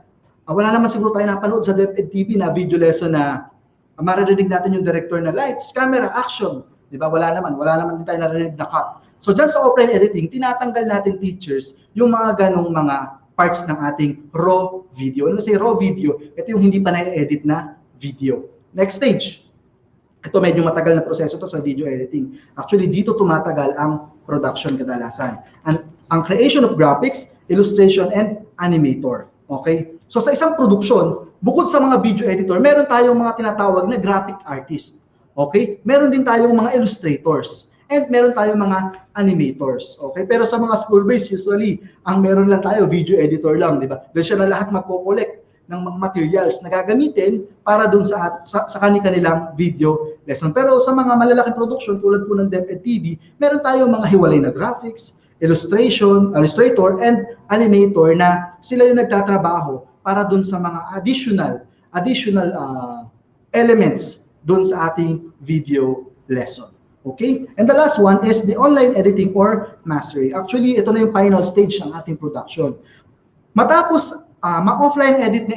wala naman siguro tayo napanood sa DepEd TV na video lesson na maririnig natin yung director na lights, camera, action. Di ba? Wala naman din tayo narinig na cut. So dyan sa offline editing, tinatanggal natin teachers yung mga ganong mga parts ng ating raw video. Ano say raw video? Ito yung hindi pa na-edit na video. Next stage. Ito medyo matagal na proseso to sa video editing. Actually, dito tumatagal ang production kadalasan. Ang creation of graphics, illustration, and animator. Okay? So sa isang production, bukod sa mga video editor, meron tayong mga tinatawag na graphic artist. Okay? Meron din tayong mga illustrators. And meron tayong mga animators. Okay? Pero sa mga school-based, usually, ang meron lang tayo, video editor lang, di ba? Doon siya na lahat magko-collect ng mga materials na gagamitin para doon sa kanilang video lesson. Pero sa mga malalaking production, tulad po ng DepEd TV, meron tayong mga hiwalay na graphics, Illustrator, and Animator na sila yung nagtatrabaho para dun sa mga additional elements dun sa ating video lesson. Okay? And the last one is the online editing or mastering. Actually, ito na yung final stage ng ating production. Matapos ma-offline edit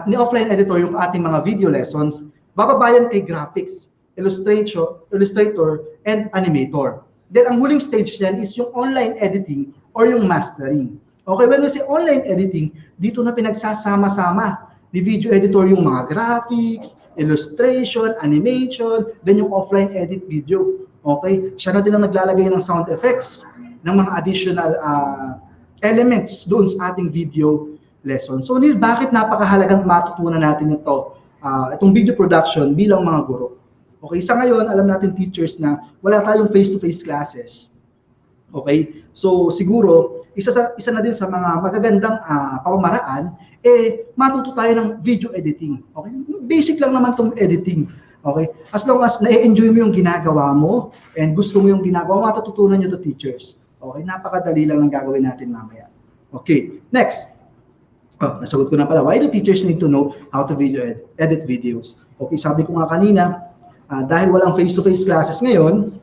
ni offline editor yung ating mga video lessons, bababayan kay graphics, illustrator, and animator. Then, ang huling stage niyan is yung online editing or yung mastering. Okay, when we say online editing, dito na pinagsasama-sama ni video editor yung mga graphics, illustration, animation, then yung offline edit video. Okay, siya na din ang naglalagay ng sound effects, ng mga additional elements doon sa ating video lesson. So, Neil, bakit napakahalagang matutunan natin itong video production bilang mga guro? Okay, sa ngayon, alam natin teachers na wala tayong face-to-face classes. Okay, so siguro, isa na din sa mga magagandang pamamaraan, matuto tayo ng video editing. Okay, basic lang naman itong editing. Okay, as long as na-enjoy mo yung ginagawa mo and gusto mo yung ginagawa, matututunan nyo to teachers. Okay, napakadali lang ng gagawin natin mamaya. Okay, next. Nasagot ko na pala. Why do teachers need to know how to edit videos? Okay, sabi ko nga kanina, dahil walang face-to-face classes ngayon,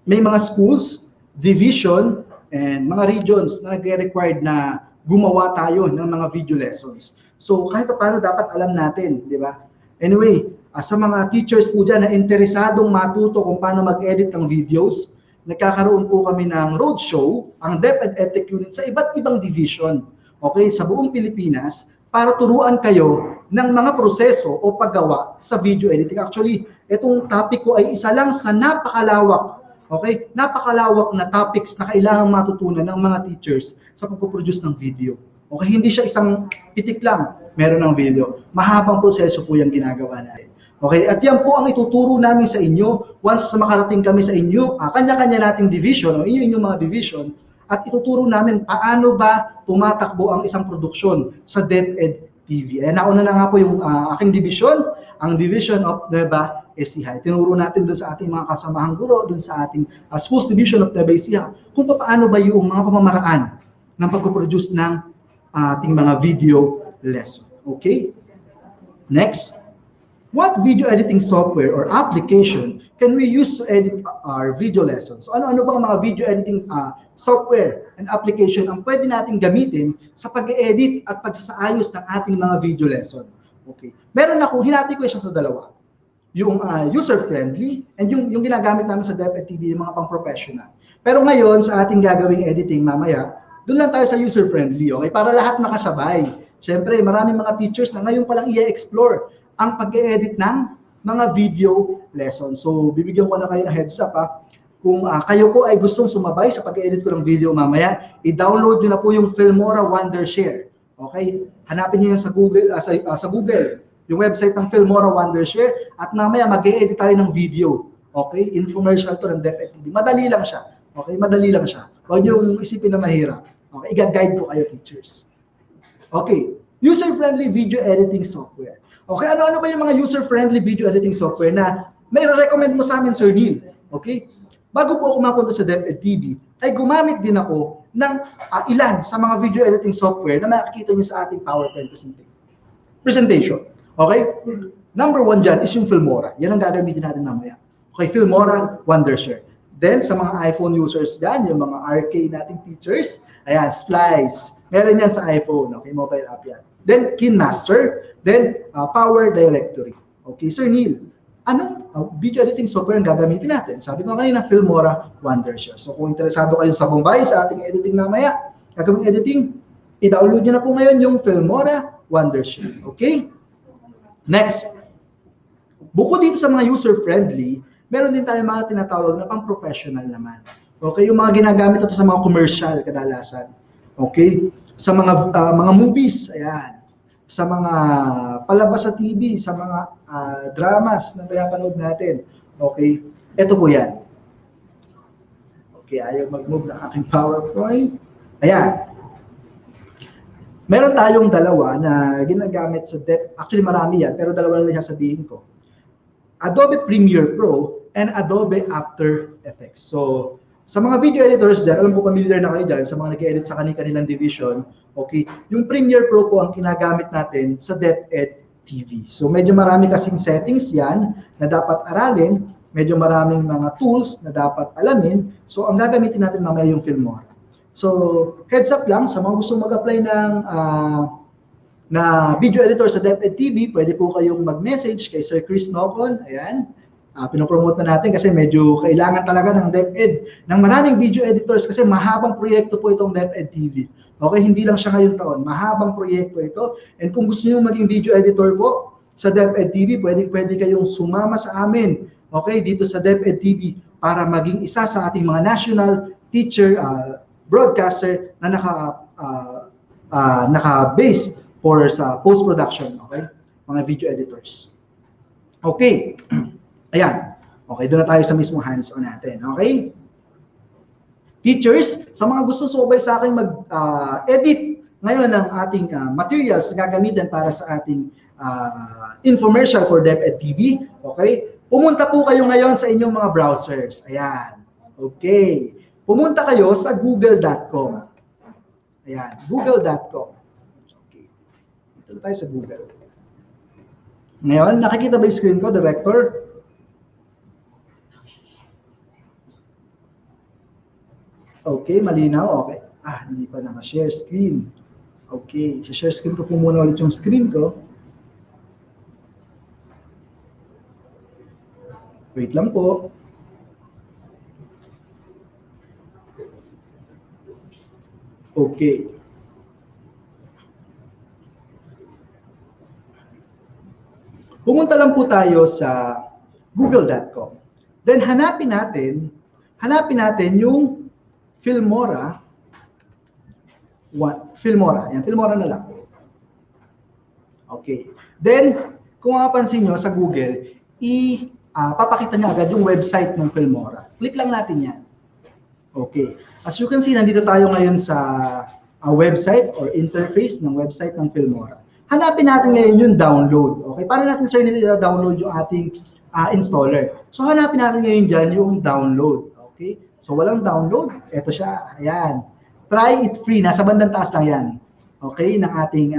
may mga schools, division, and mga regions na nagre-required na gumawa tayo ng mga video lessons. So, kahit paano dapat alam natin, di ba? Anyway, sa mga teachers po dyan na interesadong matuto kung paano mag-edit ng videos, nagkakaroon po kami ng roadshow, ang DepEd EdTech Unit sa iba't ibang division, okay, sa buong Pilipinas, para turuan kayo ng mga proseso o paggawa sa video editing. Actually, itong topic ko ay isa lang sa napakalawak, okay, napakalawak na topics na kailangang matutunan ng mga teachers sa pagpo-produce ng video. Okay, hindi siya isang pitik lang, meron ng video. Mahabang proseso po yung ginagawa natin. Okay, at yan po ang ituturo namin sa inyo once makarating kami sa inyo, kanya-kanya nating division, o inyong mga division, at ituturo namin paano ba tumatakbo ang isang produksyon sa DepEd TV. Nauna na nga po yung aking division, ang Division of Nueva Ecija. Tinuro natin dun sa ating mga kasamahang guro, dun sa ating Schools Division of Nueva Ecija, kung paano ba yung mga pamamaraan ng pag-produce ng ating mga video lesson. Okay? Next. What video editing software or application can we use to edit our video lessons? So, ano-ano bang mga video editing software and application ang pwede nating gamitin sa pag-edit at pagsasaayos ng ating mga video lesson? Okay. Meron ako, hinati ko siya sa dalawa. Yung user-friendly and yung ginagamit namin sa DepEd TV, yung mga pang-professional. Pero ngayon, sa ating gagawing editing mamaya, doon lang tayo sa user-friendly, okay? Para lahat makasabay. Siyempre, maraming mga teachers na ngayon palang i-explore ang pag-edit ng mga video lessons. So, bibigyan ko na kayo ng heads up. Kung kayo po ay gustong sumabay sa pag-edit ko ng video mamaya, i-download nyo na po yung Filmora Wondershare. Okay? Hanapin nyo yan sa Google, sa Google, yung website ng Filmora Wondershare, at mamaya mag-edit tayo ng video. Okay? Infomercial to ng DepEd TV. Madali lang siya. Okay? Madali lang siya. Huwag nyo isipin na mahirap. Okay? I-guide ko kayo, teachers. Okay. User-friendly video editing software. Okay, ano-ano ba yung mga user-friendly video editing software na may recommend mo sa amin, Sir Neil? Okay? Bago po ako mapunta sa DepEd TV, ay gumamit din ako ng ilan sa mga video editing software na makikita nyo sa ating PowerPoint presentation. Okay? Number 1 dyan is yung Filmora. Yan ang gagamitin natin mamaya. Okay, Filmora Wondershare. Then, sa mga iPhone users dyan, yung mga RK nating teachers, ayan, Splice. Meron yan sa iPhone. Okay, mobile app yan. Then, KineMaster. Then, Power Directory. Okay, Sir Neil, anong video editing software ang gagamitin natin? Sabi ko kanina, Filmora Wondershare. So, kung interesado kayo sa bumbay sa ating editing mamaya, gagawing editing, i-download nyo na po ngayon yung Filmora Wondershare. Okay? Next. Bukod dito sa mga user-friendly, meron din tayong mga tinatawag na pang-professional naman. Okay, yung mga ginagamit ito sa mga commercial kadalasan. Okay? Sa mga movies, ayan. Sa mga palabas sa TV, sa mga dramas na pinapanood natin. Okay? Ito po yan. Okay, ayaw mag-move ng aking PowerPoint. Ayan. Meron tayong dalawa na ginagamit sa actually marami yan, pero dalawa lang sasabihin ko. Adobe Premiere Pro and Adobe After Effects. So, Sa mga video editors dyan, alam ko familiar na kayo dyan, sa mga nag-edit sa kanilang division, okay, yung Premiere Pro po ang ginagamit natin sa DepEd TV. So medyo marami kasing settings yan na dapat aralin, medyo maraming mga tools na dapat alamin. So ang gagamitin natin mamaya yung Filmora. So heads up lang sa mga gusto mag-apply ng na video editor sa DepEd TV, pwede po kayong mag-message kay Sir Chris Nocon. Ayan. Pinopromote na natin kasi medyo kailangan talaga ng DepEd ng maraming video editors kasi mahabang proyekto po itong DepEd TV. Okay, hindi lang siya ngayong taon. Mahabang proyekto ito. And kung gusto niyo maging video editor po sa DepEd TV, pwede kayong sumama sa amin. Okay, dito sa DepEd TV para maging isa sa ating mga national teacher broadcaster na naka-base for sa post-production, okay? Mga video editors. Okay. Ayan. Okay, doon na tayo sa mismo hands-on natin. Okay? Teachers, sa mga gusto sumabay sa akin mag-edit ngayon ng ating materials na gagamitin para sa ating infomercial for DepEd TV, okay? Pumunta po kayo ngayon sa inyong mga browsers. Ayan. Okay. Pumunta kayo sa google.com. Ayan, google.com. Ito tayo sa Google. Ngayon, nakikita ba yung screen ko, Director? Okay, malinaw. Okay. Hindi pa naka-share screen. Okay, share screen ko po muna ulit yung screen ko. Wait lang po. Okay. Pumunta lang po tayo sa google.com. Then hanapin natin yung Filmora. Filmora. Yan, Filmora na lang. Okay. Then, kung mapapansin nyo sa Google, papakita niya agad yung website ng Filmora. Click lang natin yan. Okay. As you can see, nandito tayo ngayon sa website or interface ng website ng Filmora. Hanapin natin ngayon yung download. Okay, paano natin sir nila-download yung ating installer? So hanapin natin ngayon dyan yung download. Okay, so walang download. Ito siya. Ayan. Try it free. Nasa bandang taas lang yan. Okay, ng ating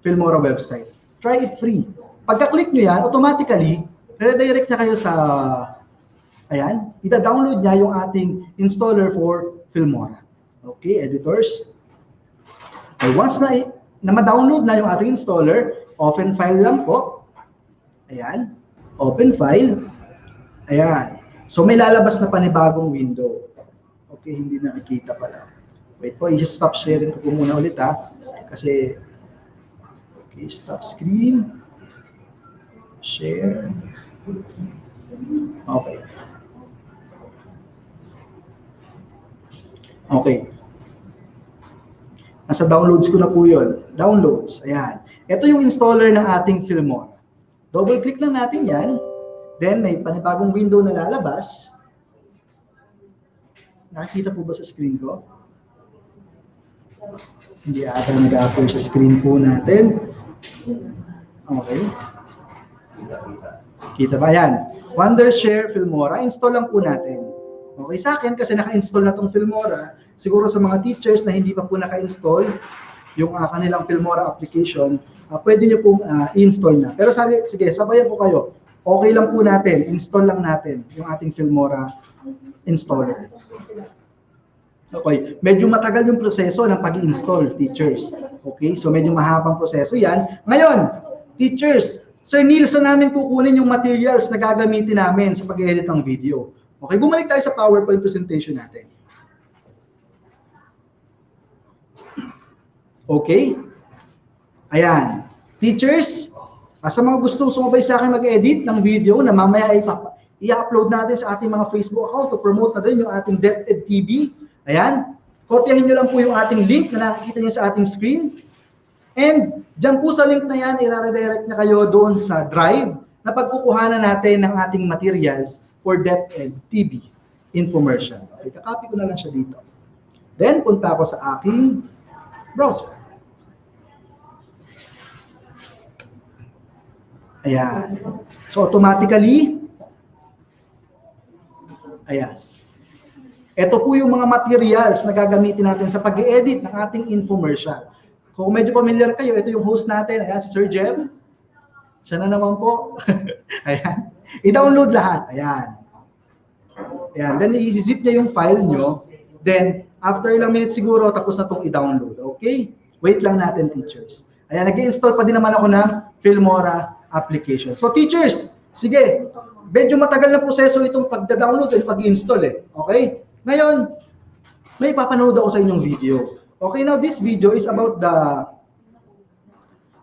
Filmora website. Try it free. Pagka-click nyo yan, automatically, redirect na kayo sa, ayan, ita-download niya yung ating installer for Filmora. Okay, editors. Okay, once na ma-download na yung ating installer, open file lang po. Ayan. Open file. Ayan. So may lalabas na panibagong window. Okay, hindi nakikita pala. Wait po, i-stop sharing ko po muna ulit Kasi, okay, stop screen. Share. Okay. Okay. Nasa downloads ko na po yun. Downloads. Ayan. Ito yung installer ng ating Filmora. Double-click lang natin yan. Then, may panibagong window na lalabas. Nakikita po ba sa screen ko? Hindi ata nag-appear sa screen po natin. Okay. Kita ba? Ayan. Wondershare Filmora. Install lang po natin. Okay, sa akin, kasi naka-install na itong Filmora, siguro sa mga teachers na hindi pa po naka-install yung kanilang Filmora application, pwede nyo pong i-install na. Pero sige, sabayan ko kayo. Okay lang po natin, install lang natin yung ating Filmora installer. Okay, medyo matagal yung proseso ng pag-install, teachers. Okay, so medyo mahabang proseso yan. Ngayon, teachers, Sir Neil, saan namin kukunin yung materials na gagamitin namin sa pag-edit ng video? Okay, bumalik tayo sa PowerPoint presentation natin. Okay? Ayan. Teachers, sa mga gustong sumabay sa akin mag-edit ng video na mamaya i-upload natin sa ating mga Facebook account to promote na din yung ating DepEd TV. Ayan. Kopyahin nyo lang po yung ating link na nakikita nyo sa ating screen. And dyan po sa link na yan, i-redirect na kayo doon sa drive na pagkukuhanan natin ng ating materials for DepEd TV infomercial. Okay, kakopy ko na lang siya dito. Then, punta ako sa aking browser. Ayan. So, automatically, ayan. Ito po yung mga materials na gagamitin natin sa pag-edit ng ating infomercial. Kung medyo familiar kayo, ito yung host natin. Ayan, si Sir Jem. Siya na naman po. Ayan. I-download lahat. Ayan. Ayan. Then, i-zip niya yung file nyo. Then, after ilang minutes siguro, tapos na itong i-download. Okay? Wait lang natin, teachers. Ayan, nag-i-install pa din naman ako ng Filmora application. So, teachers, sige, medyo matagal na proseso itong pagda-download at pag-install eh. Okay? Ngayon, may papanood ako sa inyong video. Okay, now this video is about the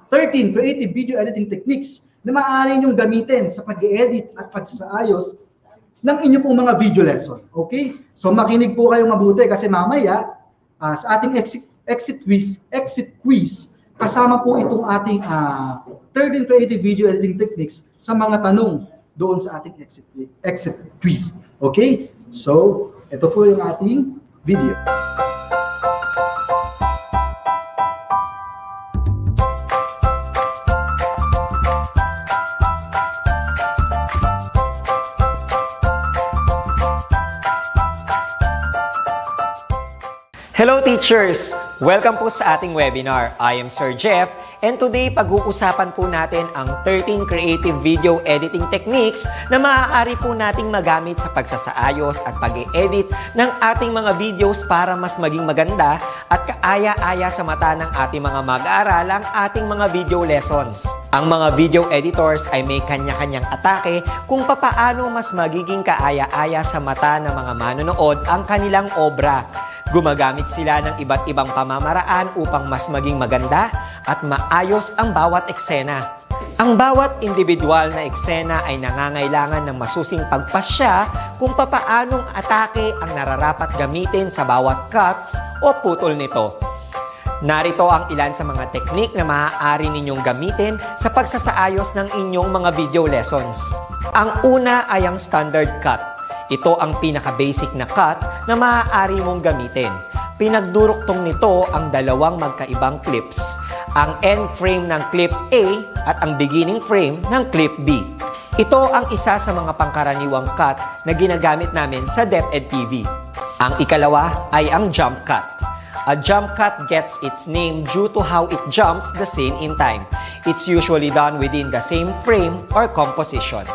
13 creative video editing techniques na maaari niyong gamitin sa pag-edit at pagsasaayos ng inyo pong mga video lesson. Okay? So, makinig po kayo mabuti kasi mamaya, sa ating exit quiz, kasama po itong ating 13 creative video editing techniques sa mga tanong doon sa ating exit quiz. Okay? So, ito po yung ating video. Hello teachers! Welcome po sa ating webinar. I am Sir Jeff and today pag-uusapan po natin ang 13 creative video editing techniques na maaari po nating magamit sa pagsasaayos at pag-e-edit ng ating mga videos para mas maging maganda at kaaya-aya sa mata ng ating mga mag-aaral ang ating mga video lessons. Ang mga video editors ay may kanya-kanyang atake kung papaano mas magiging kaaya-aya sa mata ng mga manonood ang kanilang obra. Gumagamit sila ng iba't ibang pamamaraan upang mas maging maganda at maayos ang bawat eksena. Ang bawat individual na eksena ay nangangailangan ng masusing pagpasya kung papaanong atake ang nararapat gamitin sa bawat cuts o putol nito. Narito ang ilan sa mga teknik na maaari ninyong gamitin sa pagsasaayos ng inyong mga video lessons. Ang una ay ang standard cut. Ito ang pinaka-basic na cut na maaari mong gamitin. Pinagduruktong nito ang dalawang magkaibang clips, ang end frame ng clip A at ang beginning frame ng clip B. Ito ang isa sa mga pangkaraniwang cut na ginagamit namin sa DepEd TV. Ang ikalawa ay ang jump cut. A jump cut gets its name due to how it jumps the scene in time. It's usually done within the same frame or composition.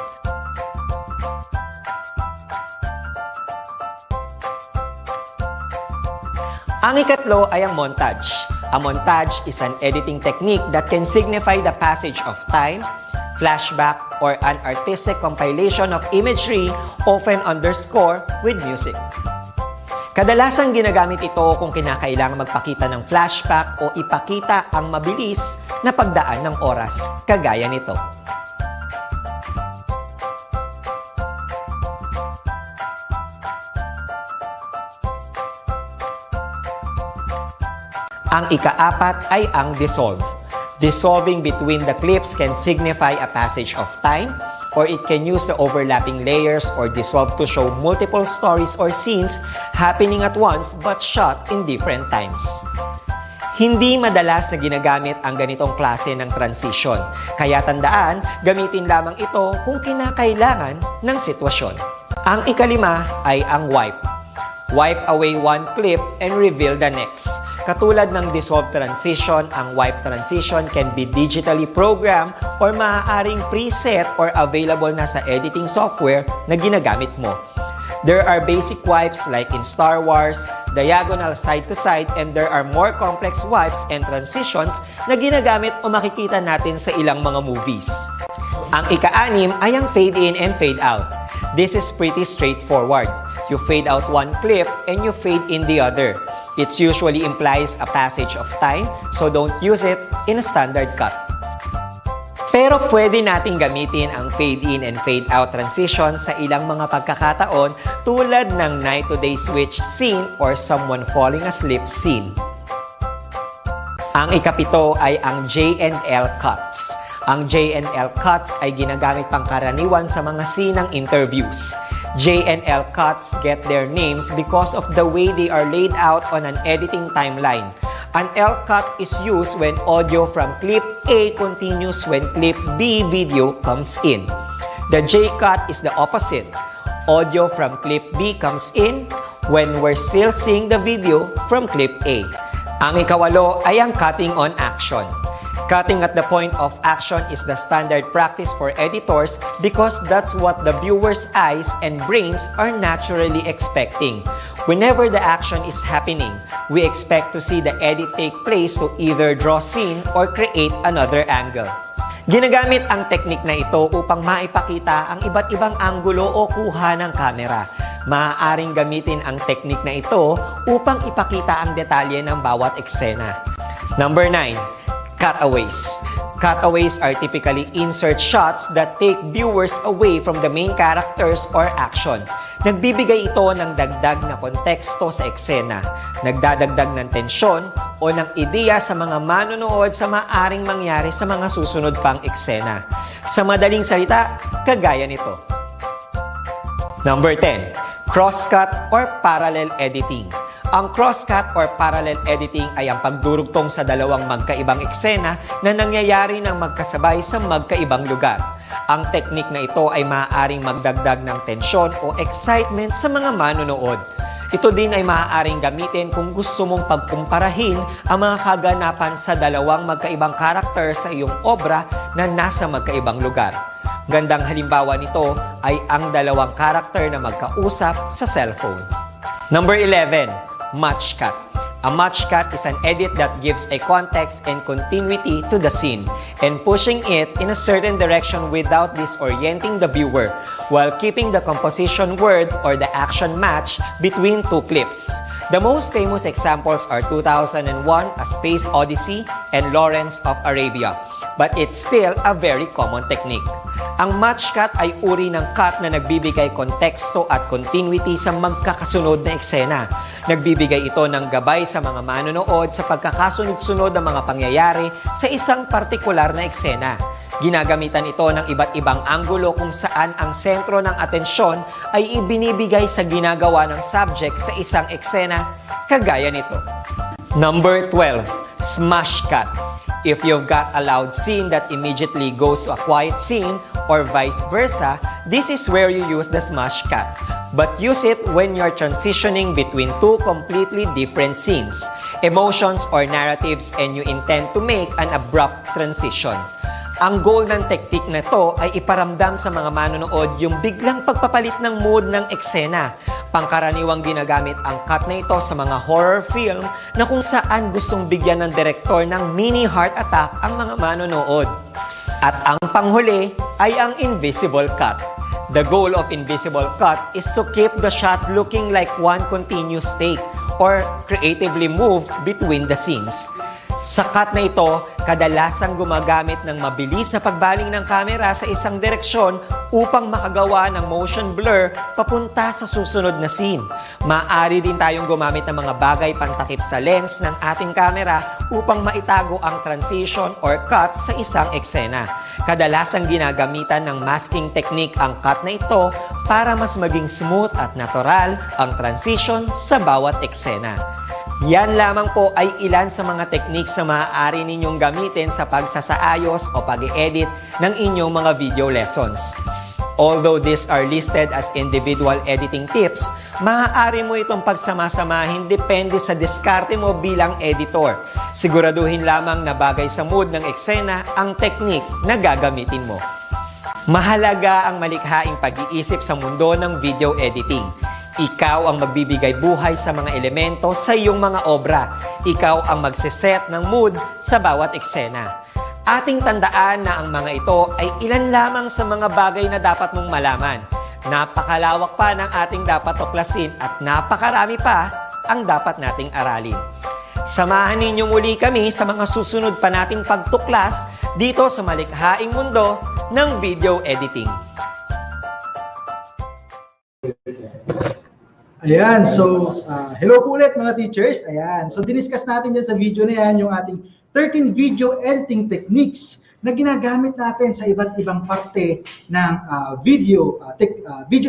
Ang ikatlo ay ang montage. A montage is an editing technique that can signify the passage of time, flashback, or an artistic compilation of imagery often underscored with music. Kadalasang ginagamit ito kung kinakailangan magpakita ng flashback o ipakita ang mabilis na pagdaan ng oras, kagaya nito. Ang ikaapat ay ang dissolve. Dissolving between the clips can signify a passage of time, or it can use the overlapping layers or dissolve to show multiple stories or scenes happening at once but shot in different times. Hindi madalas na ginagamit ang ganitong klase ng transition, kaya tandaan, gamitin lamang ito kung kinakailangan ng sitwasyon. Ang ikalima ay ang wipe. Wipe away one clip and reveal the next. Katulad ng dissolve transition, ang wipe transition can be digitally programmed or maaaring preset or available na sa editing software na ginagamit mo. There are basic wipes like in Star Wars, diagonal side to side, and there are more complex wipes and transitions na ginagamit o makikita natin sa ilang mga movies. Ang ika-anim ay ang fade in and fade out. This is pretty straightforward. You fade out one clip and you fade in the other. It usually implies a passage of time, so don't use it in a standard cut. Pero pwede nating gamitin ang fade in and fade out transition sa ilang mga pagkakataon tulad ng night to day switch scene or someone falling asleep scene. Ang ikapito ay ang J&L cuts. Ang J&L cuts ay ginagamit pangkaraniwan sa mga scene ng interviews. J&L cuts get their names because of the way they are laid out on an editing timeline. An L cut is used when audio from clip A continues when clip B video comes in. The J cut is the opposite. Audio from clip B comes in, when we're still seeing the video from clip A. Ang ikawalo ay ang cutting on action. Cutting at the point of action is the standard practice for editors because that's what the viewer's eyes and brains are naturally expecting. Whenever the action is happening, we expect to see the edit take place to either draw scene or create another angle. Ginagamit ang teknik na ito upang maipakita ang iba't ibang anggulo o kuha ng kamera. Maaaring gamitin ang teknik na ito upang ipakita ang detalye ng bawat eksena. Number 9. Cutaways. Cutaways are typically insert shots that take viewers away from the main characters or action. Nagbibigay ito ng dagdag na konteksto sa eksena, nagdadagdag ng tensyon o ng ideya sa mga manonood sa maaring mangyari sa mga susunod pang eksena. Sa madaling salita, kagaya nito. Number 10. Crosscut or parallel editing. Ang crosscut or parallel editing ay ang pagdurugtong sa dalawang magkaibang eksena na nangyayari ng magkasabay sa magkaibang lugar. Ang teknik na ito ay maaaring magdagdag ng tensyon o excitement sa mga manonood. Ito din ay maaaring gamitin kung gusto mong pagkumparahin ang mga kaganapan sa dalawang magkaibang karakter sa iyong obra na nasa magkaibang lugar. Gandang halimbawa nito ay ang dalawang karakter na magkausap sa cellphone. Number 11. Match cut. A match cut is an edit that gives a context and continuity to the scene and pushing it in a certain direction without disorienting the viewer while keeping the composition word or the action match between two clips. The most famous examples are 2001: A Space Odyssey and Lawrence of Arabia, but it's still a very common technique. Ang match cut ay uri ng cut na nagbibigay konteksto at continuity sa magkakasunod na eksena. Nagbibigay ito ng gabay sa mga manonood sa pagkakasunod-sunod ng mga pangyayari sa isang partikular na eksena. Ginagamitan ito ng iba't ibang anggulo kung saan ang sentro ng atensyon ay ibinibigay sa ginagawa ng subject sa isang eksena, kagaya nito. Number 12. Smash cut. If you've got a loud scene that immediately goes to a quiet scene or vice versa, this is where you use the smash cut. But use it when you're transitioning between two completely different scenes, emotions or narratives, and you intend to make an abrupt transition. Ang goal ng teknik na to ay iparamdam sa mga manonood yung biglang pagpapalit ng mood ng eksena. Pangkaraniwang ginagamit ang cut na ito sa mga horror film na kung saan gustong bigyan ng direktor ng mini heart attack ang mga manonood. At ang panghuli ay ang invisible cut. The goal of invisible cut is to keep the shot looking like one continuous take or creatively move between the scenes. Sa cut na ito, kadalasang gumagamit ng mabilis na pagbaling ng kamera sa isang direksyon upang makagawa ng motion blur papunta sa susunod na scene. Maaari din tayong gumamit ng mga bagay pantakip sa lens ng ating kamera upang maitago ang transition or cut sa isang eksena. Kadalasang ginagamitan ng masking technique ang cut na ito para mas maging smooth at natural ang transition sa bawat eksena. Yan lamang po ay ilan sa mga techniques na maaari ninyong gamitin sa pagsasaayos o pag-edit ng inyong mga video lessons. Although these are listed as individual editing tips, maaari mo itong pagsamasamahin depende sa diskarte mo bilang editor. Siguraduhin lamang na bagay sa mood ng eksena ang technique na gagamitin mo. Mahalaga ang malikhaing pag-iisip sa mundo ng video editing. Ikaw ang magbibigay buhay sa mga elemento sa iyong mga obra. Ikaw ang magsiset ng mood sa bawat eksena. Ating tandaan na ang mga ito ay ilan lamang sa mga bagay na dapat mong malaman. Napakalawak pa ng ating dapat tuklasin at napakarami pa ang dapat nating aralin. Samahan ninyo muli kami sa mga susunod pa nating pagtuklas dito sa malikhaing mundo ng video editing. Ayan, so hello po ulit mga teachers. Ayan, so diniscuss natin dyan sa video na yan yung ating 13 video editing techniques na ginagamit natin sa iba't ibang parte ng video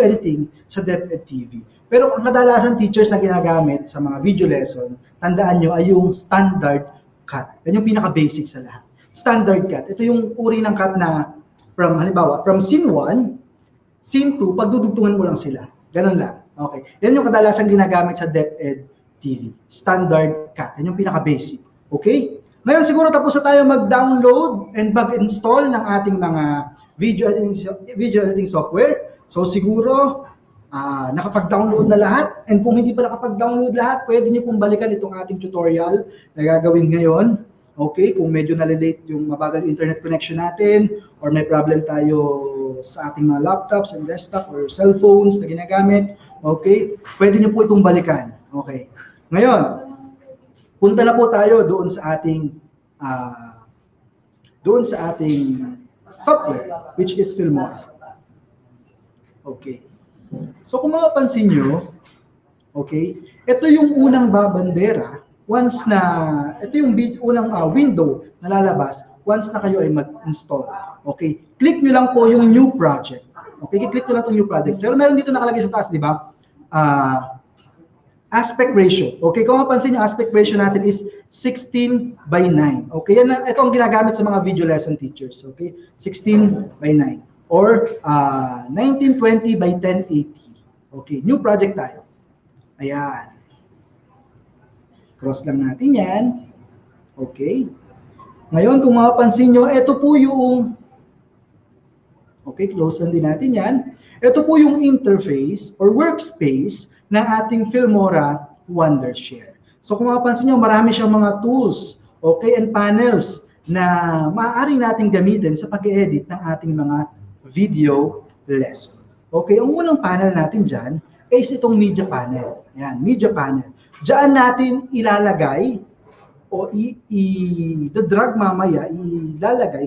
editing sa DepEd TV. Pero ang kadalasan teachers na ginagamit sa mga video lesson, tandaan nyo ay yung standard cut. Yan yung pinaka-basic sa lahat. Standard cut. Ito yung uri ng cut na halimbawa, from scene 1, scene 2, pagdudugtungan mo lang sila. Ganun lang. Okay. Yan yung kadalasan ginagamit sa DepEd TV. Standard cut. Yan yung pinaka-basic. Okay? Ngayon siguro tapos na tayo mag-download and mag-install ng ating mga video editing software. So siguro nakapag-download na lahat. And kung hindi pa nakapag-download lahat, pwede niyo pong balikan itong ating tutorial na gagawin ngayon. Okay, kung medyo nalilate yung mabagal internet connection natin or may problem tayo sa ating mga laptops and desktop or cellphones na ginagamit, okay, pwede niyo po itong balikan. Okay. Ngayon, punta na po tayo doon sa ating software, which is Filmora. Okay. So kung mapapansin nyo, okay, ito yung unang babandera once na, ito yung unang window na lalabas once na kayo ay mag-install. Okay, click nyo lang po yung new project. Okay, click nyo lang itong new project. Pero meron dito nakalagay sa taas, di ba? Aspect ratio. Okay, kung mapansin nyo, aspect ratio natin is 16:9. Okay, yan, ito ang ginagamit sa mga video lesson teachers. Okay, 16:9. Or 1920x1080. Okay, new project tayo. Ayan. Cross lang natin yan. Okay. Ngayon, kung mapapansin nyo, ito po yung, okay, close lang din natin yan. Ito po yung interface or workspace ng ating Filmora Wondershare. So kung mapapansin nyo, marami siyang mga tools, okay, and panels na maaari nating gamitin sa pag-edit ng ating mga video lesson. Okay, ang unang panel natin dyan is itong media panel. Ayan, media panel. Diyan natin ilalagay o i-drag mamaya, ilalagay,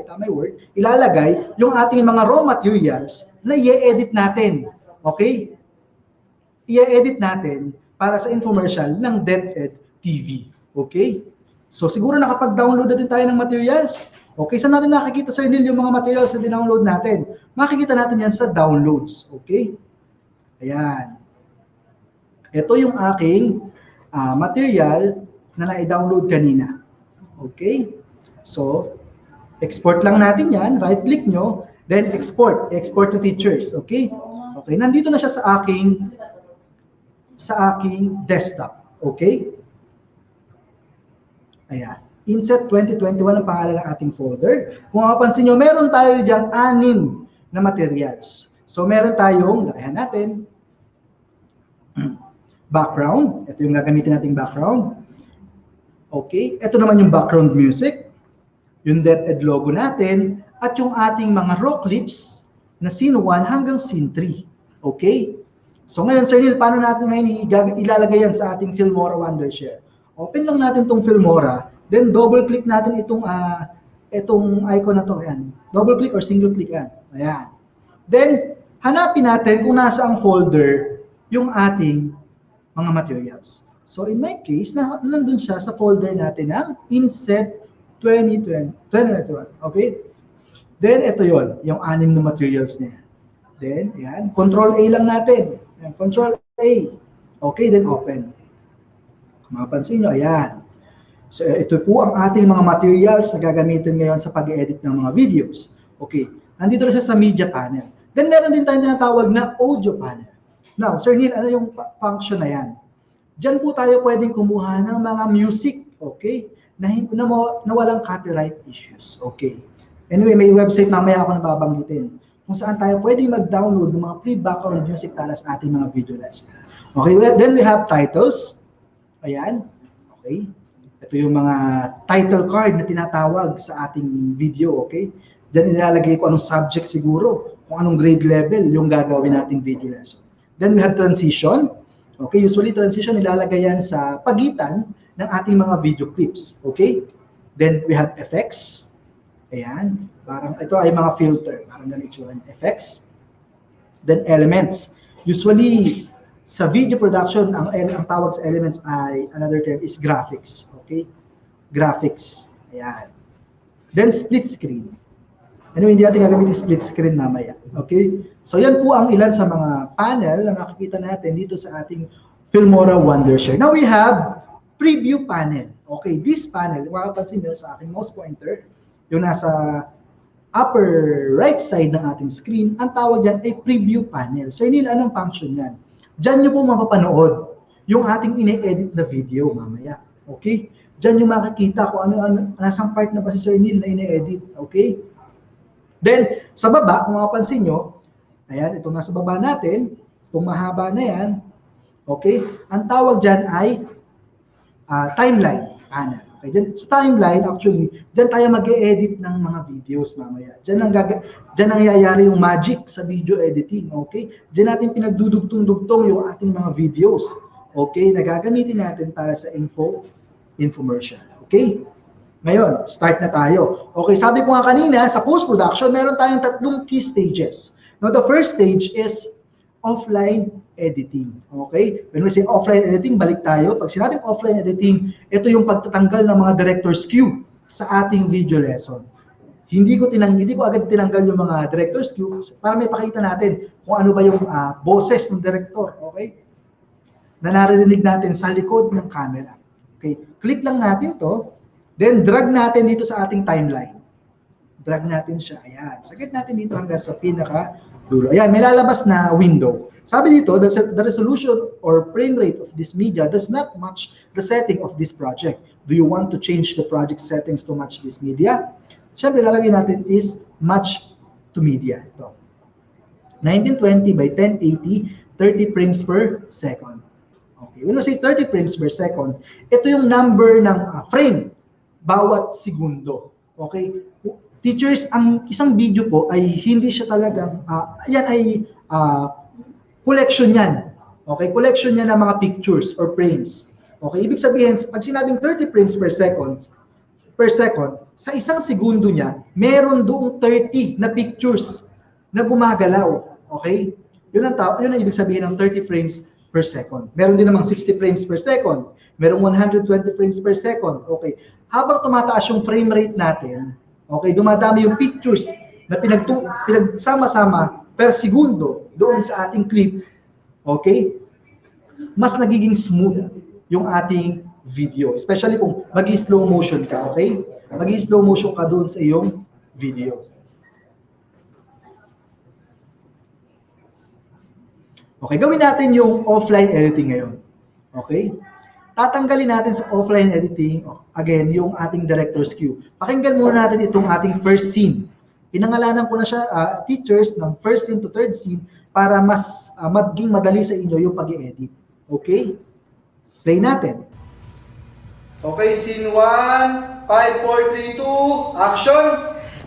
tama yung word, ilalagay yung ating mga raw materials na i-edit natin. Okay? I-edit natin para sa infomercial ng DepEd TV. Okay? So siguro nakapag-download na din tayo ng materials. Okay, saan natin nakikita, Sir Neil, yung mga materials na dinownload natin? Makikita natin yan sa downloads. Okay? Ayan. Ito yung aking material na na-download kanina. Okay? So, export lang natin yan. Right-click nyo. Then, export. Export to teachers. Okay? Okay, nandito na siya sa aking desktop. Okay? Ayan. INSET 2021 ang pangalan ng ating folder. Kung mapapansin nyo, meron tayo diyang 6 na materials. So, meron tayong, lakihan natin, background. Ito yung gagamitin nating background. Okay. Ito naman yung background music, yung DepEd logo natin, at yung ating mga raw clips na scene 1 hanggang scene 3. Okay? So, ngayon, Sir Neil, paano natin ngayon ilalagay yan sa ating Filmora Wondershare? Open lang natin itong Filmora. Then double-click natin itong icon na to. Ayan. Double-click or single-click yan. Ayan. Then, hanapin natin kung nasa ang folder yung ating mga materials. So, in my case, nandun siya sa folder natin ng INSET 2021. Okay? Then, ito yon, yung 6 na materials niya. Then, ayan. Control A lang natin. Ayan. Control A. Okay, then open. Mapansin nyo, ayan. So, ito po ang ating mga materials na gagamitin ngayon sa pag-edit ng mga videos. Okay, nandito na siya sa media panel. Then, meron din tayong tinatawag na audio panel. Now, Sir Neil, ano yung function na yan? Diyan po tayo pwedeng kumuha ng mga music, okay, na walang copyright issues. Okay. Anyway, may website mamaya ako nababanggitin kung saan tayo pwedeng mag-download ng mga pre-background music para sa ating mga video lesson. Okay, well, then we have titles. Ayan. Okay. Ito yung mga title card na tinatawag sa ating video, okay? Diyan nilalagay ko anong subject siguro, kung anong grade level yung gagawin nating video lesson. Then we have transition. Okay, usually transition nilalagay yan sa pagitan ng ating mga video clips, okay? Then we have effects. Ayan, parang ito ay mga filter, parang ganito yung effects. Then elements. Usually sa video production, ang tawag sa elements ay, another term is graphics. Okay? Graphics. Ayan. Then, split screen. Anyway, hindi natin gagamitin split screen mamaya. Okay? So, yan po ang ilan sa mga panel na makikita natin dito sa ating Filmora Wondershare. Now, we have preview panel. Okay, this panel, makapansin nyo sa aking mouse pointer, yung nasa upper right side ng ating screen, ang tawag yan ay preview panel. Sir Neil, anong function yan? Diyan nyo po mapapanood yung ating ine-edit na video mamaya. Okay? Diyan nyo makikita kung ano, nasang part na ba si Sir Neil na ine-edit. Okay? Then, sa baba, kung mapapansin nyo, ayan, itong nasa baba natin, itong mahaba na yan, okay? Ang tawag dyan ay timeline. Ana. Okay, dyan, sa timeline, actually, dyan tayo mag-e-edit ng mga videos mamaya. Dyan nangyayari yung magic sa video editing. Okay? Dyan natin pinagdudugtong-dugtong yung ating mga videos. Okay? Na gagamitin natin para sa infomercial. Okay? Ngayon, start na tayo. Okay, sabi ko nga kanina, sa post-production, meron tayong 3 key stages. Now, the first stage is offline editing. Okay? When we say offline editing, balik tayo. Pag sinabing offline editing, ito yung pagtatanggal ng mga director's cue sa ating video lesson. Hindi ko agad tinanggal yung mga director's cue para may pakita natin kung ano ba yung boses ng director. Okay? Na naririnig natin sa likod ng camera. Okay? Click lang natin to. Then, drag natin dito sa ating timeline. Drag natin siya. Ayan. Sakit natin dito hanggang sa pinaka-dulo. Ayan, may lalabas na window. Sabi dito, the resolution or frame rate of this media does not match the setting of this project. Do you want to change the project settings to match this media? Siyempre, lalagay natin is match to media. Ito. 1920 by 1080, 30 frames per second. Okay. When we say 30 frames per second, ito yung number ng frame bawat segundo. Okay? Teachers, ang isang video po ay hindi siya talagang, yan ay collection yan. Okay? Collection yan ng mga pictures or frames. Okay? Ibig sabihin, pag sinabing 30 frames per second, sa isang segundo niya, meron doong 30 na pictures na gumagalaw. Okay? Yun ang ibig sabihin ng 30 frames per second. Meron din namang 60 frames per second. Merong 120 frames per second. Okay. Habang tumataas yung frame rate natin, okay, dumadami yung pictures na pinagsama-sama per segundo doon sa ating clip, okay, mas nagiging smooth yung ating video. Especially kung mag-slow motion ka, okay? Mag-slow motion ka doon sa iyong video. Okay, gawin natin yung offline editing ngayon. Okay? Tatanggalin natin sa offline editing, again, yung ating director's cue. Pakinggan muna natin itong ating first scene. Pinangalanan ko na siya, teachers, ng first scene to third scene para mas maging madali sa inyo yung pag-i-edit. Okay? Play natin. Okay, scene 1, 5, 4, 3, 2, action!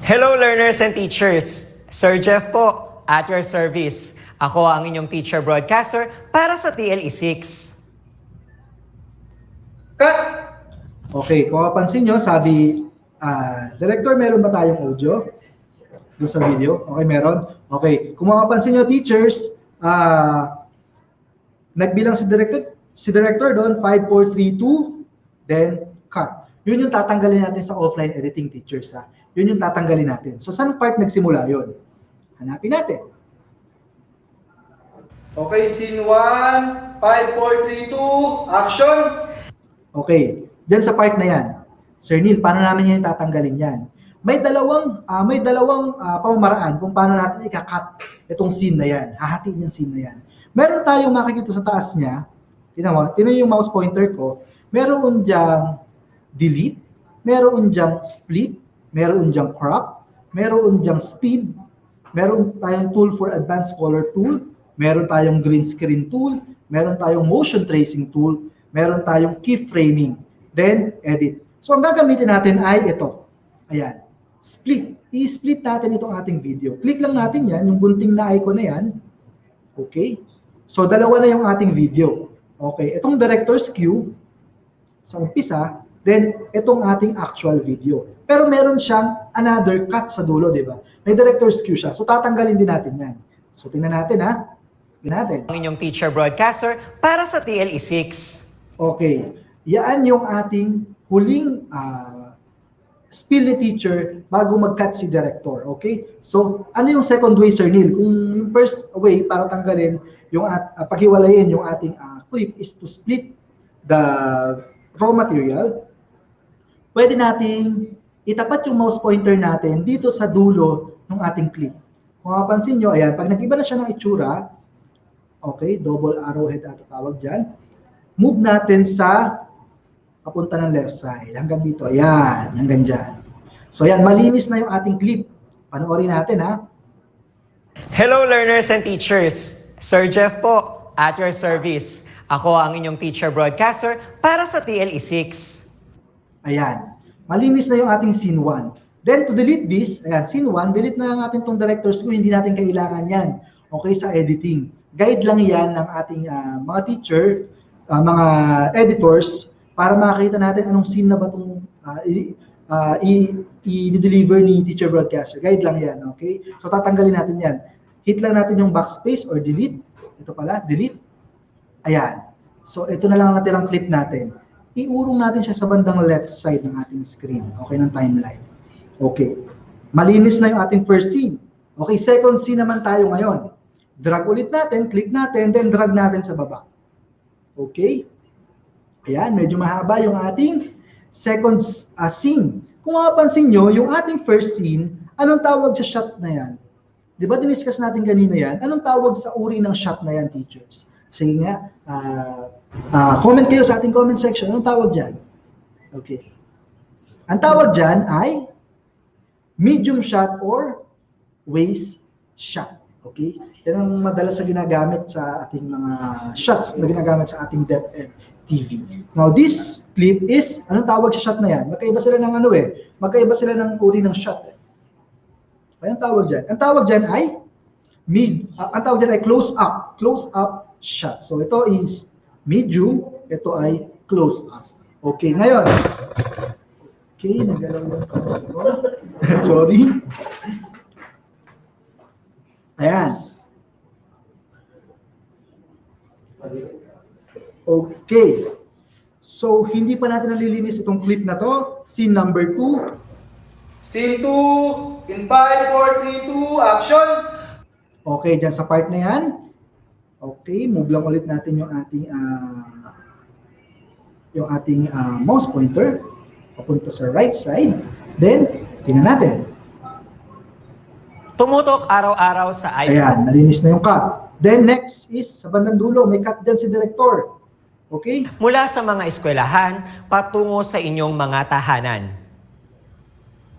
Hello learners and teachers! Sir Jeff po, at your service. Ako ang inyong teacher broadcaster para sa TLE6. Cut! Okay, kung mapansin nyo, sabi, Director, meron ba tayong audio doon sa video? Okay, meron. Okay, kung mapapansin nyo, teachers, nagbilang si director doon, 5, 4, 3, 2, then cut. Yun yung tatanggalin natin sa offline editing, teachers. Yun yung tatanggalin natin. So, saan part nagsimula yun? Hanapin natin. Okay, scene 1, 5, 4, 3, 2, action! Okay, dyan sa part na yan, Sir Neil, paano namin yan tatanggalin yan? May dalawang pamamaraan kung paano natin ika-cut itong scene na yan, hahatiin yung scene na yan. Meron tayong makikita sa taas niya, tinan yung mouse pointer ko, meron diyang delete, meron diyang split, meron diyang crop, meron diyang speed, meron tayong tool for advanced color tool, meron tayong green screen tool, meron tayong motion tracing tool, meron tayong keyframing, then edit. So ang gagamitin natin ay ito. Ayan. Split. I-split natin itong ating video. Click lang natin yan, yung bunting na icon na yan. Okay? So dalawa na yung ating video. Okay, itong director's cue sa umpisa, then itong ating actual video. Pero meron siyang another cut sa dulo, di ba? May director's cue siya. So tatanggalin din natin yan. So tingnan natin natin. Ang inyong teacher broadcaster para sa TLE6. Okay. Yan yung ating huling spill ni teacher bago mag-cut si director. Okay? So, ano yung second way, Sir Neil? Kung yung first way para tanggalin, yung paghiwalayin yung ating clip is to split the raw material, pwede nating itapat yung mouse pointer natin dito sa dulo ng ating clip. Kung mapansin nyo, ayan, pag nag-iba na siya ng itsura, Okay, double arrowhead ata tawag dyan. Move natin sa papunta ng left side. Hanggang dito. Ayan, hanggang dyan. So ayan, malinis na yung ating clip. Panoorin natin ha. Hello learners and teachers! Sir Jeff po, at your service. Ako ang inyong teacher broadcaster para sa TLE6. Ayan. Malinis na yung ating scene 1. Then to delete this, ayan, scene 1, delete na lang natin itong director's view. Hindi natin kailangan yan. Okay, sa editing. Guide lang yan ng ating mga teacher, mga editors, para makita natin anong scene na ba itong i-deliver ni teacher broadcaster. Guide lang yan, okay? So tatanggalin natin yan. Hit lang natin yung backspace or delete. Ito pala, delete. Ayan. So ito na lang natin ang clip natin. Iurong natin siya sa bandang left side ng ating screen, okay, ng timeline. Okay. Malinis na yung ating first scene. Okay, second scene naman tayo ngayon. Drag ulit natin, click natin, then drag natin sa baba. Okay? Ayan, medyo mahaba yung ating second scene. Kung mapapansin nyo, yung ating first scene, anong tawag sa shot na yan? Di ba diniscuss natin kanina yan? Anong tawag sa uri ng shot na yan, teachers? Sige nga, comment kayo sa ating comment section. Anong tawag dyan? Okay. Ang tawag dyan ay medium shot or waist shot. Okay? Yan ang madalas na ginagamit sa ating mga shots na ginagamit sa ating DepEd TV. Now, this clip is, anong tawag sa shot na yan? Magkaiba sila ng ano eh. Magkaiba sila ng uri ng shot eh. Anong tawag dyan? Ang tawag dyan ay close up. Close up shot. So, ito is medium. Ito ay close up. Okay, ngayon. Okay, nagalaw yung kamay ko. Sorry. Ayan. Okay. So, hindi pa natin nalilinis itong clip na to. Scene number 2. Scene 2, in 5, 4, 3, 2, action! Okay, dyan sa part na yan. Okay, move lang ulit natin yung ating mouse pointer papunta sa right side. Then, tingnan natin. Tumutok araw-araw sa iPad. Ayan, nalinis na yung cut. Then next is, sa bandang dulo, may cut dyan si director. Okay? Mula sa mga eskwelahan, patungo sa inyong mga tahanan.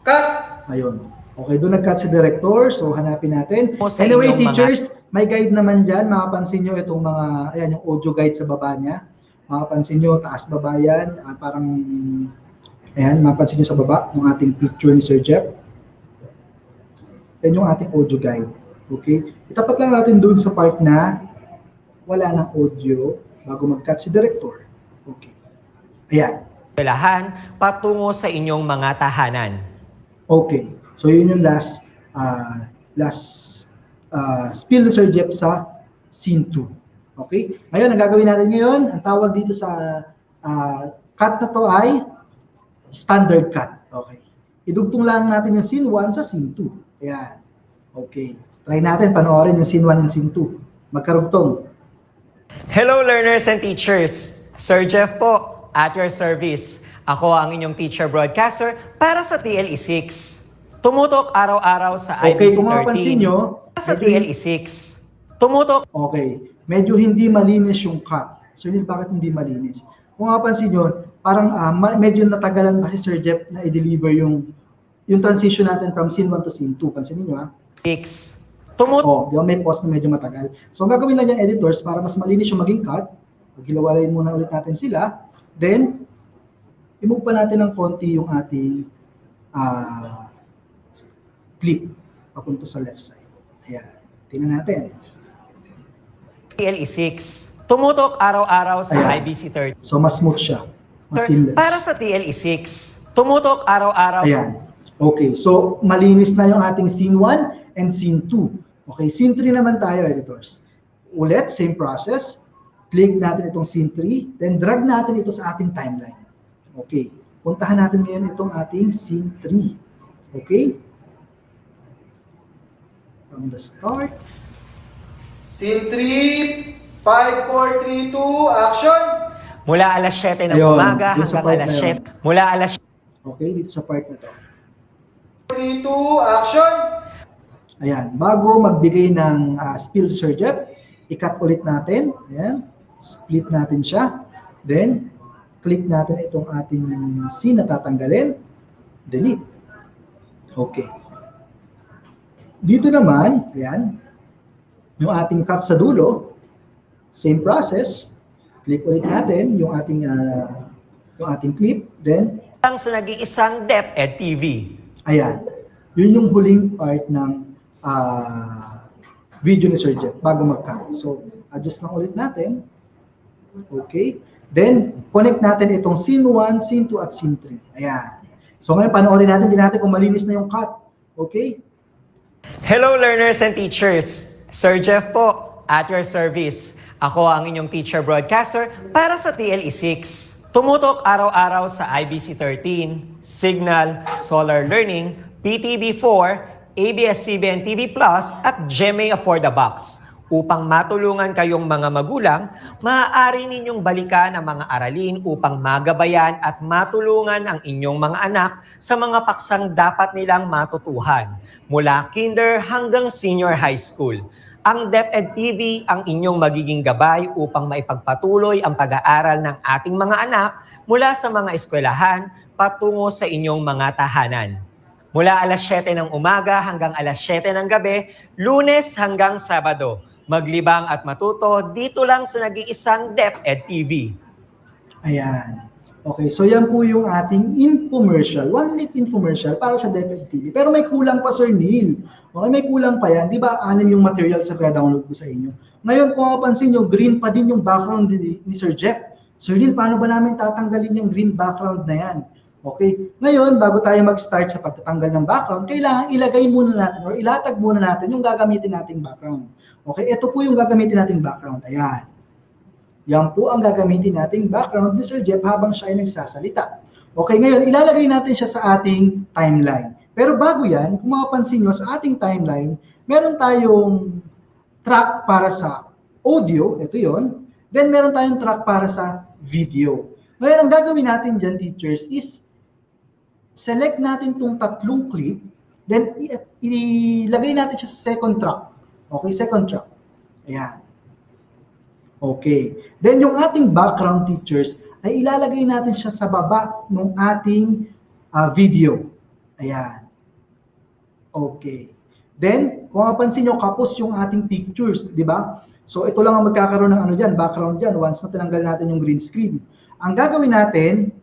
Cut! Ayun. Okay, doon nag-cut si director. So, hanapin natin. Sa Anyway, inyong teachers, may guide naman dyan. Makapansin nyo itong mga, ayan, yung audio guide sa baba niya. Makapansin nyo, taas-baba yan. Parang, ayan, mapansin nyo sa baba, yung ating picture ni Sir Jeff. Yan yung ating audio guide. Okay? Itapat lang natin doon sa part na wala ng audio bago mag-cut si director. Okay. Ayan. Eskwelahan, patungo sa inyong mga tahanan. Okay. So, yun yung last spill ni Sir Jeff sa scene 2. Okay? Ngayon, ang gagawin natin ngayon, ang tawag dito sa cut na to ay standard cut. Okay. Idugtong lang natin yung scene 1 sa scene 2. Ayan. Okay. Try natin panoorin yung scene 1 and scene 2. Magkarugtong. Hello learners and teachers! Sir Jeff po, at your service. Ako ang inyong teacher broadcaster para sa TLE6. Tumutok araw-araw sa Okay, IBC kung mapapansin 13. nyo, Sa TLE6. Tumutok. Okay. Medyo hindi malinis yung cut. Sir Neil, bakit hindi malinis? Kung mapapansin nyo, parang medyo natagalan pa si Sir Jeff na i-deliver yung transition natin from scene 1 to scene 2. Pansinin nyo ha. 6. Tumutok. Di ba may pause na medyo matagal. So, ang gagawin lang yan, editors, para mas malinis yung maging cut, maghiwalayin muna ulit natin sila. Then, i-move pa natin ng konti yung ating clip papunta sa left side. Ayan. Tingnan natin. TLE6. Tumutok araw-araw sa Ayan. IBC 13. So, mas smooth siya. Mas seamless. Para sa TLE6. Tumutok araw-araw. Ayan. Okay. So, malinis na yung ating scene 1 and scene 2. Okay. Scene 3 naman tayo, editors. Ulit, same process. Click natin itong scene 3. Then, drag natin ito sa ating timeline. Okay. Puntahan natin ngayon itong ating scene 3. Okay. From the start. Scene 3, 5, 4, 3, 2, action! Mula alas 7 ng Ayun, umaga dito sa hanggang part alas na yun. 7. Mula alas Okay, dito sa part na to. 3, 2, action! Ayan, bago magbigay ng spill si Sir Jeff, I-cut ulit natin. Ayan. Split natin siya. Then, click natin itong ating C na tatanggalin. Delete. Okay. Dito naman, ayan, yung ating cut sa dulo, same process. Click ulit natin yung ating clip. Then, Lang sa nag-iisang DepEd TV. ayan. Yun yung huling part ng video ni Sir Jeff bago mag-cut. So, adjust lang ulit natin. Okay. Then, connect natin itong scene 1, scene 2, at scene 3. Ayan. So, ngayon, panoorin natin din natin kung malinis na yung cut. Okay? Hello learners and teachers! Sir Jeff po, at your service. Ako ang inyong teacher broadcaster para sa TLE6. Tumutok araw-araw sa IBC 13, Signal, Solar Learning, PTV4, ABS-CBN TV Plus at GMA For the Box. Upang matulungan kayong mga magulang, maaari ninyong balikan ang mga aralin upang magabayan at matulungan ang inyong mga anak sa mga paksang dapat nilang matutuhan mula kinder hanggang senior high school. Ang DepEd TV ang inyong magiging gabay upang maipagpatuloy ang pag-aaral ng ating mga anak mula sa mga eskwelahan patungo sa inyong mga tahanan. Mula alas 7 ng umaga hanggang alas 7 ng gabi, Lunes hanggang Sabado. Maglibang at matuto dito lang sa nag-iisang DepEd TV. Ayan. Okay, so yan po yung ating infomercial. 1-minute infomercial para sa DepEd TV. Pero may kulang pa, Sir Neil. Okay, may kulang pa yan. Di ba, 6 yung materials na download ko sa inyo. Ngayon, kung mapansin nyo, green pa din yung background ni Sir Jeff. Sir Neil, paano ba namin tatanggalin yung green background na yan? Okay, ngayon, bago tayo mag-start sa pagtatanggal ng background, kailangan ilagay muna natin or ilatag muna natin yung gagamitin nating background. Okay, ito po yung gagamitin nating background. Ayan. Yan po ang gagamitin nating background ni Sir Jeff habang siya ay nagsasalita. Okay, ngayon, ilalagay natin siya sa ating timeline. Pero bago yan, kung mapapansin nyo, sa ating timeline, meron tayong track para sa audio, ito yon. Then meron tayong track para sa video. Ngayon, ang gagawin natin dyan, teachers, is select natin itong tatlong clip, then ilagay natin siya sa second track. Okay, second track. Ayan. Okay. Then yung ating background, teachers, ay ilalagay natin siya sa baba ng ating video. Ayan. Okay. Then, kung mapansin nyo, kapos yung ating pictures, di ba? So, ito lang ang magkakaroon ng ano dyan, background dyan, once na tinanggal natin yung green screen. Ang gagawin natin,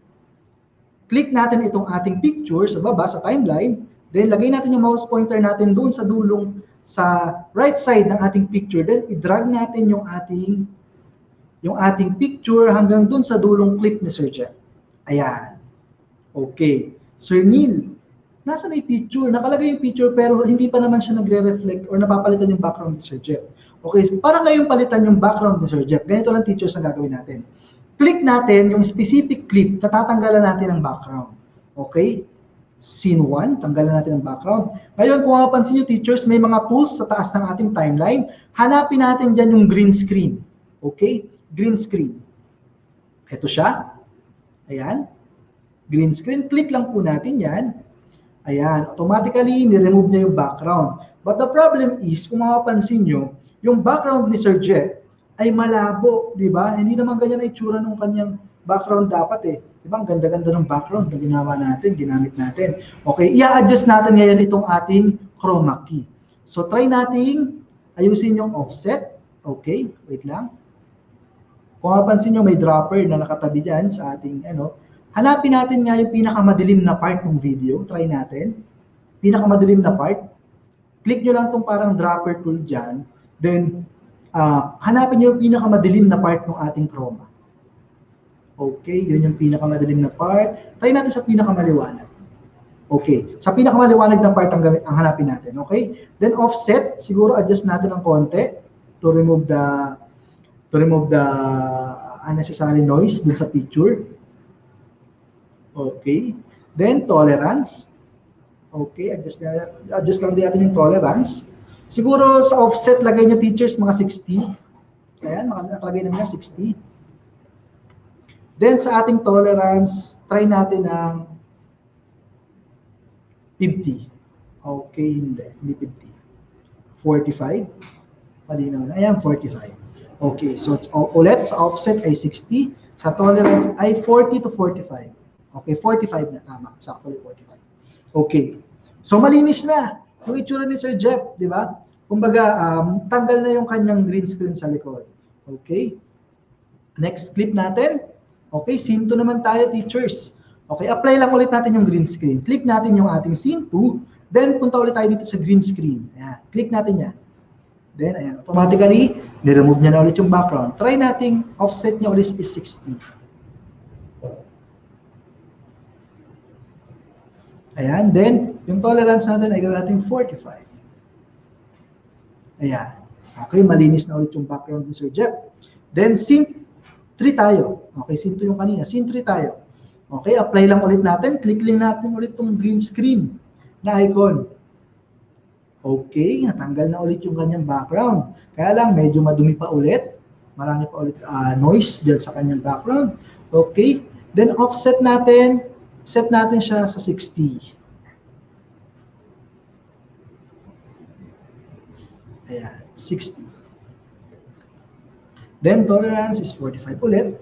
click natin itong ating picture sa baba, sa timeline, then lagay natin yung mouse pointer natin doon sa dulong, sa right side ng ating picture, then i-drag natin yung ating picture hanggang doon sa dulong clip ni Sir Jeff. Ayan. Okay. Sir Neil, nasa na yung picture? Nakalagay yung picture pero hindi pa naman siya nagre-reflect or napapalitan yung background ni Sir Jeff. Okay, para ngayon palitan yung background ni Sir Jeff, ganito lang, teachers, ang gagawin natin. Click natin yung specific clip na tatanggalan natin ng background. Okay? Scene 1, tanggalan natin ang background. Ngayon, kung mapapansin nyo, teachers, may mga tools sa taas ng ating timeline. Hanapin natin dyan yung green screen. Okay? Green screen. Ito siya. Ayan. Green screen. Click lang po natin yan. Ayan. Automatically, ni-remove niya yung background. But the problem is, kung mapapansin nyo, yung background ni Sir Jeff ay malabo, di ba? Hindi naman ganyan na itsura ng kanyang background dapat eh. Di ba? Ang ganda-ganda ng background na ginawa natin, ginamit natin. Okay, i-adjust natin ngayon itong ating chroma key. So, try nating ayusin yung offset. Okay, wait lang. Kung mapansin nyo, may dropper na nakatabi dyan sa ating, hanapin natin nga yung pinakamadilim na part ng video. Try natin. Pinakamadilim na part. Click nyo lang itong parang dropper tool dyan. Then, hanapin nyo yung pinakamadilim na part ng ating chroma. Okay, yun yung pinakamadilim na part. Try natin sa pinakamaliwanag. Okay, sa pinakamaliwanag na part ang hanapin natin. Okay, then offset, siguro adjust natin ng konti to remove the unnecessary noise dun sa picture. Okay, then tolerance. Okay, adjust lang din natin yung tolerance. Siguro sa offset, lagay nyo, teachers, mga 60. Ayan, nakalagay namin na 60. Then sa ating tolerance, try natin ng 50. Okay, hindi 50. 45. Malinaw na. Ayan, 45. Okay, so ulit sa offset ay 60, sa tolerance ay 40 to 45. Okay, 45 na tama. Exactly 45. Okay. So malinis na yung itsura ni Sir Jeff, di ba? Kumbaga, tanggal na yung kanyang green screen sa likod. Okay? Next clip natin. Okay, scene 2 naman tayo, teachers. Okay, apply lang ulit natin yung green screen. Click natin yung ating scene 2, then punta ulit tayo dito sa green screen. Ayan, click natin yan. Then, ayan, automatically, ni-remove niya na ulit yung background. Try nating offset niya ulit is 60. Ayan, then, yung tolerance natin ay gawin natin 45. Ayan. Okay, malinis na ulit yung background ni Sir Jeff. Then, scene 3 tayo. Okay, scene 2 yung kanina. Scene 3 tayo. Okay, apply lang ulit natin. Click lang natin ulit yung green screen na icon. Okay, natanggal na ulit yung kanyang background. Kaya lang, medyo madumi pa ulit. Marami pa ulit noise dyan sa kanyang background. Okay, then offset natin. Set natin siya sa 60. Ayan, 60. Then tolerance is 45 ulit.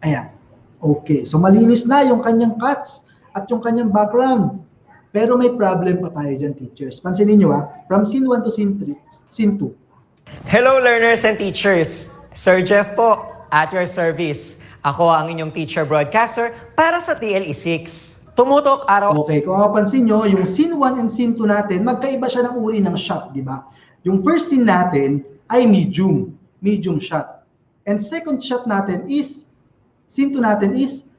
Ayan. Okay, so malinis na yung kanyang cuts at yung kanyang background. Pero may problem pa tayo dyan, teachers. Pansinin nyo from scene 1 to scene 3, scene 2. Hello learners and teachers! Sir Jeff po, at your service. Ako ang inyong teacher broadcaster para sa TLE6. Tumutok araw. Okay, kung mapansin nyo, yung scene 1 and scene 2 natin, magkaiba siya ng uri ng shot, di ba? Yung first scene natin ay medium shot. And second shot natin is, scene 2 natin is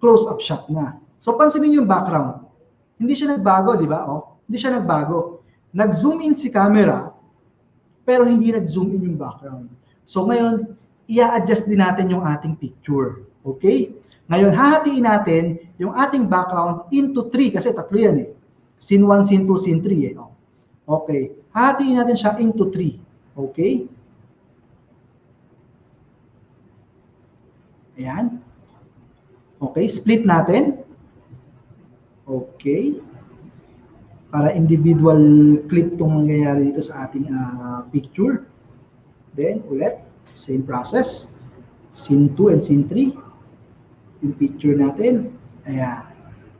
close-up shot na. So pansinin yung background. Hindi siya nagbago, di ba? Oh, hindi siya nagbago. Nag-zoom in si camera, pero hindi nag-zoom in yung background. So ngayon, i-adjust din natin yung ating picture. Okay? Ngayon, hahatiin natin yung ating background into 3 kasi tatlo yan eh. Scene 1, scene 2, scene 3 eh. Okay. Hahatiin natin siya into 3. Okay? Ayan. Okay, split natin. Okay. Para individual clip itong mangyayari dito sa ating picture. Then, ulit, same process. Scene 2 and scene 3. Yung picture natin. Ayan.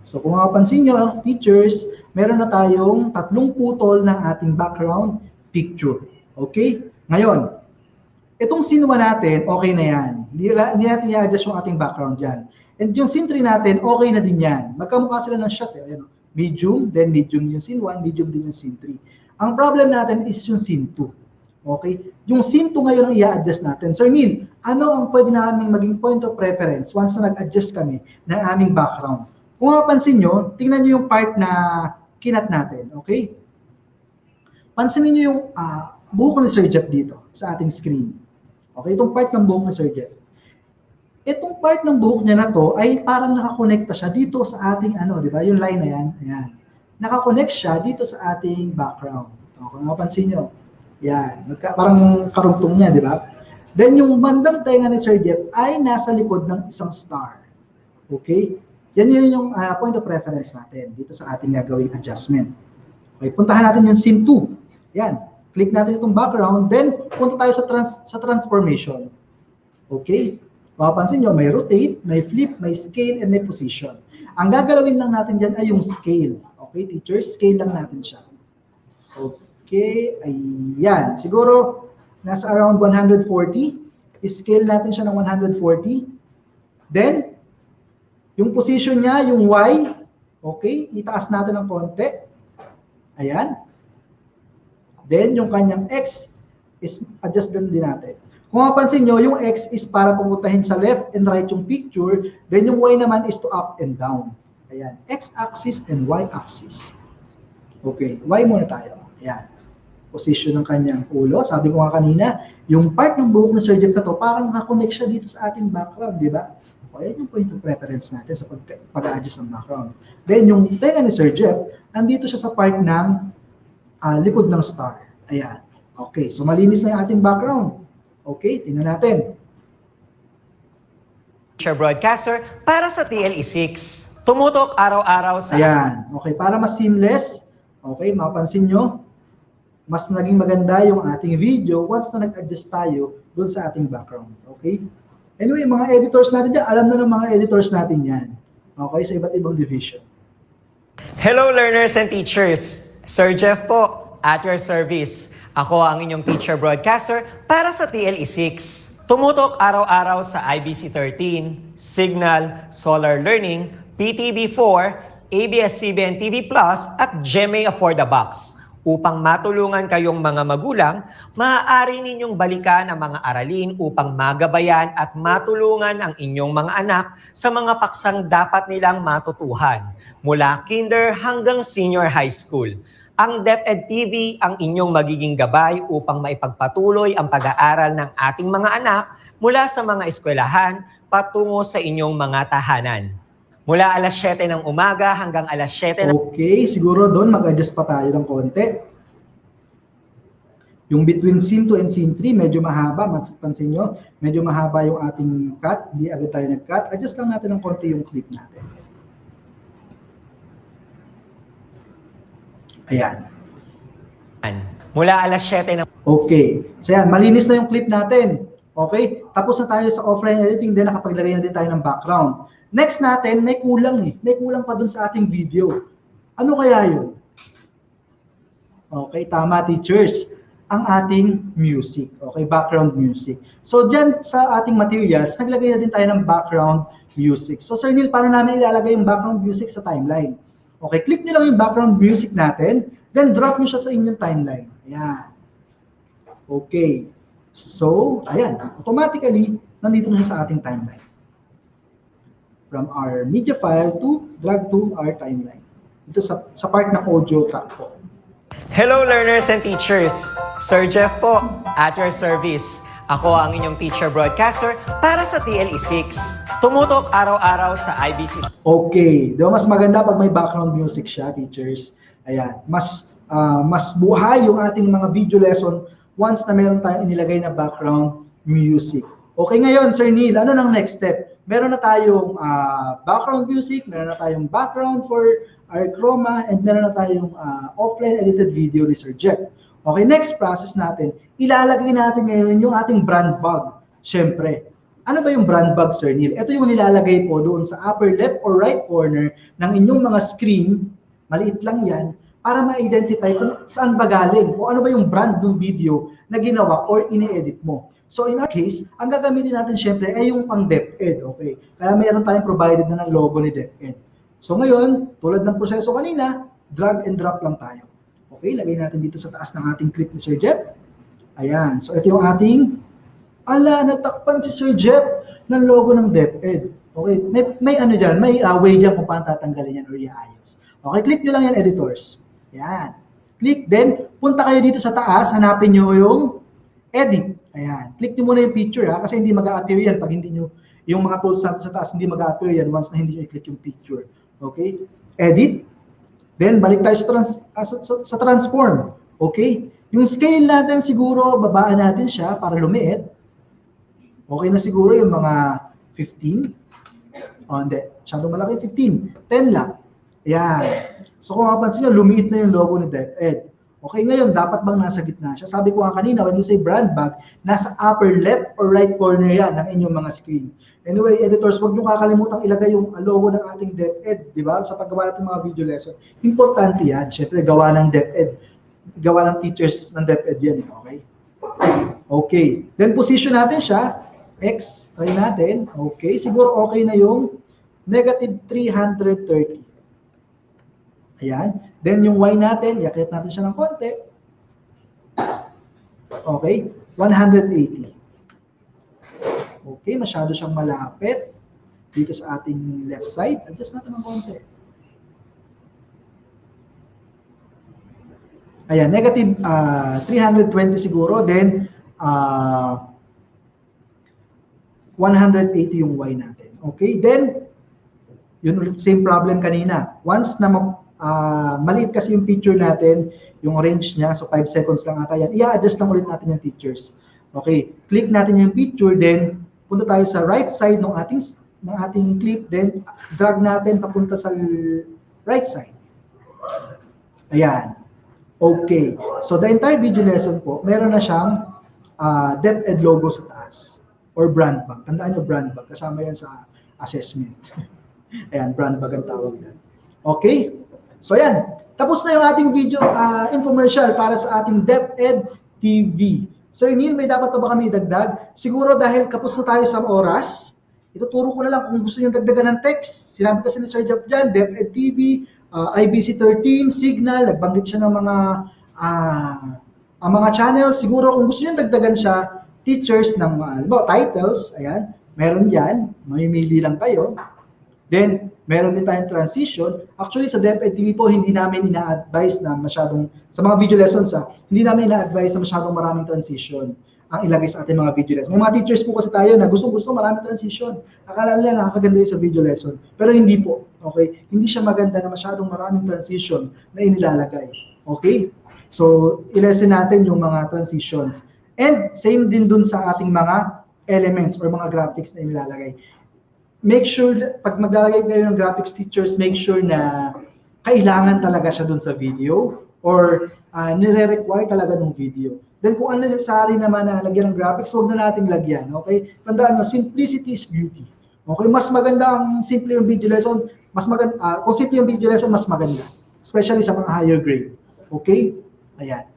So, kung makapansin nyo, teachers, meron na tayong tatlong putol ng ating background picture. Okay? Ngayon, itong scene 1 natin, okay na yan. Hindi natin i-adjust yung ating background dyan. And yung scene 3 natin, okay na din yan. Magkamukha sila ng shot. Ayan. Medium, then medium yung scene 1, medium din yung scene 3. Ang problem natin is yung scene 2. Okay? Yung scene 2 ngayon ang i-adjust natin. Sir Neil, ano ang pwede namin maging point of preference once na nag-adjust kami ng aming background? Kung mapansin nyo, tingnan nyo yung part na kinat natin. Okay? Pansinin nyo yung buhok ni Sir Jeff dito sa ating screen. Okay? Itong part ng buhok ni Sir Jeff. Itong part ng buhok niya na to ay parang nakakonekta siya dito sa ating di ba? Yung line na yan. Ayan. Nakakonect siya dito sa ating background. Okay, kung mapansin nyo. Yan. Parang karugtong niya, di ba? Then yung bandang tenga ni Sir Jeff ay nasa likod ng isang star. Okay? Yan yung point of reference natin dito sa ating gagawing adjustment. Okay, puntahan natin yung scene 2. Yan. Click natin itong background, then punta tayo sa transformation. Okay? Mapapansin nyo, may rotate, may flip, may scale, and may position. Ang gagalawin lang natin dyan ay yung scale. Okay, teachers? Scale lang natin siya. Okay, ayan. Siguro, nasa around 140. Scale natin siya ng 140. Then, yung position niya, yung Y, okay, itaas natin ng konti. Ayan. Then, yung kanyang X, is adjust din natin. Kung mapansin nyo, yung X is para pumuntahin sa left and right yung picture. Then yung Y naman is to up and down. Ayan. X-axis and Y-axis. Okay. Y muna tayo. Ayan. Position ng kanyang ulo. Sabi ko nga kanina, yung part ng buhok ni Sir Jeff na to, parang nakakonect siya dito sa ating background. Di ba? O, yan yung point of preference natin sa pag-adjust ng background. Then yung tenga ni Sir Jeff, nandito siya sa part ng likod ng star. Ayan. Okay. So malinis na yung ating background. Okay, tingnan natin. Teacher broadcaster para sa TLE6. Tumutok araw-araw sa... Ayan. Okay, para mas seamless. Okay, mapapansin nyo. mas naging maganda yung ating video once na nag-adjust tayo doon sa ating background. Okay? Anyway, mga editors natin dyan, alam na ng mga editors natin yan. Okay? Sa iba't ibang division. Hello learners and teachers! Sir Jeff po, at your service. Ako ang inyong teacher broadcaster para sa TLE6. Tumutok araw-araw sa IBC 13, Signal, Solar Learning, PTV4, ABS-CBN TV Plus at GMA For the Box. Upang matulungan kayong mga magulang, maaari ninyong balikan ang mga aralin upang magabayan at matulungan ang inyong mga anak sa mga paksang dapat nilang matutuhan mula kinder hanggang senior high school. Ang DepEd TV ang inyong magiging gabay upang maipagpatuloy ang pag-aaral ng ating mga anak mula sa mga eskwelahan patungo sa inyong mga tahanan. Mula alas 7 ng umaga hanggang alas 7 ng... Okay, siguro doon mag-adjust pa tayo ng konti. Yung between scene 2 and scene 3, medyo mahaba. Pansin nyo, medyo mahaba yung ating cut. Di agad tayo nag-cut. Adjust lang natin ng konti yung clip natin. Ayan. Mula alas 7 ng... Okay. So yan, malinis na yung clip natin. Okay? Tapos na tayo sa offline editing, then nakapaglagay na din tayo ng background. Next natin, may kulang eh. May kulang pa dun sa ating video. Ano kaya yun? Okay, tama teachers. Ang ating music. Okay, background music. So dyan sa ating materials, naglagay na din tayo ng background music. So Sir Neil, paano namin ilalagay yung background music sa timeline? Okay, click nyo lang yung background music natin, then drop nyo siya sa inyong timeline. Ayan. Okay. So, ayan. Automatically, nandito na siya sa ating timeline. From our media file to drag to our timeline. Ito sa part ng audio track po. Hello learners and teachers! Sir Jeff po, at your service. Ako ang inyong teacher broadcaster para sa TLE6. Tumutok araw-araw sa IBC. Okay. Diba mas maganda pag may background music siya, teachers? Ayan. Mas buhay yung ating mga video lesson once na meron tayong inilagay na background music. Okay, ngayon, Sir Neil, ano nang next step? Meron na tayong background music, meron na tayong background for our chroma, and meron na tayong offline edited video ni Sir Jeff. Okay, next process natin, ilalagay natin ngayon yung ating brand bug. Siyempre, ano ba yung brand bug, Sir Neil? Ito yung nilalagay po doon sa upper left or right corner ng inyong mga screen, maliit lang yan, para ma-identify kung saan ba galing o ano ba yung brand ng video na ginawa or ini-edit mo. So in our case, ang gagamitin natin syempre ay yung pang DepEd, okay? Kaya mayroon tayong provided na ng logo ni DepEd. So ngayon, tulad ng proseso kanina, drag and drop lang tayo. Okay, lagay natin dito sa taas ng ating clip ni Sir Jeff. Ayan, so ito yung ating, natakpan si Sir Jeff ng logo ng DepEd. Okay, may ano dyan, may way dyan kung paano tatanggalin yan or iayos. Okay, click nyo lang yan, editors. Ayan. Click, then punta kayo dito sa taas, hanapin nyo yung edit. Ayan. Click nyo muna yung picture kasi hindi mag-a-appear yan pag hindi nyo, yung mga tools natin sa taas, hindi mag-a-appear yan once na hindi nyo i-click yung picture. Okay? Edit. Then, balik tayo sa transform. Okay? Yung scale natin siguro, babaan natin siya para lumiit. Okay na siguro yung mga 15. Hindi. Masyadong malaki 15. 10 lang. Ayan. So kung mapansin nyo, lumiit na yung logo ni DepEd. Okay, ngayon, dapat bang nasa gitna siya? Sabi ko nga kanina, when you say brand bag, nasa upper left or right corner yan ng inyong mga screen. Anyway, editors, huwag nyo kakalimutang ilagay yung logo ng ating DepEd, di ba? Sa paggawa natin mga video lesson. Importante yan. Siyempre, gawa ng DepEd. Gawa ng teachers ng DepEd yan. Okay? Okay. Then, position natin siya. X, try natin. Okay. Siguro okay na yung negative 330. Ayan. Then yung Y natin, iakit natin siya ng konti. Okay. 180. Okay. Masyado siyang malapit dito sa ating left side. Adjust natin ng konti. Ayan. Negative 320 siguro. Then 180 yung Y natin. Okay. Then yun ulit, same problem kanina. Once na maliit kasi yung picture natin, yung range niya, so 5 seconds lang ata yan, i-adjust lang ulit natin yung pictures. Okay, click natin yung picture, then punta tayo sa right side ng ating clip, then drag natin papunta sa right side. Ayan. Okay. So the entire video lesson po, meron na siyang DepEd logo sa taas or brand bag. Tandaan nyo, brand bag. Kasama yan sa assessment. Ayan, brand bag ang tawag yan. Okay? So yan. Tapos na yung ating video infomercial para sa ating DepEd TV. Sir Neil, may dapat pa ba kami idagdag? Siguro dahil kapos na tayo sa oras, ituturo ko na lang kung gusto nyo dagdagan ng text. Sinabi kasi ni Sir Jeff dyan, DepEd TV, IBC 13, Signal, nagbanggit siya ng mga channels. Siguro kung gusto nyo dagdagan siya, teachers ng titles, ayan, meron yan, mamimili lang kayo. Then, meron din tayong transition. Actually, sa DepEd TV po, hindi namin ina-advise na masyadong, sa mga video lessons, hindi namin ina-advise na masyadong maraming transition ang ilagay sa ating mga video lessons. May mga teachers po kasi tayo na gusto maraming transition. Akala nila nakakaganda yun sa video lesson. Pero hindi po. Okay? Hindi siya maganda na masyadong maraming transition na inilalagay. Okay? So, i-lesson natin yung mga transitions. And same din dun sa ating mga elements or mga graphics na inilalagay. Make sure, pag maglalagay kayo ng graphics teachers, make sure na kailangan talaga siya dun sa video or nire-require talaga ng video. Then kung unnecessary naman na lagyan ng graphics, huwag na nating lagyan. Okay? Tandaan nyo, simplicity is beauty. Okay? Mas maganda ang simple yung video lesson, mas maganda, kung simple yung video lesson, mas maganda. Especially sa mga higher grade. Okay? Ayan.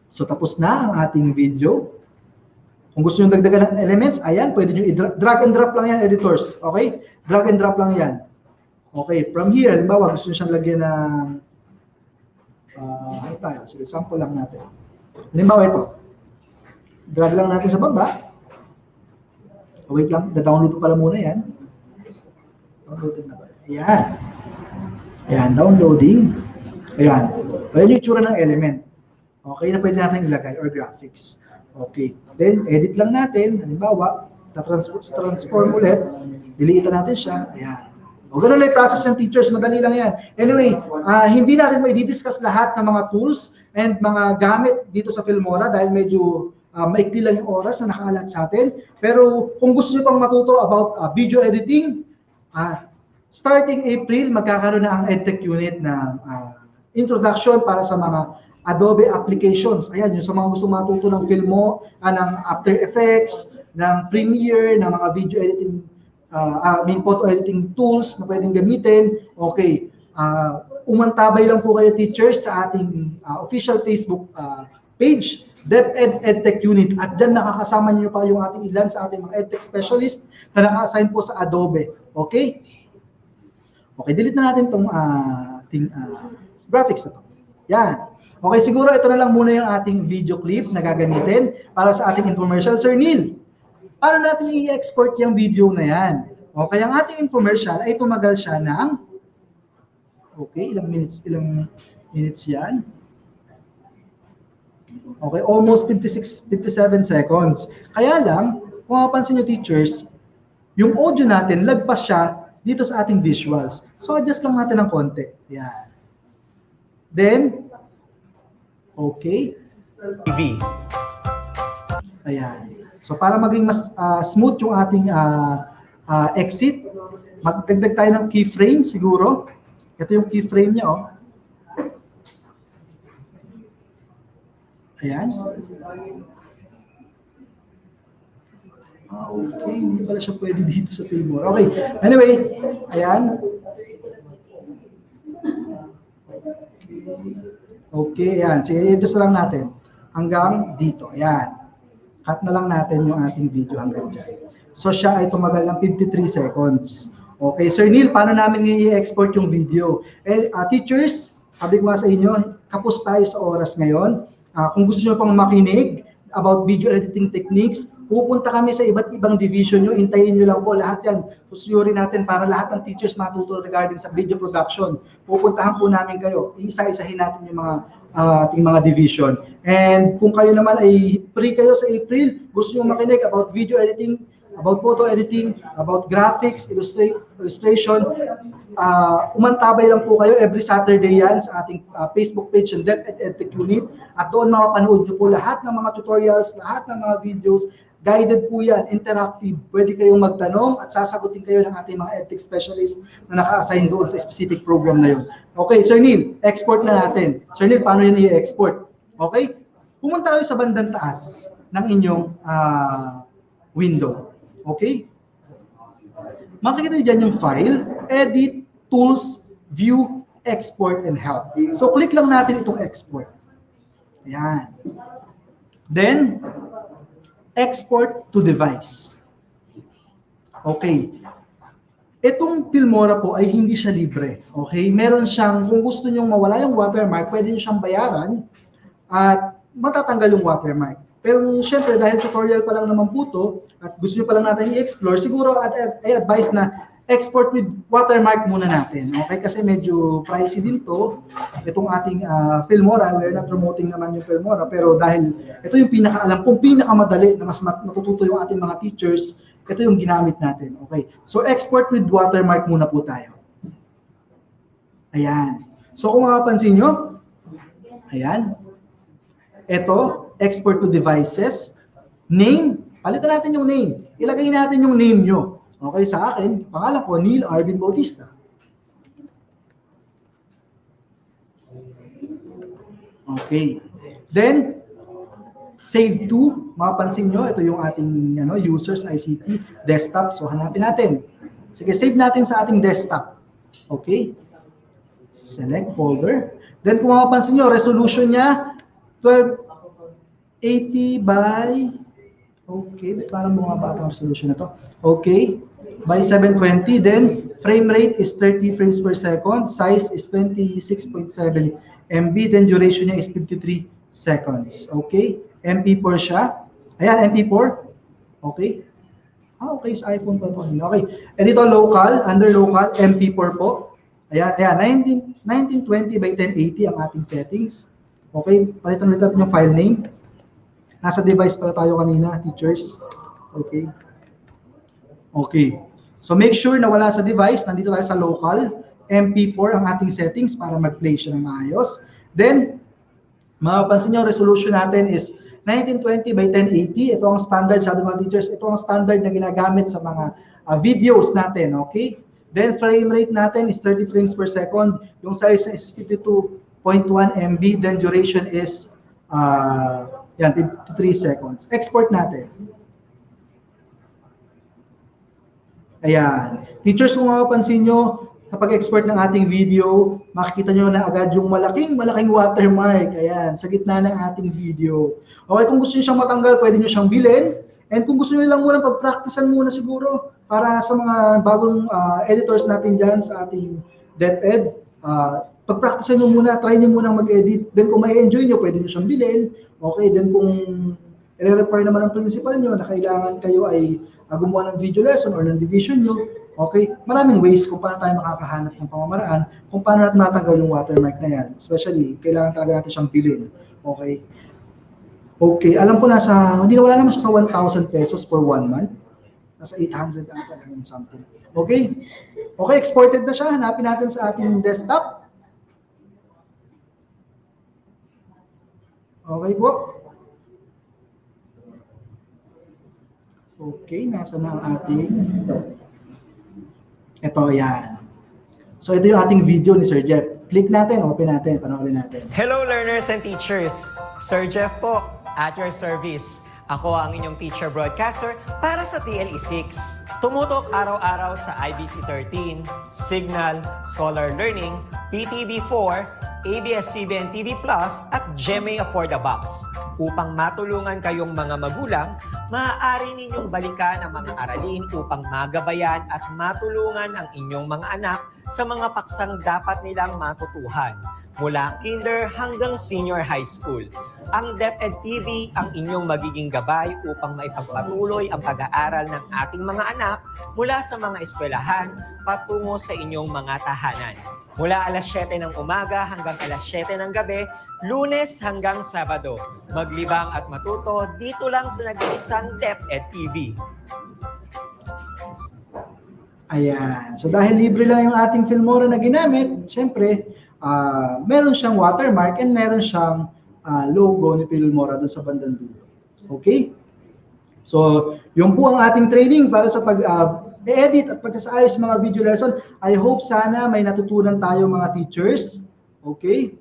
So tapos na ang ating video. Kung gusto nyo dagdagan ng elements, ayan, pwede nyo drag and drop lang yan, editors. Okay? Drag and drop lang yan. Okay, from here, halimbawa, gusto nyo siyang lagyan ng, ano tayo? Sige, sample lang natin. Halimbawa ito. Drag lang natin sa baba. Wait lang, da-download ko pala muna yan. Downloaded na ba? Ayan. Ayan, downloading. Ayan. Ayan yung itsura ng element. Okay, na pwede natin ilagay or graphics. Okay. Then, edit lang natin. Halimbawa, transform ulit. Diliitan natin siya. Ayan. O, ganun lang yung process ng teachers. Madali lang yan. Anyway, hindi natin mai-discuss lahat ng mga tools and mga gamit dito sa Filmora dahil medyo maikli lang yung oras na nakaalat sa atin. Pero kung gusto nyo pang matuto about video editing, starting April, magkakaroon na ang EdTech unit na introduction para sa mga Adobe applications. Ayan, yung sa mga gusto matuto ng Filmo, ng After Effects, ng Premiere, ng mga video editing, photo editing tools na pwedeng gamitin. Okay, umantabay lang po kayo teachers sa ating official Facebook page, DepEd EdTech Unit. At dyan nakakasama niyo pa yung ating ilan sa ating mga EdTech specialist na naka-assign po sa Adobe. Okay? Okay, delete na natin itong graphics na ito. Yan. Okay, siguro ito na lang muna yung ating video clip na gagamitin para sa ating infomercial. Sir Neil, paano natin i-export yung video na yan? Okay, ang ating infomercial ay tumagal siya ng, okay, ilang minutes yan? Okay, almost 57 seconds. Kaya lang, kung mapansin nyo teachers, yung audio natin, lagpas siya dito sa ating visuals. So, adjust lang natin ng konti. Yan. Then, okay. TV. Ayan. So para maging mas smooth yung ating exit, magdagdag tayo ng keyframe siguro. Ito yung keyframe niya, oh. Ayan. Okay, hindi pala siya pwede dito sa Filmora. Okay, anyway, ayan. Okay, ayan. Sige, adjust lang natin. Hanggang dito. Ayan. Cut na lang natin yung ating video hanggang dyan. So, siya ay tumagal ng 53 seconds. Okay, Sir Neil, paano namin i-export yung video? Teachers, sabi ko sa inyo, kapos tayo sa oras ngayon. Kung gusto nyo pang makinig about video editing techniques, pupunta kami sa iba't ibang division nyo. Hintayin nyo lang po lahat yan. Susuyorin natin para lahat ng teachers matuto regarding sa video production. Pupuntahan po namin kayo. Isa-isahin natin yung mga ating mga division. And kung kayo naman ay free kayo sa April, gusto nyo makinig about video editing, about photo editing, about graphics, illustration, umantabay lang po kayo every Saturday yan sa ating Facebook page ng DepEd EdTech Unit. At doon mapapanood nyo po lahat ng mga tutorials, lahat ng mga videos Guided po yan, interactive. Pwede kayong magtanong at sasagutin kayo ng ating mga edtech specialist na naka-assign doon sa specific program na yun. Okay, Sir Neil, export na natin. Sir Neil, paano yun i-export? Okay, pumunta kayo sa bandang taas ng inyong window. Okay? Makikita nyo dyan yung file, edit, tools, view, export, and help. So, click lang natin itong export. Ayan. Then, export to device. Okay. Itong Filmora po ay hindi siya libre. Okay? Meron siyang, kung gusto nyong mawala yung watermark, pwede nyo siyang bayaran at matatanggal yung watermark. Pero syempre, dahil tutorial pa lang naman po to, at gusto nyo pa lang natin i-explore, siguro ay advice na export with watermark muna natin. Okay? Kasi medyo pricey din to. Itong ating Filmora, we're not promoting naman yung Filmora, pero dahil ito yung pinakaalam kung pinakamadali na mas matututo yung ating mga teachers, ito yung ginamit natin. Okay? So, export with watermark muna po tayo. Ayan. So, kung makapansin nyo, ayan. Ito, export to devices. Name, palitan natin yung name. Ilagay natin yung name nyo. Okay, sa akin, pangalan ko, Neil Arvin Bautista. Okay. Then, save to. Mapapansin nyo, ito yung ating users ICT desktop. So, hanapin natin. Sige, save natin sa ating desktop. Okay. Select folder. Then, kung mapapansin nyo, resolution niya, 1280 by, okay, parang bumaba ang resolution na to. Okay, by 720. Then, frame rate is 30 frames per second. Size is 26.7 MB. Then, duration niya is 53 seconds. Okay, MP4 siya. Ayan, MP4. Okay. Okay, sa iPhone pa po. Okay, and ito local, under local, MP4 po. Ayan, ayan, 1920 by 1080 ang ating settings. Okay, palitan ulit natin yung file name. Nasa device pala tayo kanina, teachers. Okay. Okay. So make sure na wala sa device, nandito tayo sa local, MP4 ang ating settings para mag-play siya ng maayos. Then, mapapansin nyo, resolution natin is 1920 by 1080. Ito ang standard, sabi mga teachers, ito ang standard na ginagamit sa mga videos natin, okay? Then, frame rate natin is 30 frames per second. Yung size is 52.1 MB. Then, duration is 53 seconds. Export natin. Ayan. Teachers, kung mapapansin nyo, kapag export ng ating video, makikita nyo na agad yung malaking watermark. Ayan, sa gitna ng ating video. Okay, kung gusto nyo siyang matanggal, pwede nyo siyang bilhin. And kung gusto nyo lang muna, pag-practicean muna siguro para sa mga bagong editors natin dyan sa ating DepEd, pag-practicean nyo muna, try nyo muna mag-edit. Then kung may enjoy nyo, pwede nyo siyang bilhin. Okay, then kung i-require naman ng principal nyo na kailangan kayo ay gumawa ng video lesson or ng division nyo, okay, maraming ways kung paano tayo makakahanap ng pamamaraan, kung paano natin matanggal yung watermark na yan. Especially, kailangan talaga natin siyang bilhin. Okay. Okay, alam ko nasa, hindi na wala naman siya sa 1,000 pesos for 1 month. Nasa 800 ata and something. Okay. Okay, exported na siya. Hanapin natin sa ating desktop. Okay po. Okay, nasa na ang ating, ito, yan. So, ito yung ating video ni Sir Jeff. Click natin, open natin, panoorin natin. Hello learners and teachers! Sir Jeff po, at your service. Ako ang inyong teacher broadcaster para sa TLE6. Tumutok araw-araw sa IBC 13, Signal, Solar Learning, PTV4, ABS-CBN TV Plus at GMA Afford the Box. Upang matulungan kayong mga magulang, maaari ninyong balikan ang mga aralin upang magabayan at matulungan ang inyong mga anak sa mga paksang dapat nilang matutuhan mula kinder hanggang senior high school. Ang DepEd TV ang inyong magiging gabay upang maipagpatuloy ang pag-aaral ng ating mga anak mula sa mga eskwelahan patungo sa inyong mga tahanan. Mula alas 7 ng umaga hanggang alas 7 ng gabi, Lunes hanggang Sabado. Maglibang at matuto dito lang sa nag-iisang DepEd TV. Ayan. So dahil libre lang yung ating Filmora na ginamit, syempre, meron siyang watermark and meron siyang logo ni Filmora doon sa bandang dulo. Okay? So, yun po ang ating training para sa pag-edit at pagsasaayos mga video lesson. I hope sana may natutunan tayo mga teachers. Okay?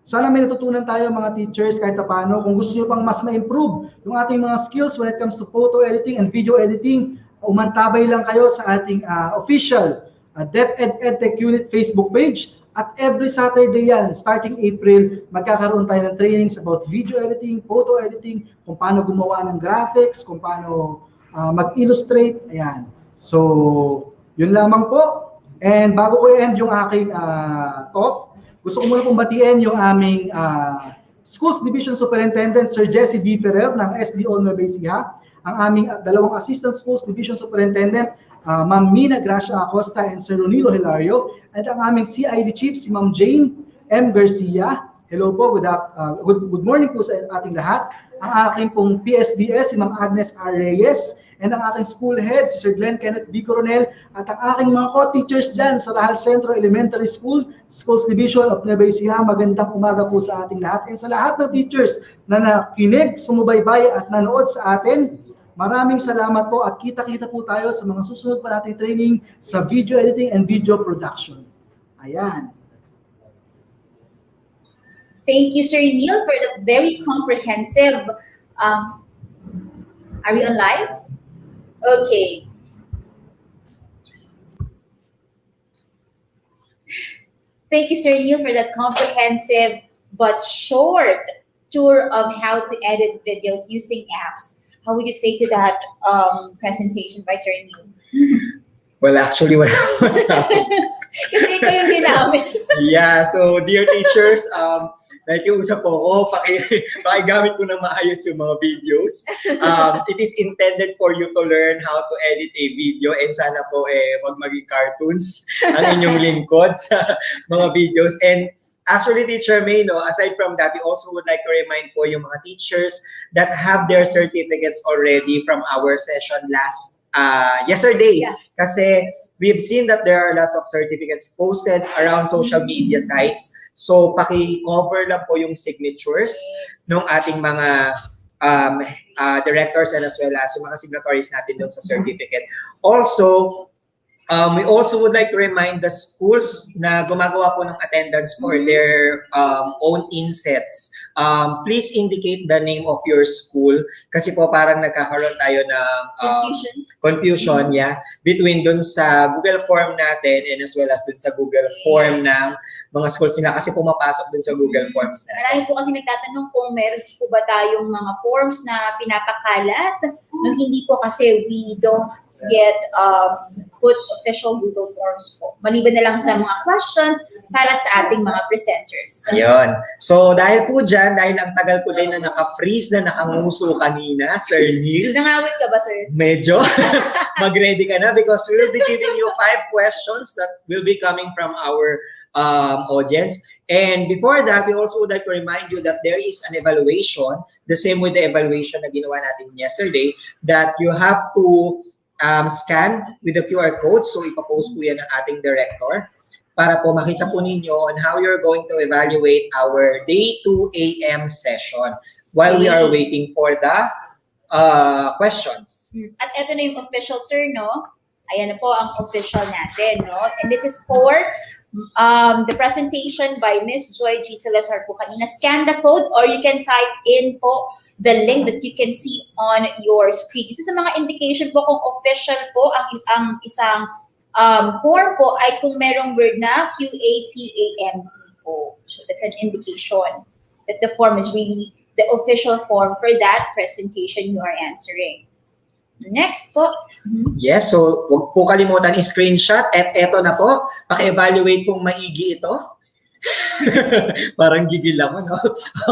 Sana may natutunan tayo mga teachers kahit paano. Kung gusto nyo pang mas ma-improve yung ating mga skills when it comes to photo editing and video editing, umantabay lang kayo sa ating official DepEd EdTech Unit Facebook page. At every Saturday yan, starting April, magkakaroon tayo ng trainings about video editing, photo editing, kung paano gumawa ng graphics, kung paano mag-illustrate. Ayan. So, yun lamang po. And bago ko i-end yung aking talk, gusto ko muna pong batiin yung aming Schools Division Superintendent, Sir Jesse D. Ferrer ng SDO Nueva Ecija, ang aming dalawang Assistant Schools Division Superintendent, Ma'am Mina Gracia Acosta and Sir Ronilo Hilario, at ang aming CID Chief, si Ma'am Jane M. Garcia. Hello po, good morning po sa ating lahat. Ang aking pong PSDS, si Ma'am Agnes R. Reyes, and ang aking school head, si Sir Glenn Kenneth B. Coronel, at ang aking mga co-teachers dyan sa Rahal Centro Elementary School, Schools Division of Nueva Ecija. Magandang umaga po sa ating lahat. And sa lahat ng teachers na nakinig, sumubaybay at nanood sa atin, maraming salamat po at kita-kita po tayo sa mga susunod pa nating training sa video editing and video production. Ayan. Thank you, Sir Neil, for that very comprehensive. Are we on live? Okay. Thank you, Sir Neil, for that comprehensive but short tour of how to edit videos using apps. How would you say to that presentation by Sir Neil? Well, actually, wala akong masabi. Kasi ikaw yung ginamit. Yeah, so dear teachers, nakikiusap po ako, pakigamit ko na maayos yung mga videos. It is intended for you to learn how to edit a video, and sana po wag maging cartoons ang inyong lingkod sa mga videos. And actually, Teacher May, no, aside from that, we also would like to remind po yung mga teachers that have their certificates already from our session yesterday. Yeah. Kasi we've seen that there are lots of certificates posted around social media sites. So, paki-cover lang po yung signatures ng ating mga directors and as well as yung mga signatories natin dun sa certificate. Also, we also would like to remind the schools na gumagawa po ng attendance for their own INSETs. Please indicate the name of your school kasi po parang nagkakaroon tayo ng confusion between dun sa Google form natin and as well as dun sa Google form ng mga schools nila kasi pumapasok dun sa Google Forms natin. Marami po kasi nagtatanong kung meron po ba tayong mga forms na pinapakalat. No, hindi po kasi we don't yet put official Google Forms po. Maliban na lang sa mga questions para sa ating mga presenters. Ayun. So dahil po dyan, dahil ang tagal ko din na naka-freeze na nakanguso kanina, Sir Neil. Nangawit ka ba, sir? Medyo. Mag-ready ka na because we will be giving you 5 questions that will be coming from our audience. And before that, we also would like to remind you that there is an evaluation, the same with the evaluation na ginawa natin yesterday, that you have to scan with the QR code. So ipapost po yan ng ating director para po makita po ninyo on how you're going to evaluate our day 2 AM session while we are waiting for the questions. At ito na yung official, sir, no? Ayan na po ang official natin, no? And this is for the presentation by Miss Joy G. Salazar po kanina. Scan the code or you can type in po the link that you can see on your screen. Isa sa mga indication po kung official po ang isang form po ay kung merong word na QATAME po. So that's an indication that the form is really the official form for that presentation you are answering. Next po. Yes, so huwag po kalimutan i-screenshot at eto na po, paki-evaluate pong maigi ito. Parang gigil ako, no?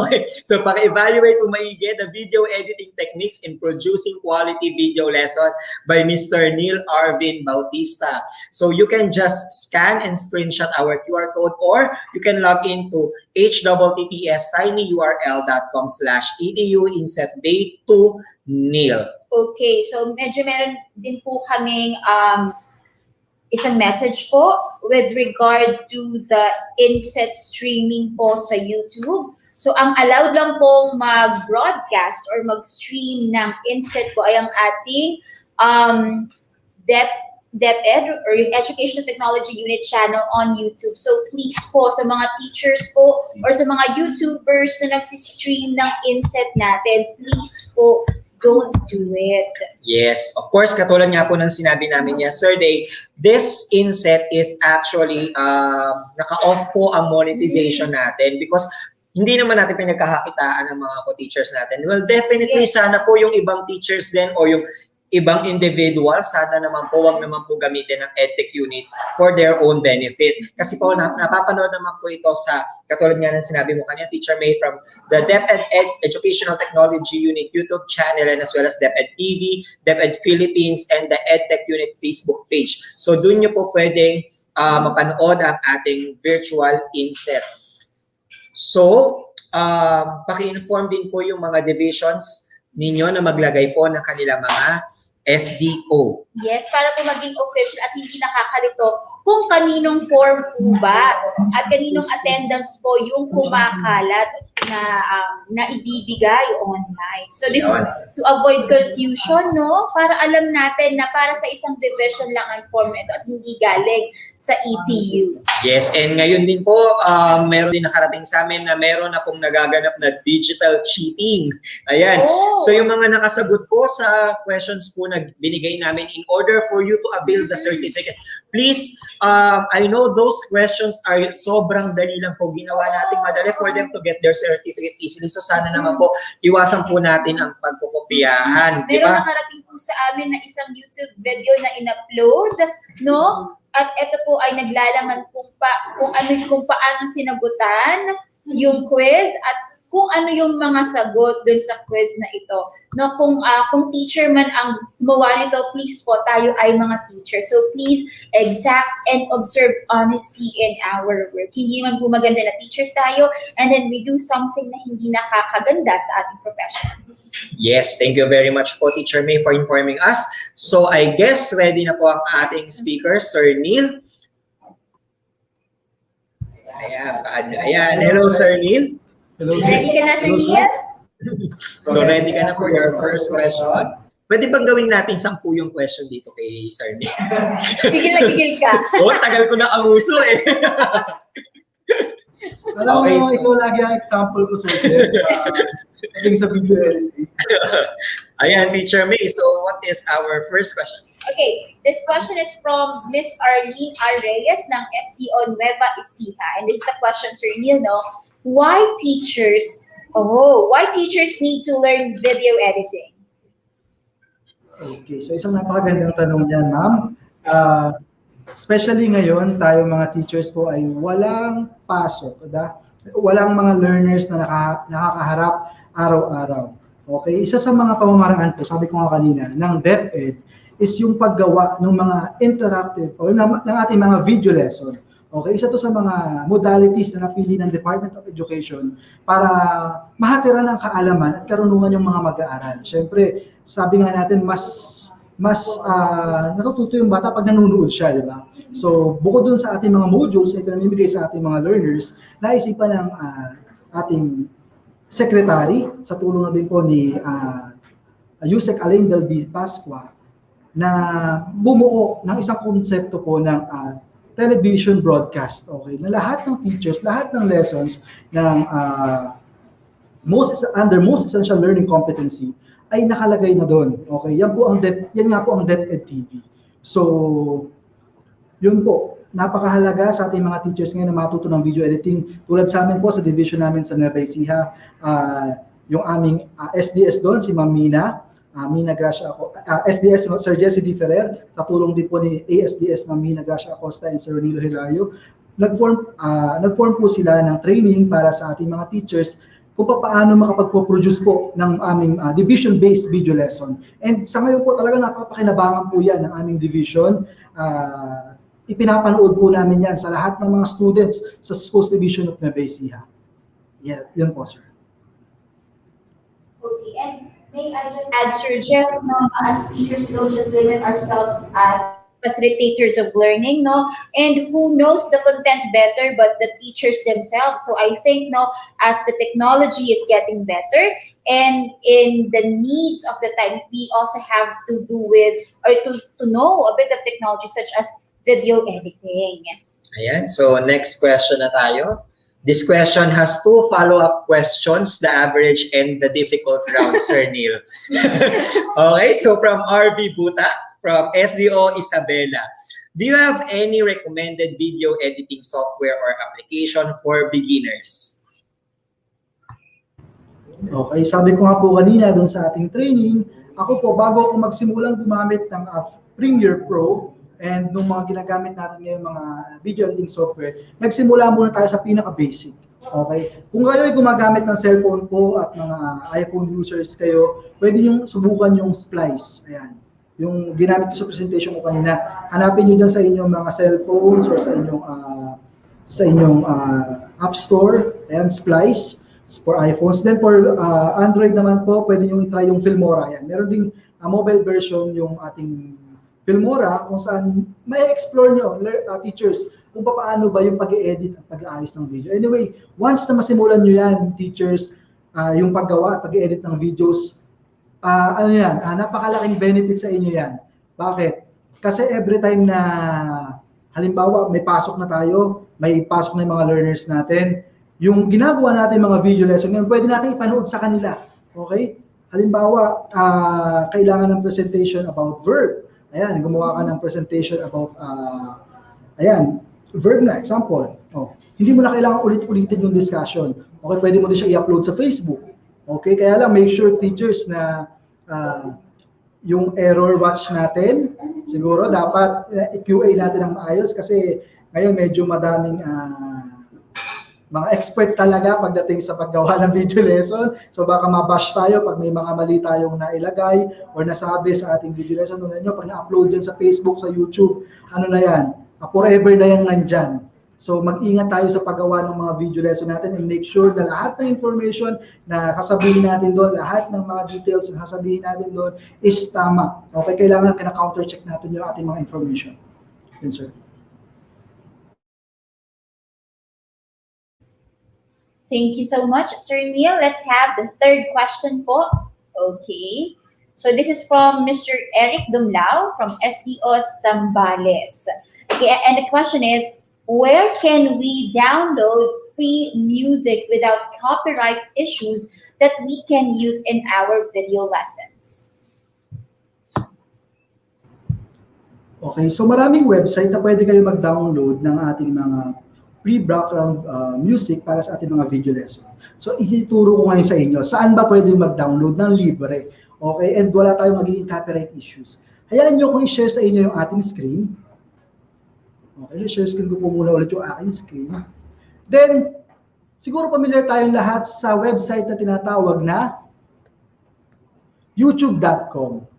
Okay, so paki-evaluate pong maigi the video editing techniques in producing quality video lesson by Mr. Neil Arvin Bautista. So you can just scan and screenshot our QR code or you can log into https://tinyurl.com/ETUinsetday2Neil. Okay, so medyo meron din po kaming isang message po with regard to the INSET streaming po sa YouTube. So ang allowed lang pong mag-broadcast or mag-stream ng INSET po ay ang ating DepEd or yung Educational Technology Unit channel on YouTube. So please po sa mga teachers po or sa mga YouTubers na nagsistream ng INSET natin, please po don't do it. Yes, of course, katulad nga po ng sinabi namin yesterday, this INSET is actually naka-off po ang monetization natin because hindi naman natin pinagkakakitaan ng mga co-teachers natin. Well, definitely, Yes. sana po yung ibang teachers din o yung ibang individual, sana naman po, wag naman po gamitin ng EdTech unit for their own benefit. Kasi po, napapanood naman po ito sa, katulad nga ng sinabi mo kanya, Teacher May, from the DepEd Educational Technology Unit YouTube channel and as well as DepEd TV, DepEd Philippines, and the EdTech Unit Facebook page. So, dun nyo po pwedeng mapanood ang ating virtual INSET. So, paki-inform din po yung mga divisions ninyo na maglagay po ng kanilang mga SDO. Yes, para po maging official at hindi nakakalito kung kaninong form po ba at kaninong attendance po yung kumakalat na ibibigay online. So this is to avoid confusion, no? Para alam natin na para sa isang division lang ang form nito at hindi galing sa ETU. Yes, and ngayon din po, meron din nakarating sa amin na meron na pong nagaganap na digital cheating. Ayan. Oh. So yung mga nakasagot po sa questions po na binigay namin in order for you to avail the certificate, please, I know those questions are sobrang dali lang po ginawa natin madali for them to get their certificate easily. So sana naman po, iwasan po natin ang pagkukopyahan. Di Meron ba? nakarating po sa amin na isang YouTube video na in-upload, no? At ito po ay naglalaman kung paano sinagutan yung quiz at kung ano yung mga sagot dun sa quiz na ito. No, kung teacher man ang gumawa nito, please po, tayo ay mga teacher. So please, exact and observe honesty in our work. Hindi man po maganda na teachers tayo and then we do something na hindi nakakaganda sa ating profession. Yes, thank you very much po, Teacher May, for informing us. So I guess ready na po ang ating speaker, Sir Neil. Ayan. Hello, Sir Neil. Hello, Ready ka na, Sir Neil? So ready ka na for your first question? Pwede bang gawin natin 10 yung question dito kay Sir Neil? Gigil na gigil ka. Tagal ko na ang uso eh. Alam Okay, mo, so- ikaw lagi ang example ko, Sir. Pagdating sa video editing. Ayan, Teacher May. So what is our first question? Okay, this question is from Miss Arlene R. Reyes ng SDO Nueva Ecija. And this is the question, Sir Neil, no? Why teachers need to learn video editing? Okay, so isang napakagandang tanong yan, ma'am. Especially ngayon, tayo mga teachers po ay walang pasok, walang mga learners na nakakaharap araw-araw. Okay, isa sa mga pamamaraan po, sabi ko nga kanina, ng DepEd is yung paggawa ng mga interactive o ng ating mga video lesson. Okay, isa to sa mga modalities na napili ng Department of Education para mahatiran ng kaalaman at karunungan yung mga mag-aaral. Siyempre, sabi nga natin, mas natututo yung bata pag nanonood siya, di ba? So, bukod dun sa ating mga modules na pinamimigay sa ating mga learners, naisipan ng ating secretary, sa tulong na din po ni Yusek Alain Del Pasqua, na bumuo ng isang konsepto po ng television broadcast, okay? Na lahat ng teachers, lahat ng lessons ng under most essential learning competency ay nakalagay na doon. Okay? Yan nga po ang DepEd TV. So, yun po, napakahalaga sa ating mga teachers ngayon na matuto ng video editing. Tulad sa amin po sa division namin sa Nueva Ecija, yung aming SDS doon, si Ma'am Mina Gracia SDS, Sir Jesse D. Ferrer, katulong din po ni ASDS, Ma'am Mina Gracia Acosta and Sir Ronilo Hilario. Nag-form po sila ng training para sa ating mga teachers kung paano makapagpo-produce po ng aming division-based video lesson. And sa ngayon po talaga napapakinabangan po yan ng aming division. Ipinapanood po namin yan sa lahat ng mga students sa Schools Division of Nueva Ecija. Yeah, yun po, sir. Okay, and may I just add, Sir Jeff, as teachers, we don't just limit ourselves as facilitators of learning, no? And who knows the content better but the teachers themselves. So I think, no, as the technology is getting better and in the needs of the time, we also have to do with or to know a bit of technology such as video editing. Ayan, so next question na tayo. This question has two follow-up questions, the average and the difficult round, Sir Neil. Okay, so from RV Buta, from SDO Isabela, do you have any recommended video editing software or application for beginners? Okay, sabi ko nga po kanina doon sa ating training, ako po bago ako magsimulang gumamit ng Premiere Pro and nung mga ginagamit natin ngayon mga video editing software, nagsimula muna tayo sa pinaka-basic. Okay? Kung kayo ay gumagamit ng cellphone po at mga iPhone users kayo, pwede nyo subukan yung Splice. Ayan. Yung ginamit ko sa presentation ko kanina, hanapin nyo dyan sa inyong mga cellphones or sa inyong App Store. Ayan, Splice for iPhones. Then for Android naman po, pwede nyo i-try yung Filmora. Ayan. Meron ding mobile version yung ating Filmora kung saan may explore nyo, teachers, kung paano ba yung pag-edit at pag-aayos ng video. Anyway, once na masimulan nyo yan, teachers, yung paggawa at pag-edit ng videos, napakalaking benefit sa inyo yan. Bakit? Kasi every time na, halimbawa, may pasok na tayo, may pasok na yung mga learners natin, yung ginagawa natin mga video lesson, ngayon, pwede natin ipanood sa kanila. Okay? Halimbawa, kailangan ng presentation about verb. Ayan, gumawa ka ng presentation about, verb na, example. Oh, hindi mo na kailangan ulit-ulitin yung discussion. Okay, pwede mo din siya i-upload sa Facebook. Okay, kaya lang make sure teachers na yung error watch natin, siguro dapat i-QA natin ng maayos kasi ngayon medyo madaming mga expert talaga pagdating sa paggawa ng video lesson. So baka mabash tayo pag may mga mali tayong nailagay or nasabi sa ating video lesson. Ano nyo, pag na-upload yan sa Facebook, sa YouTube, ano na yan, forever na yan nandyan. So mag-ingat tayo sa paggawa ng mga video lesson natin and make sure na lahat ng information na sasabihin natin doon, lahat ng mga details na sasabihin natin doon is tama. Okay, kailangan kina-counter check natin yung ating mga information. Yes, sir. Thank you so much, Sir Neil. Let's have the third question po. Okay. So this is from Mr. Eric Dumlao from SDO Zambales. Okay, and the question is, where can we download free music without copyright issues that we can use in our video lessons? Okay, so maraming website na pwede kayo mag-download ng ating mga free background music para sa ating mga video lesson. So ituturo ko ngayon sa inyo, saan ba pwede mag-download ng libre? Okay, and wala tayong magiging copyright issues. Hayaan nyo kung i-share sa inyo yung ating screen. Okay, share screen ko po muna ulit yung aking screen. Then, siguro familiar tayong lahat sa website na tinatawag na youtube.com.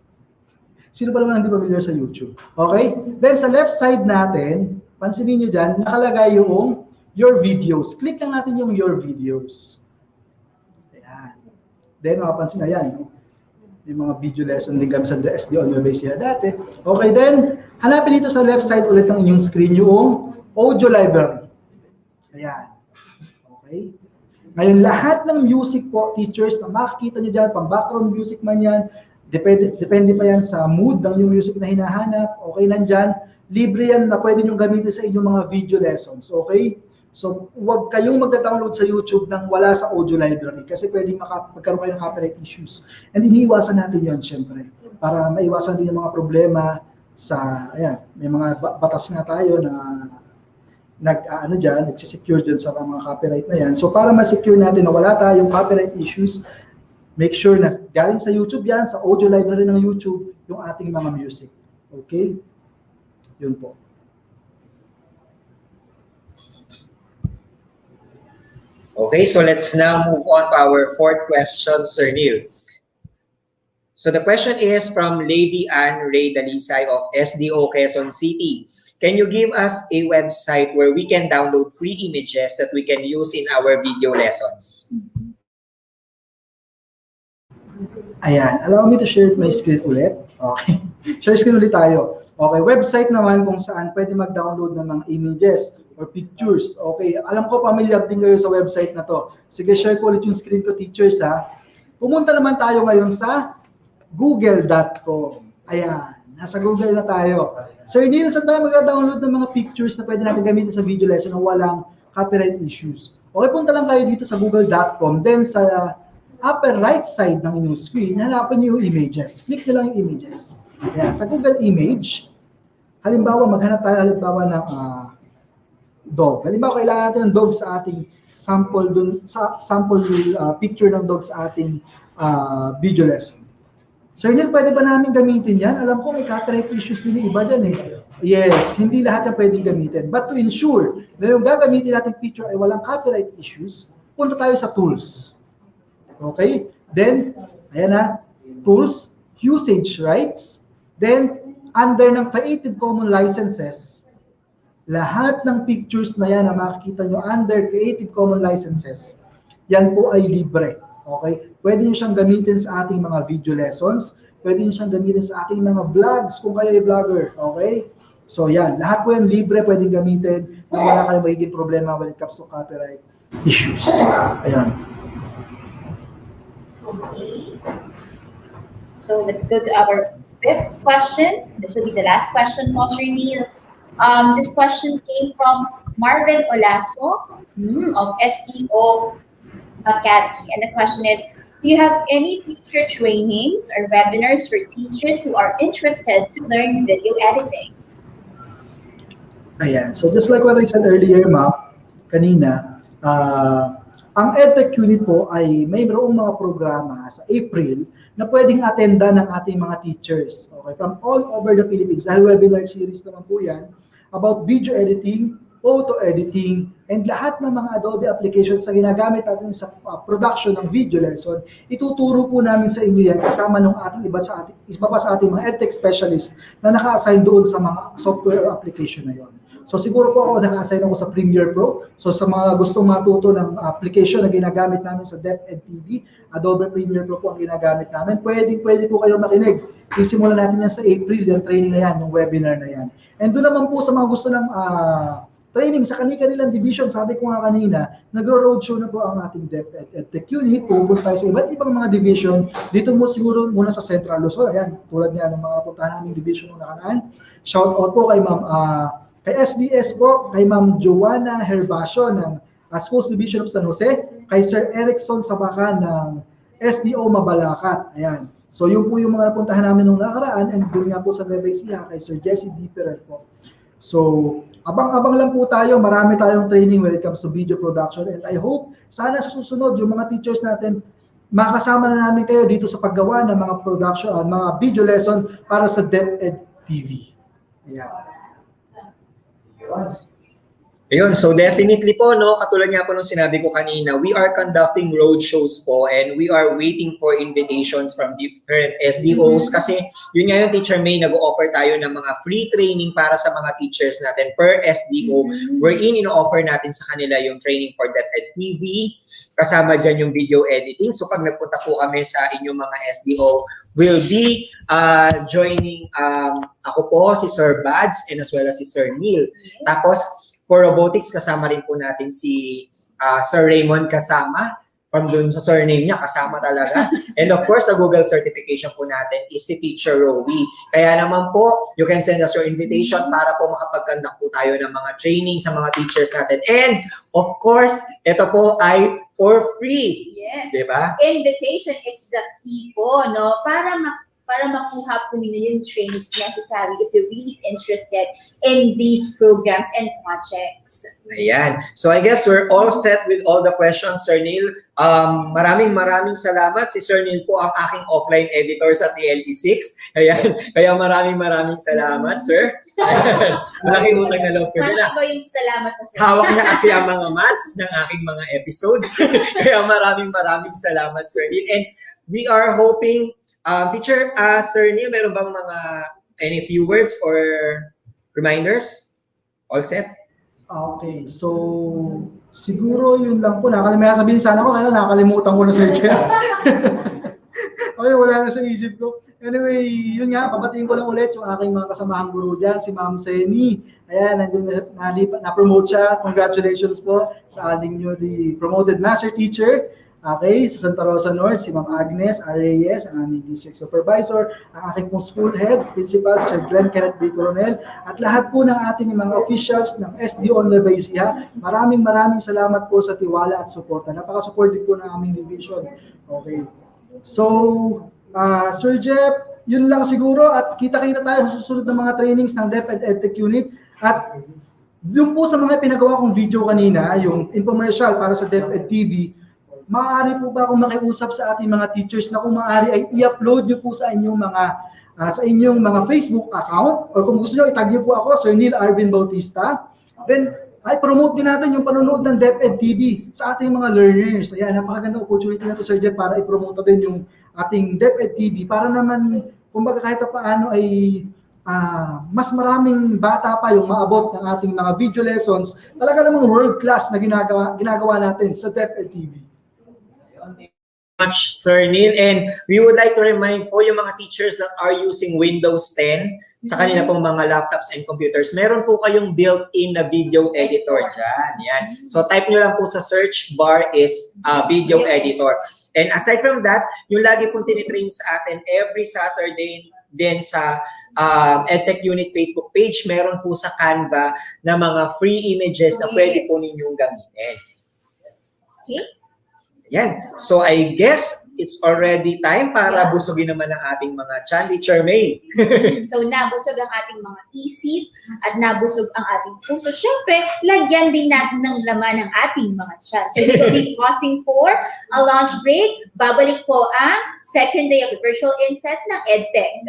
Sino pa naman hindi familiar sa YouTube? Okay? Then sa left side natin, pansinin nyo dyan, nakalagay yung your videos. Click lang natin yung your videos. Ayan. Then makapansin na yan. Yung mga video lesson din kami sa SDO Nueva Ecija dati. Okay, then hanapin dito sa left side ulit ng inyong screen yung audio library. Ayan. Okay. Ngayon, lahat ng music po, teachers, na makikita nyo dyan, pang background music man yan, depende pa yan sa mood ng yung music na hinahanap. Okay, nandyan. Libre yan na pwede nyo gamitin sa inyong mga video lessons. Okay? So, huwag kayong magda-download sa YouTube nang wala sa audio library kasi pwedeng magkaroon kayo ng copyright issues. And iniiwasan natin yan, syempre. Para maiwasan din yung mga problema sa, ayan, may mga batas nga tayo na nagsisecure dyan sa mga copyright na yan. So, para ma-secure natin na wala tayong copyright issues, make sure na galing sa YouTube yan, sa audio library ng YouTube, yung ating mga music. Okay? Yun po. Okay, so let's now move on to our fourth question, Sir Neil. So the question is from Lady Ann Ray Dalisay of SDO Quezon City. Can you give us a website where we can download free images that we can use in our video lessons? Ayan, allow me to share my screen ulit. Okay. Share screen ulit tayo. Okay, website naman kung saan pwede mag-download ng mga images or pictures. Okay, alam ko familiar din kayo sa website na to. Sige, share ko ulit yung screen ko, teachers ha. Pumunta naman tayo ngayon sa google.com. Ayan, nasa Google na tayo. Sir Neil, saan tayo mag-download ng mga pictures na pwede natin gamitin sa video lesson na walang copyright issues? Okay, punta lang kayo dito sa google.com. Then sa upper right side ng inyong screen, hanapin niyo yung images. Click nyo lang yung images. Ayan, sa Google Image, halimbawa, maghanap tayo halimbawa ng dog. Halimbawa, kailangan natin ng dog sa ating sample picture ng dog sa ating video lesson. Sir Neil, pwede ba namin gamitin yan? Alam ko may copyright issues din yung iba dyan eh. Yes, hindi lahat yung pwedeng gamitin. But to ensure na yung gagamitin natin picture ay walang copyright issues, punta tayo sa tools. Okay? Then, ayan na, tools, usage rights. Then, under ng Creative Commons licenses, lahat ng pictures na yan na makikita nyo under Creative Commons licenses, yan po ay libre. Okay? Pwede nyo siyang gamitin sa ating mga video lessons, pwede nyo siyang gamitin sa ating mga vlogs kung kayo ay vlogger. Okay? So yan, lahat po yan libre, pwedeng gamitin na wala kayong magiging problema when it comes to copyright issues. Ayan. Okay. So let's go to our fifth question. This will be the last question, Sir Neil. This question came from Marvin Olaso of SEO Academy. And the question is, do you have any teacher trainings or webinars for teachers who are interested to learn video editing? Ayan. So just like what I said earlier, ma'am, kanina, ang EdTech unit po ay mayroong mga programa sa April na pwedeng attenda ng ating mga teachers. Okay, from all over the Philippines. Dahil webinar series naman po yan about video editing, photo editing, and lahat ng mga Adobe applications na ginagamit natin sa production ng video lesson, ituturo po namin sa inyo yan kasama ng ating iba pa sa ating mga EdTech specialist na naka-assign doon sa mga software application na yon. So siguro po ako naka-assign ako sa Premiere Pro. So sa mga gustong matuto ng application na ginagamit namin sa DepEd TV, Adobe Premiere Pro po ang ginagamit namin. Pwede po kayo makinig. Isimulan natin yan sa April, yung training na yan, yung webinar na yan. And doon naman po sa mga gusto ng training sa kanilang division, sabi ko nga kanina, nagro-roadshow na po ang ating DepEd EdTech unit. Pupunta tayo sa iba't ibang mga division. Dito mo siguro muna sa Central Luzon. Ayan, tulad niya ng mga napuntahan naming division ng nakaraan. Shout out po kay Ma'am kay SDS po, kay Ma'am Joanna Herbacio ng Schools Division of San Jose, kay Sir Erickson Sabakan ng SDO Mabalacat. Ayan. So yun po yung mga napuntahan namin nung nakaraan, and doon nga po sa Nueva Ecija kay Sir Jesse D. Perel po. So, abang-abang lang po tayo. Marami tayong training when it comes to video production, and I hope sana sa susunod yung mga teachers natin makasama na namin kayo dito sa paggawa ng mga production, mga video lesson para sa DepEd TV. Ayan. Ayun, so definitely po, no, katulad nga po nung sinabi ko kanina, we are conducting road shows po and we are waiting for invitations from different SDOs kasi yun nga yung Teacher May, nag-offer tayo ng mga free training para sa mga teachers natin per SDO, wherein ino-offer natin sa kanila yung training for DepEd TV, kasama dyan yung video editing. So pag nagpunta po kami sa inyong mga SDO, will be joining ako po, si Sir Bads, and as well as si Sir Neil. Yes. Tapos, for robotics, kasama rin po natin si Sir Raymond kasama. From dun sa surname niya, kasama talaga. And of course, sa Google certification po natin is si Teacher Rowie. Kaya naman po, you can send us your invitation para po makapag-conduct po tayo ng mga training sa mga teachers natin. And of course, ito po ay for free. Yes. Diba? Invitation is the key po, no? Para makuha po ninyo yung trainings necessary if you're really interested in these programs and projects. Ayan. So I guess we're all set with all the questions, Sir Neil. Maraming salamat. Si Sir Neil po ang aking offline editor sa TLE6. Ayan. Kaya maraming salamat, Sir. Malaking utang na loob ko dyan. Parang yung salamat mo, Sir. Hawak niya kasi ang mga maths ng aking mga episodes. Kaya maraming salamat, Sir Neil. And we are hoping, Teacher, Sir Neil, meron bang any few words or reminders? All set? Okay, so siguro yun lang po. May sabihin sana ko, kaya nakakalimutan ko na, Sir Chair. Okay, Okay, wala na sa isip ko. Anyway, yun nga, papatingin ko lang ulit yung aking mga kasamahang guru dyan, si Ma'am Seni. Ayan, na-promote siya. Congratulations po sa ating newly promoted master teacher. Okay, sa Santa Rosa North, si Ma'am Agnes Reyes, ang aming district supervisor, ang aking pong school head, principal, Sir Glenn Kenneth B. Coronel, at lahat po ng ating mga officials ng SDO Nueva Ecija. Maraming salamat po sa tiwala at suporta. Napaka-supportive po ng aming division. Okay. So, Sir Jeff, yun lang siguro at kita-kita tayo sa susunod ng mga trainings ng DepEd EdTech Unit at doon po sa mga pinagawa kong video kanina, yung infomercial para sa DepEd TV, maaari po ba akong makiusap sa ating mga teachers na kung maaari ay i-upload nyo po sa inyong mga Facebook account or kung gusto nyo itag nyo po ako, Sir Neil Arvin Bautista, then ay promote din natin yung panonood ng DepEd TV sa ating mga learners. Ayan, napakaganda opportunity na to, Sir Jeff, para i-promote din yung ating DepEd TV para naman, kumbaga kahit paano ay mas maraming bata pa yung maabot ng ating mga video lessons, talaga namang world class na ginagawa natin sa DepEd TV. Much, Sir Neil, and we would like to remind po yung mga teachers that are using Windows 10 sa kanila pong mga laptops and computers, meron po kayong built-in na video editor dyan. Yan. So type nyo lang po sa search bar is video editor. And aside from that, yung lagi pong tinitrain sa atin every Saturday din sa EdTech Unit Facebook page, meron po sa Canva na mga free images na pwede po ninyong gamitin. Okay. Yan. So I guess it's already time para busugin naman ang ating mga Chan Teacher May. So nabusog ang ating mga isip at nabusog ang ating puso. Siyempre, lagyan din natin ng laman ang ating mga chan. So we will be pausing for a lunch break. Babalik po ang second day of the virtual INSET ng EdTech.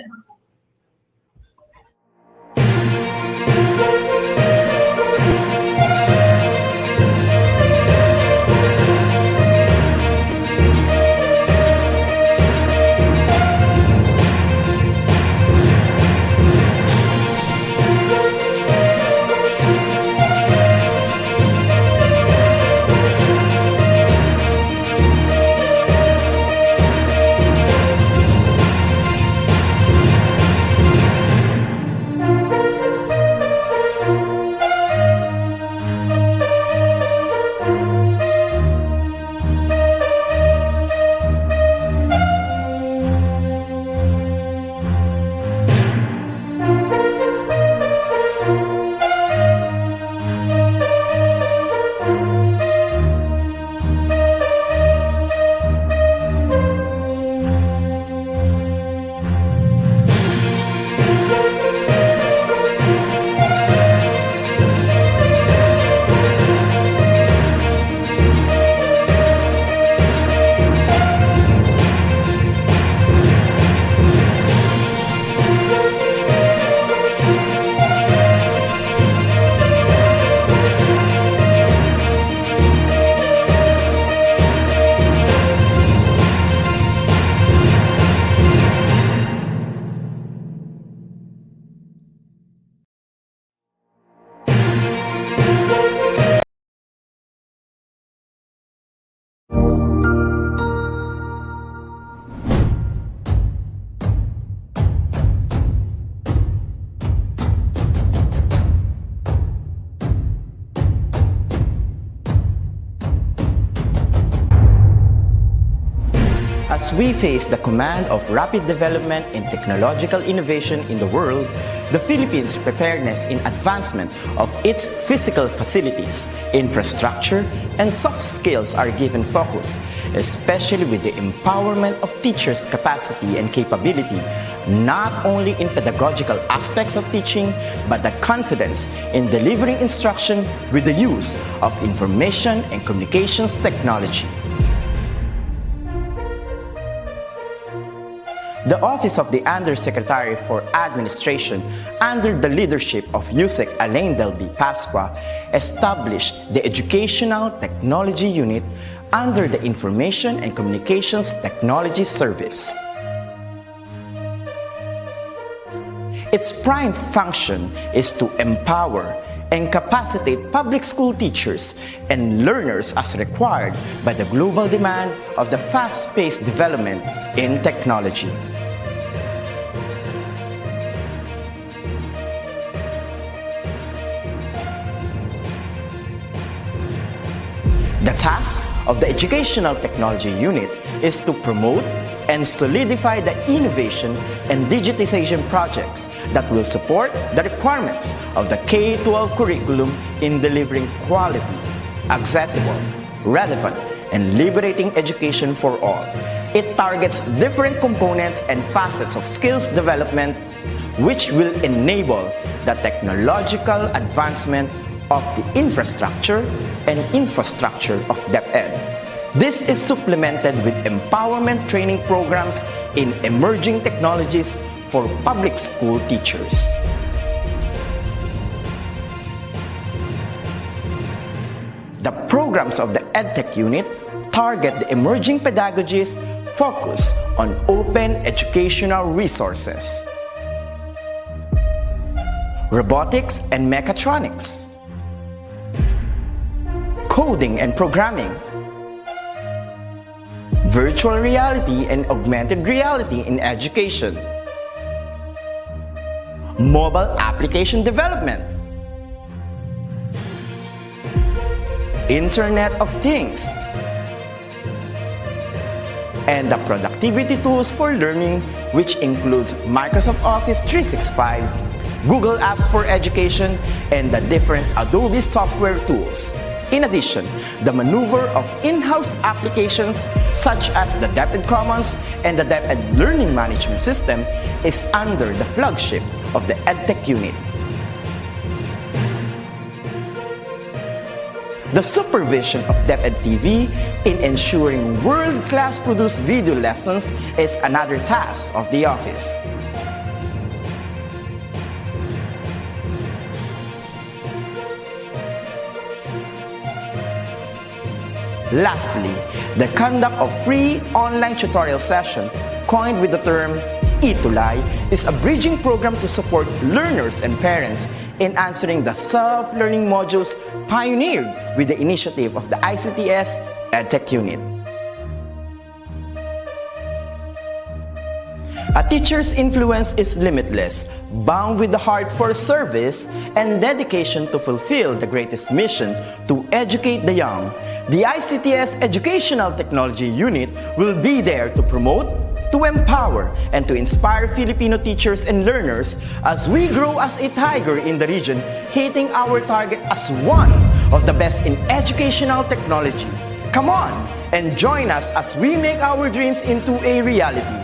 As we face the command of rapid development and technological innovation in the world, the Philippines' preparedness in advancement of its physical facilities, infrastructure, and soft skills are given focus, especially with the empowerment of teachers' capacity and capability, not only in pedagogical aspects of teaching, but the confidence in delivering instruction with the use of information and communications technology. The Office of the Undersecretary for Administration, under the leadership of USEC Alain Delby Pasqua, established the Educational Technology Unit under the Information and Communications Technology Service. Its prime function is to empower and capacitate public school teachers and learners as required by the global demand of the fast-paced development in technology. The task of the Educational Technology Unit is to promote and solidify the innovation and digitization projects that will support the requirements of the K-12 curriculum in delivering quality, accessible, relevant, and liberating education for all. It targets different components and facets of skills development which will enable the technological advancement of the infrastructure of DepEd. This is supplemented with empowerment training programs in emerging technologies for public school teachers. The programs of the EdTech unit target the emerging pedagogies focused on open educational resources, robotics and mechatronics, coding and programming, virtual reality and augmented reality in education, mobile application development, Internet of Things, and the productivity tools for learning, which includes Microsoft Office 365, Google Apps for Education, and the different Adobe software tools. In addition, the maneuver of in-house applications such as the DepEd Commons and the DepEd Learning Management System is under the flagship of the EdTech unit. The supervision of DepEd TV in ensuring world-class produced video lessons is another task of the office. Lastly, the conduct of free online tutorial session, coined with the term ETUlay, is a bridging program to support learners and parents in answering the self-learning modules pioneered with the initiative of the ICTS EdTech unit. A teacher's influence is limitless, bound with the heart for service and dedication to fulfill the greatest mission to educate the young. The ICTS Educational Technology Unit will be there to promote, to empower, and to inspire Filipino teachers and learners as we grow as a tiger in the region, hitting our target as one of the best in educational technology. Come on and join us as we make our dreams into a reality.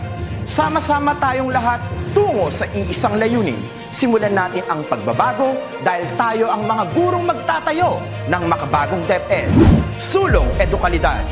Sama-sama tayong lahat tungo sa iisang layunin. Simulan natin ang pagbabago dahil tayo ang mga gurong magtatayo ng makabagong DepEd. Sulong Edukalidad.